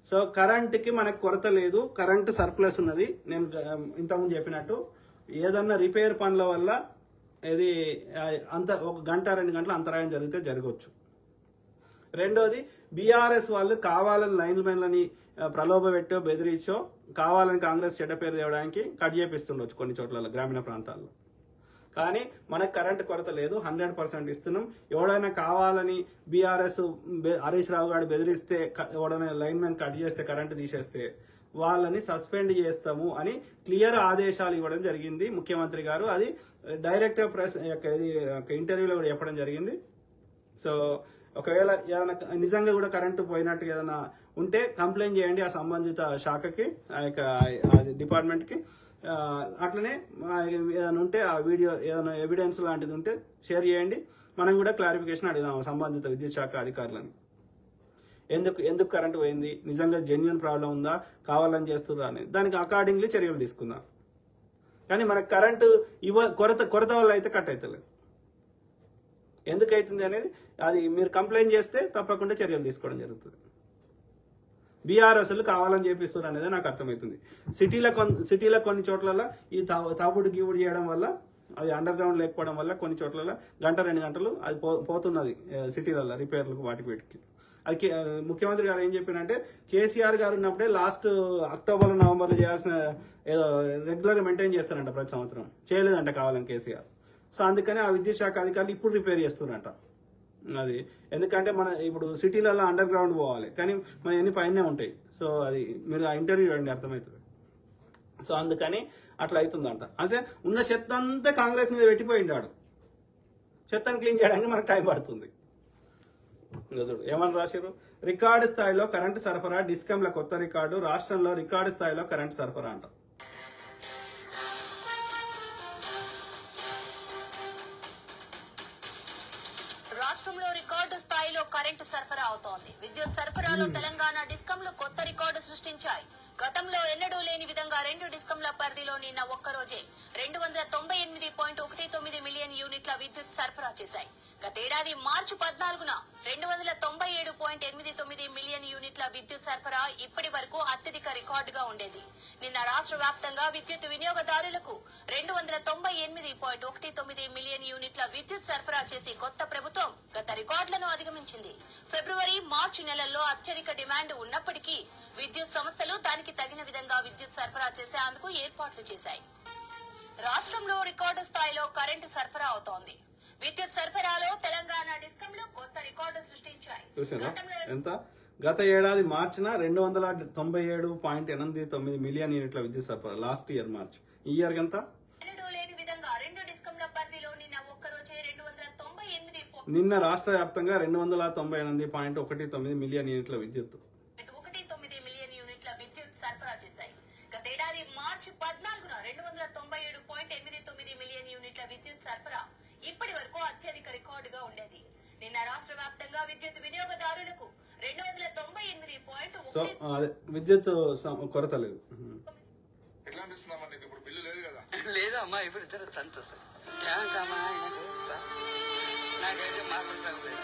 సో కరెంటుకి మనకు కొరత లేదు, కరెంటు సర్ప్లస్ ఉన్నది. నేను ఇంతకుముందు చెప్పినట్టు ఏదన్నా రిపేర్ పనుల వల్ల ఇది అంత 1 గంట 2 గంటల అంతరాయం జరిగితే జరగవచ్చు. రెండోది బీఆర్ఎస్ వాళ్ళు కావాలని లైన్ మ్యాన్లని ప్రలోభ పెట్టో బెదిరించో కావాలని కాంగ్రెస్ చెడ్డ పేరు తేవడానికి కట్ చేపిస్తుండొచ్చు కొన్ని చోట్ల గ్రామీణ ప్రాంతాల్లో. కానీ మనకు కరెంటు కొరత లేదు, 100% ఇస్తున్నాం. ఎవడైనా కావాలని బీఆర్ఎస్ హరీష్ రావు గారు బెదిరిస్తే, ఎవడైనా లైన్ మ్యాన్ కట్ చేస్తే, కరెంటు తీసేస్తే వాళ్ళని సస్పెండ్ చేస్తాము అని క్లియర్ ఆదేశాలు ఇవ్వడం జరిగింది ముఖ్యమంత్రి గారు. అది డైరెక్ట్ ప్రెస్ ఇంటర్వ్యూలో కూడా చెప్పడం జరిగింది. సో ఒకవేళ ఏదైనా నిజంగా కూడా కరెంటు పోయినట్టు ఏదైనా ఉంటే కంప్లైంట్ చేయండి ఆ సంబంధిత శాఖకి, ఆ యొక్క డిపార్ట్మెంట్కి. అట్లనే ఏదైనా ఉంటే ఆ వీడియో ఏదైనా ఎవిడెన్స్ లాంటిది ఉంటే షేర్ చేయండి. మనం కూడా క్లారిఫికేషన్ అడుగుదాం సంబంధిత విద్యుత్ శాఖ అధికారులని. ఎందుకు కరెంటు పోయింది, నిజంగా జెన్యున్ ప్రాబ్లం ఉందా, కావాలని చేస్తున్నా అనేది, దానికి అకార్డింగ్లీ చర్యలు తీసుకుందాం. కానీ మనకు కరెంటు కొరత వల్ల అయితే కట్ అవుతలేదు. ఎందుకు అవుతుంది అనేది అది మీరు కంప్లైంట్ చేస్తే తప్పకుండా చర్యలు తీసుకోవడం జరుగుతుంది. బీఆర్ఎస్లు కావాలని చేపిస్తున్నారు అనేది నాకు అర్థమవుతుంది. సిటీలో కొన్ని చోట్ల ఈ తాగుడు గీవుడు చేయడం వల్ల, అది అండర్ గ్రౌండ్ లేకపోవడం వల్ల కొన్ని చోట్ల 1 గంట 2 గంటలు అది పోతున్నది సిటీలలో రిపేర్లకు వాటికి వీటికి. అది ముఖ్యమంత్రి గారు ఏం చెప్పినంటే కేసీఆర్ గారు ఉన్నప్పుడే లాస్ట్ అక్టోబర్ నవంబర్లో చేయాల్సిన ఏదో రెగ్యులర్ మెయింటైన్ చేస్తారంట ప్రతి సంవత్సరం, చేయలేదంట కావాలని కేసీఆర్. సో అందుకని ఆ విద్యుత్ శాఖ అధికారులు ఇప్పుడు రిపేర్ చేస్తున్నారంట. అది ఎందుకంటే మన ఇప్పుడు సిటీలలో అండర్ గ్రౌండ్ పోవాలి, కానీ మన ఎన్ని పైనే ఉంటాయి. సో అది మీరు ఆ ఇంటర్వ్యూ చూడండి అర్థమవుతుంది. సో అందుకని అట్లా అవుతుందంట. అంటే ఉన్న చెత్త అంతా కాంగ్రెస్ మీద పెట్టిపోయిండాడు. చెత్తను క్లీన్ చేయడానికి మనకు టైం పడుతుంది. ఇంకా చూడు ఏమని రాశారు, రికార్డు స్థాయిలో కరెంటు సరఫరా, డిస్కంల కొత్త రికార్డు, రాష్ట్రంలో రికార్డు స్థాయిలో కరెంటు సరఫరా అంట. రాష్ట్రంలో రికార్డు స్థాయిలో కరెంటు సరఫరా అవుతోంది. విద్యుత్ సరఫరాలో తెలంగాణ డిస్కంలు కొత్త రికార్డు సృష్టించాయి. గతంలో ఎన్నడూ లేని విధంగా 2 డిస్కంల పరిధిలో నిన్న ఒక్కరోజే 298.19 మిలియన్ యూనిట్ల విద్యుత్ సరఫరా చేశాయి. గతేడాది మార్చి 14న 297.89 మిలియన్ యూనిట్ల విద్యుత్ సరఫరా ఇప్పటి వరకు అత్యధిక రికార్డుగా ఉండేది. నిన్న రాష్ట్ర వ్యాప్తంగా విద్యుత్ వినియోగదారులకు 298.19 మిలియన్ యూనిట్ల విద్యుత్ సరఫరా చేసి కొత్త ప్రభుత్వం గత రికార్డులను అధిగమించింది. ఫిబ్రవరి, మార్చి నెలల్లో అత్యధిక డిమాండ్ ఉన్నప్పటికీ విద్యుత్ సంస్థలు దానికి తగిన విధంగా విద్యుత్ సరఫరా చేసేందుకు ఏర్పాట్లు చేశాయి. రాష్ట్రంలో రికార్డు స్థాయిలో కరెంటు సరఫరా అవుతోంది. విద్యుత్ సరఫరాలో తెలంగాణ డిస్కంలు కొత్త రికార్డు సృష్టించాయి. ఎంత గత ఏడాది మార్చిన 297.89 మిలియన్ యూనిట్ల విద్యుత్ సరఫరా లాస్ట్ ఇయర్ మార్చ్. ఈ ఇయర్ ఎంత? లేని విధంగా 2 డిస్కంల పరిధిలో నిన్న ఒక్కరోజే 298. నిన్న రాష్ట్ర వ్యాప్తంగా 298.19 మిలియన్ యూనిట్ల విద్యుత్ మిలియన్ యూనిట్ల విద్యుత్ సరఫరా చేశాయి. గతేడాది మార్చి 14న 297.89 మిలియన్ యూనిట్ల విద్యుత్ సరఫరా ఇప్పటి వరకు అత్యధిక రికార్డుగా ఉండేది. నిన్న రాష్ట్ర వ్యాప్తంగా విద్యుత్ వినియోగదారులకు 298. సో అదే విద్యుత్ కొరత లేదు. ఎట్లా అనిపిస్తుందమ్మా నీకు? ఇప్పుడు బిల్లు లేదు కదా? లేదమ్మా, ఇప్పుడు ఇద్దరు సంతోషం. నాకైతే మాట్లాడలేదు.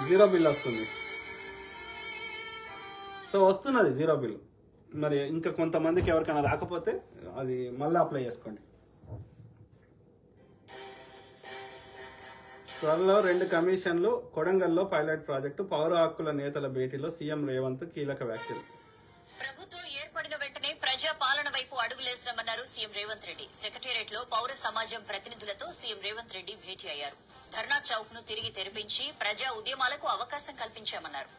జీరో బిల్ వస్తుంది. సో వస్తున్నది జీరో బిల్. మరి ఇంకా కొంతమందికి ఎవరికైనా రాకపోతే అది మళ్ళీ అప్లై చేసుకోండి. త్వరలో 2 కమిషన్లు, కొడంగల్లో పైలట్ ప్రాజెక్టు, పౌర హక్కుల నేతల భేటీలో సీఎం రేవంత్ కీలక వ్యాఖ్యలు. ప్రభుత్వం ఏర్పడిన వెంటనే ప్రజా పాలన వైపు అడుగులేస్తామన్నారు సీఎం రేవంత్ రెడ్డి. సెక్రటేరియట్ లో పౌర సమాజం ప్రతినిధులతో సీఎం రేవంత్ రెడ్డి భేటీ అయ్యారు. ధర్నా చౌక్ ను తిరిగి తెరిపించి ప్రజా ఉద్యమాలకు అవకాశం కల్పించామన్నారు.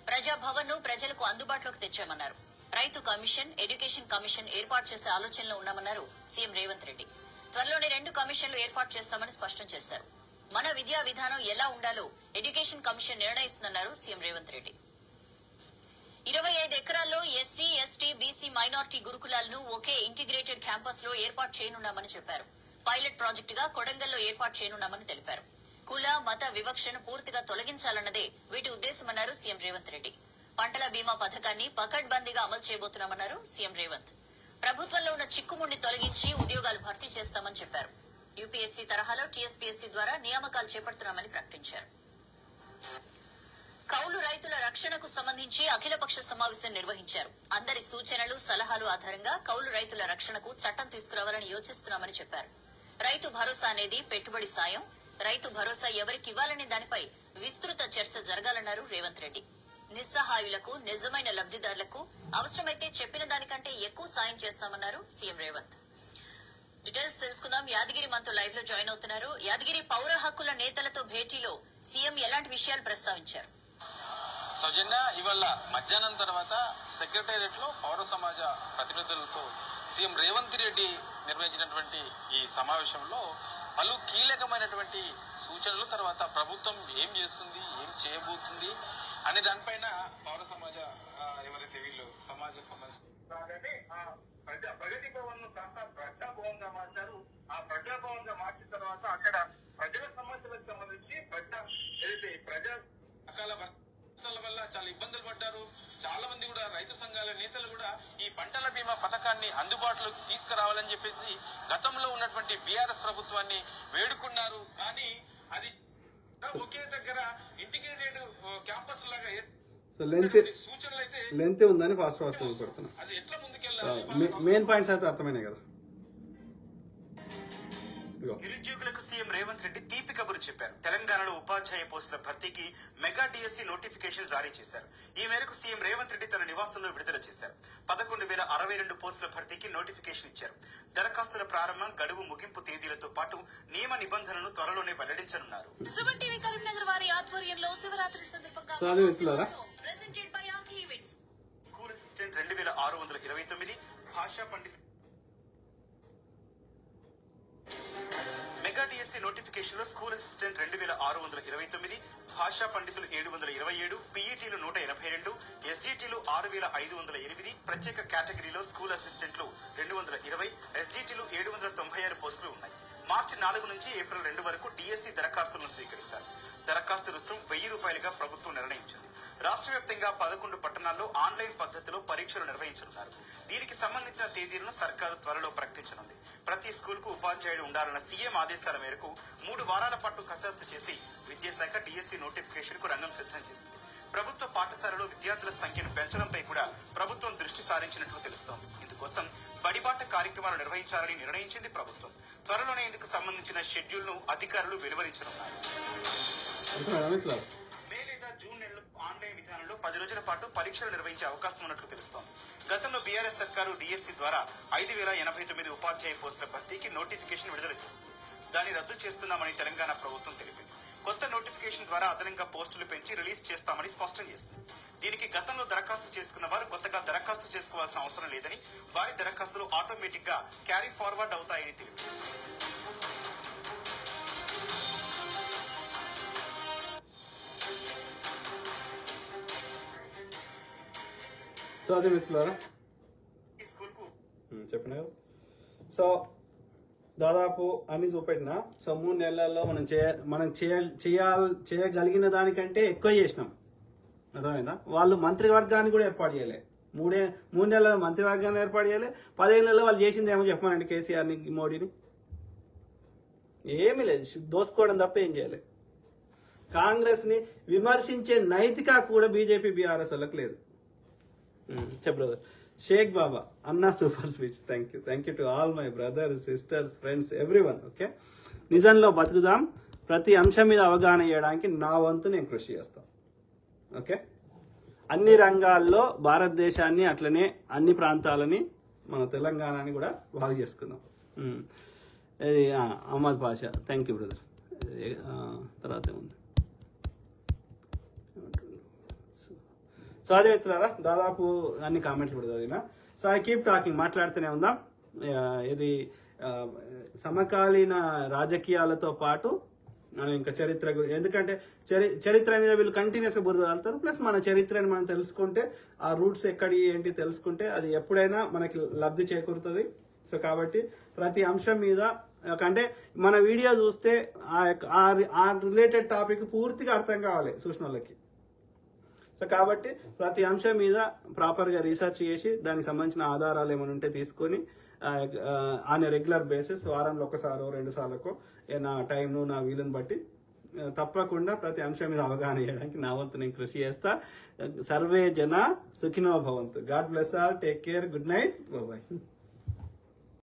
ప్రజా భవన్ ను ప్రజలకు అందుబాటులోకి తెచ్చామన్నారు. రైతు కమిషన్, ఎడ్యుకేషన్ కమిషన్ ఏర్పాటు చేసే ఆలోచనలో ఉన్నామన్నారు సీఎం రేవంత్ రెడ్డి. త్వరలోనే 2 కమిషన్లు ఏర్పాటు చేస్తామని స్పష్టం చేశారు. మన విద్యా విధానం ఎలా ఉండాలో ఎడ్యుకేషన్ కమిషన్ నిర్ణయిస్తుందన్నారు సీఎం రేవంత్ రెడ్డి. 25 ఎకరాల్లో ఎస్సీ, ఎస్టీ, బీసీ, మైనార్టీ గురుకులాలను ఒకే ఇంటిగ్రేటెడ్ క్యాంపస్ లో ఏర్పాటు చేయనున్నామని చెప్పారు. పైలట్ ప్రాజెక్టుగా కొడంగల్లో ఏర్పాటు చేయనున్నామని తెలిపారు. కుల, మత వివక్షను పూర్తిగా తొలగించాలన్నదే వీటి ఉద్దేశమన్నారు సీఎం రేవంత్ రెడ్డి. పంటల బీమా పథకాన్ని పకడ్బందీగా అమలు చేయబోతున్నామన్నారు సీఎం రేవంత్. ప్రభుత్వంలో ఉన్న చిక్కుముడిని తొలగించి ఉద్యోగాలు భర్తీ చేస్తామని చెప్పారు. యూపీఎస్సీ తరహాలో టీఎస్పీఎస్సీ ద్వారా నియామకాలు చేపడుతున్నామని ప్రకటించారు. కౌలు రైతుల రక్షణకు సంబంధించి అఖిలపక్ష సమావేశం నిర్వహించారు. అందరి సూచనలు, సలహాలు ఆధారంగా కౌలు రైతుల రక్షణకు చట్టం తీసుకురావాలని యోచిస్తున్నామని చెప్పారు. రైతు భరోసా అనేది పెట్టుబడి సాయం. రైతు భరోసా ఎవరికి ఇవ్వాలనే దానిపై విస్తృత చర్చ జరగాలన్నారు రేవంత్ రెడ్డి. నిస్సహాయులకు, నిజమైన లబ్దిదారులకు అవసరమైతే చెప్పిన దానికంటే ఎక్కువ సాయం చేస్తామన్నారు సీఎం రేవంత్. డీటెయిల్స్ తెలుసుకుందాం. యాదగిరి మనతో లైవ్ లో జాయిన్ అవుతున్నారు. యాదగిరి, పౌర హక్కుల నేతలతో భేటీలో సీఎం ఎలాంటి విషయాలు ప్రస్తావించారు? సౌజన్య, ఇవాళ మధ్యాహ్నం తర్వాత సెక్రటేరియట్ లో పౌర సమాజ ప్రతినిధులతో సీఎం రేవంత్ రెడ్డి నిర్వహించినటువంటి ఈ సమావేశంలో పలు కీలకమైనటువంటి సూచనలు, తర్వాత ప్రభుత్వం ఏం చేస్తుంది, ఏం చేయబోతుంది అనే దానిపైన పౌర సమాజ ఎవరైతే వీళ్ళు సమాజకు సంబంధించి ప్రగతి భవన్ ను కాస్త ప్రజాభవన్ గా మార్చారు. ఆ ప్రజాభవన్ గా మార్చిన తర్వాత అక్కడ ప్రజల సమస్యలకు సంబంధించి ప్రజా రకాల వర్షాల వల్ల చాలా ఇబ్బందులు పడ్డారు. చాలా మంది కూడా రైతు సంఘాల నేతలు కూడా ఈ పంటల బీమా పథకాన్ని అందుబాటులోకి తీసుకురావాలని చెప్పేసి గతంలో ఉన్నటువంటి బీఆర్ఎస్ ప్రభుత్వాన్ని వేడుకున్నారు. కానీ అది ఒకే దగ్గర ఇంటిగ్రేటెడ్ క్యాంపస్ లాగా సో లెంత్ ఉందని ఫాస్ట్ పెడుతున్నా. అది ఎట్లా ముందుకెళ్ళాలి? మెయిన్ పాయింట్స్ అయితే అర్థమైనాయి కదా. నిరుద్యోగులకు సీఎం రేవంత్ రెడ్డి తీపి కబురు చెప్పారు. తెలంగాణలో ఉపాధ్యాయ పోస్టుల భర్తీకి మెగా డిఎస్సీ నోటిఫికేషన్ జారీ చేశారు. ఈ మేరకు సీఎం రేవంత్ రెడ్డి తన నివాసంలో విడుదల చేశారు. 11,062 పోస్టుల భర్తీకి నోటిఫికేషన్ ఇచ్చారు. దరఖాస్తుల ప్రారంభం, గడువు ముగింపు తేదీలతో పాటు నియమ నిబంధనలను త్వరలోనే వెల్లడించనున్నారు. సుమన్ టీవీ కరీంనగర్ వారి ఆధ్వర్యంలో శివరాత్రి సందర్భంగా భాషా పండితులు మెగా డిఎస్సి నోటిఫికేషన్ లో స్కూల్ అసిస్టెంట్ 2629, భాషా పండితులు 727, పీఈటీలు 182, ఎస్జీటీలు 6508, ప్రత్యేక కేటగిరీలో స్కూల్ అసిస్టెంట్లు 220, ఎస్జీటీలు 796 పోస్టులు ఉన్నాయి. మార్చి 4 నుంచి ఏప్రిల్ 2 వరకు డిఎస్సి దరఖాస్తులను స్వీకరిస్తారు. దరఖాస్తు రుసుం 1000 రూపాయలుగా ప్రభుత్వం నిర్ణయించింది. రాష్ట్ర వ్యాప్తంగా 11 పట్టణాల్లో ఆన్లైన్ పద్ధతిలో పరీక్షలు నిర్వహించనున్నారు. దీనికి సంబంధించిన తేదీలను సర్కారు త్వరలో ప్రకటించనుంది. ప్రతి స్కూల్ కు ఉపాధ్యాయుడు ఉండాలన్న సీఎం ఆదేశాల మేరకు 3 వారాల పాటు కసరత్తు చేసి విద్యాశాఖ డిఎస్సి నోటిఫికేషన్ కు రంగం సిద్ధం చేసింది. ప్రభుత్వ పాఠశాలలో విద్యార్థుల సంఖ్యను పెంచడంపై కూడా ప్రభుత్వం దృష్టి సారించినట్లు తెలుస్తోంది. ఇందుకోసం బడిబాట కార్యక్రమాలు నిర్వహించాలని నిర్ణయించింది ప్రభుత్వం. త్వరలోనే ఇందుకు సంబంధించిన షెడ్యూల్ ను అధికారులు వెలువరించనున్నారు. మే లేదా జూన్ నెలలో ఆన్లైన్ విధానంలో 10 రోజుల పాటు పరీక్షలు నిర్వహించే అవకాశం ఉన్నట్లు తెలుస్తోంది. గతంలో బీఆర్ఎస్ సర్కారు డిఎస్సి ద్వారా 5089 ఉపాధ్యాయ పోస్టుల భర్తీకి నోటిఫికేషన్ విడుదల చేసింది. దాన్ని రద్దు చేస్తున్నామని తెలంగాణ ప్రభుత్వం తెలిపింది. కొత్త నోటిఫికేషన్ ద్వారా అదనంగా పోస్టులు పెంచి రిలీజ్ చేస్తామని స్పష్టం చేసింది. దీనికి గతంలో దరఖాస్తు చేసుకున్న వారు కొత్తగా దరఖాస్తు చేసుకోవాల్సిన అవసరం లేదని, వారి దరఖాస్తులు ఆటోమేటిక్ గా క్యారీ ఫార్వర్డ్ అవుతాయని తెలిపింది. సో అదే మిత్రులారా చెప్పిన కదా. సో దాదాపు అన్ని చూపెట్టినా. సో 3 నెలల్లో మనం చేయగలిగిన దానికంటే ఎక్కువ చేసినాం. అర్థమైందా? వాళ్ళు మంత్రివర్గాన్ని కూడా ఏర్పాటు చేయలే. 3 నెలల మంత్రివర్గాన్ని ఏర్పాటు చేయలే. 15 నెలల్లో వాళ్ళు చేసింది ఏమో చెప్పమనండి కేసీఆర్ని, మోడీని. ఏమీ లేదు, దోసుకోవడం తప్ప ఏం చేయలే. కాంగ్రెస్ ని విమర్శించే నైతిక కూడా బీజేపీ బీఆర్ఎస్ వాళ్ళకి లేదు. చెప్పు బ్రదర్. షేక్ బాబా అన్నా super speech. Thank you to all my brothers, sisters, friends, everyone. Okay, నిజంలో బతుకుదాం. ప్రతి అంశం మీద అవగాహన చేయడానికి నా వంతు నేను కృషి చేస్తాను. ఓకే, అన్ని రంగాల్లో భారతదేశాన్ని అట్లనే అన్ని ప్రాంతాలని మన తెలంగాణని కూడా బాగు చేసుకుందాం. ఇది Ahmed Pasha. Thank you brother. తర్వాత ఏముంది? సో అదే మిత్రులారా, దాదాపు అన్ని కామెంట్లు కూడా చదివినా. సో ఐ కీప్ టాకింగ్, మాట్లాడుతూనే ఉందాం. ఇది సమకాలీన రాజకీయాలతో పాటు ఇంకా చరిత్ర, ఎందుకంటే చరిత్ర మీద వీళ్ళు కంటిన్యూస్గా బురద వెళ్తారు. ప్లస్ మన చరిత్రని మనం తెలుసుకుంటే, ఆ రూట్స్ ఎక్కడి ఏంటి తెలుసుకుంటే అది ఎప్పుడైనా మనకి లబ్ధి చేకూరుతుంది. సో కాబట్టి ప్రతి అంశం మీద అంటే మన వీడియో చూస్తే ఆ రిలేటెడ్ టాపిక్ పూర్తిగా అర్థం కావాలి చూసిన వాళ్ళకి. సో కాబట్టి ప్రతి అంశం మీద ప్రాపర్గా రీసెర్చ్ చేసి దానికి సంబంధించిన ఆధారాలు ఏమైనా ఉంటే తీసుకొని ఆన్ రెగ్యులర్ బేసిస్ వారంలో 1సారో 2 సార్లకో నా టైంను నా వీలుని బట్టి తప్పకుండా ప్రతి అంశం మీద అవగాహన చేయడానికి నా వంతు నేను కృషి చేస్తా. సర్వే జన సుఖినో భవంతు. God bless all. Take care. Good night. Bye.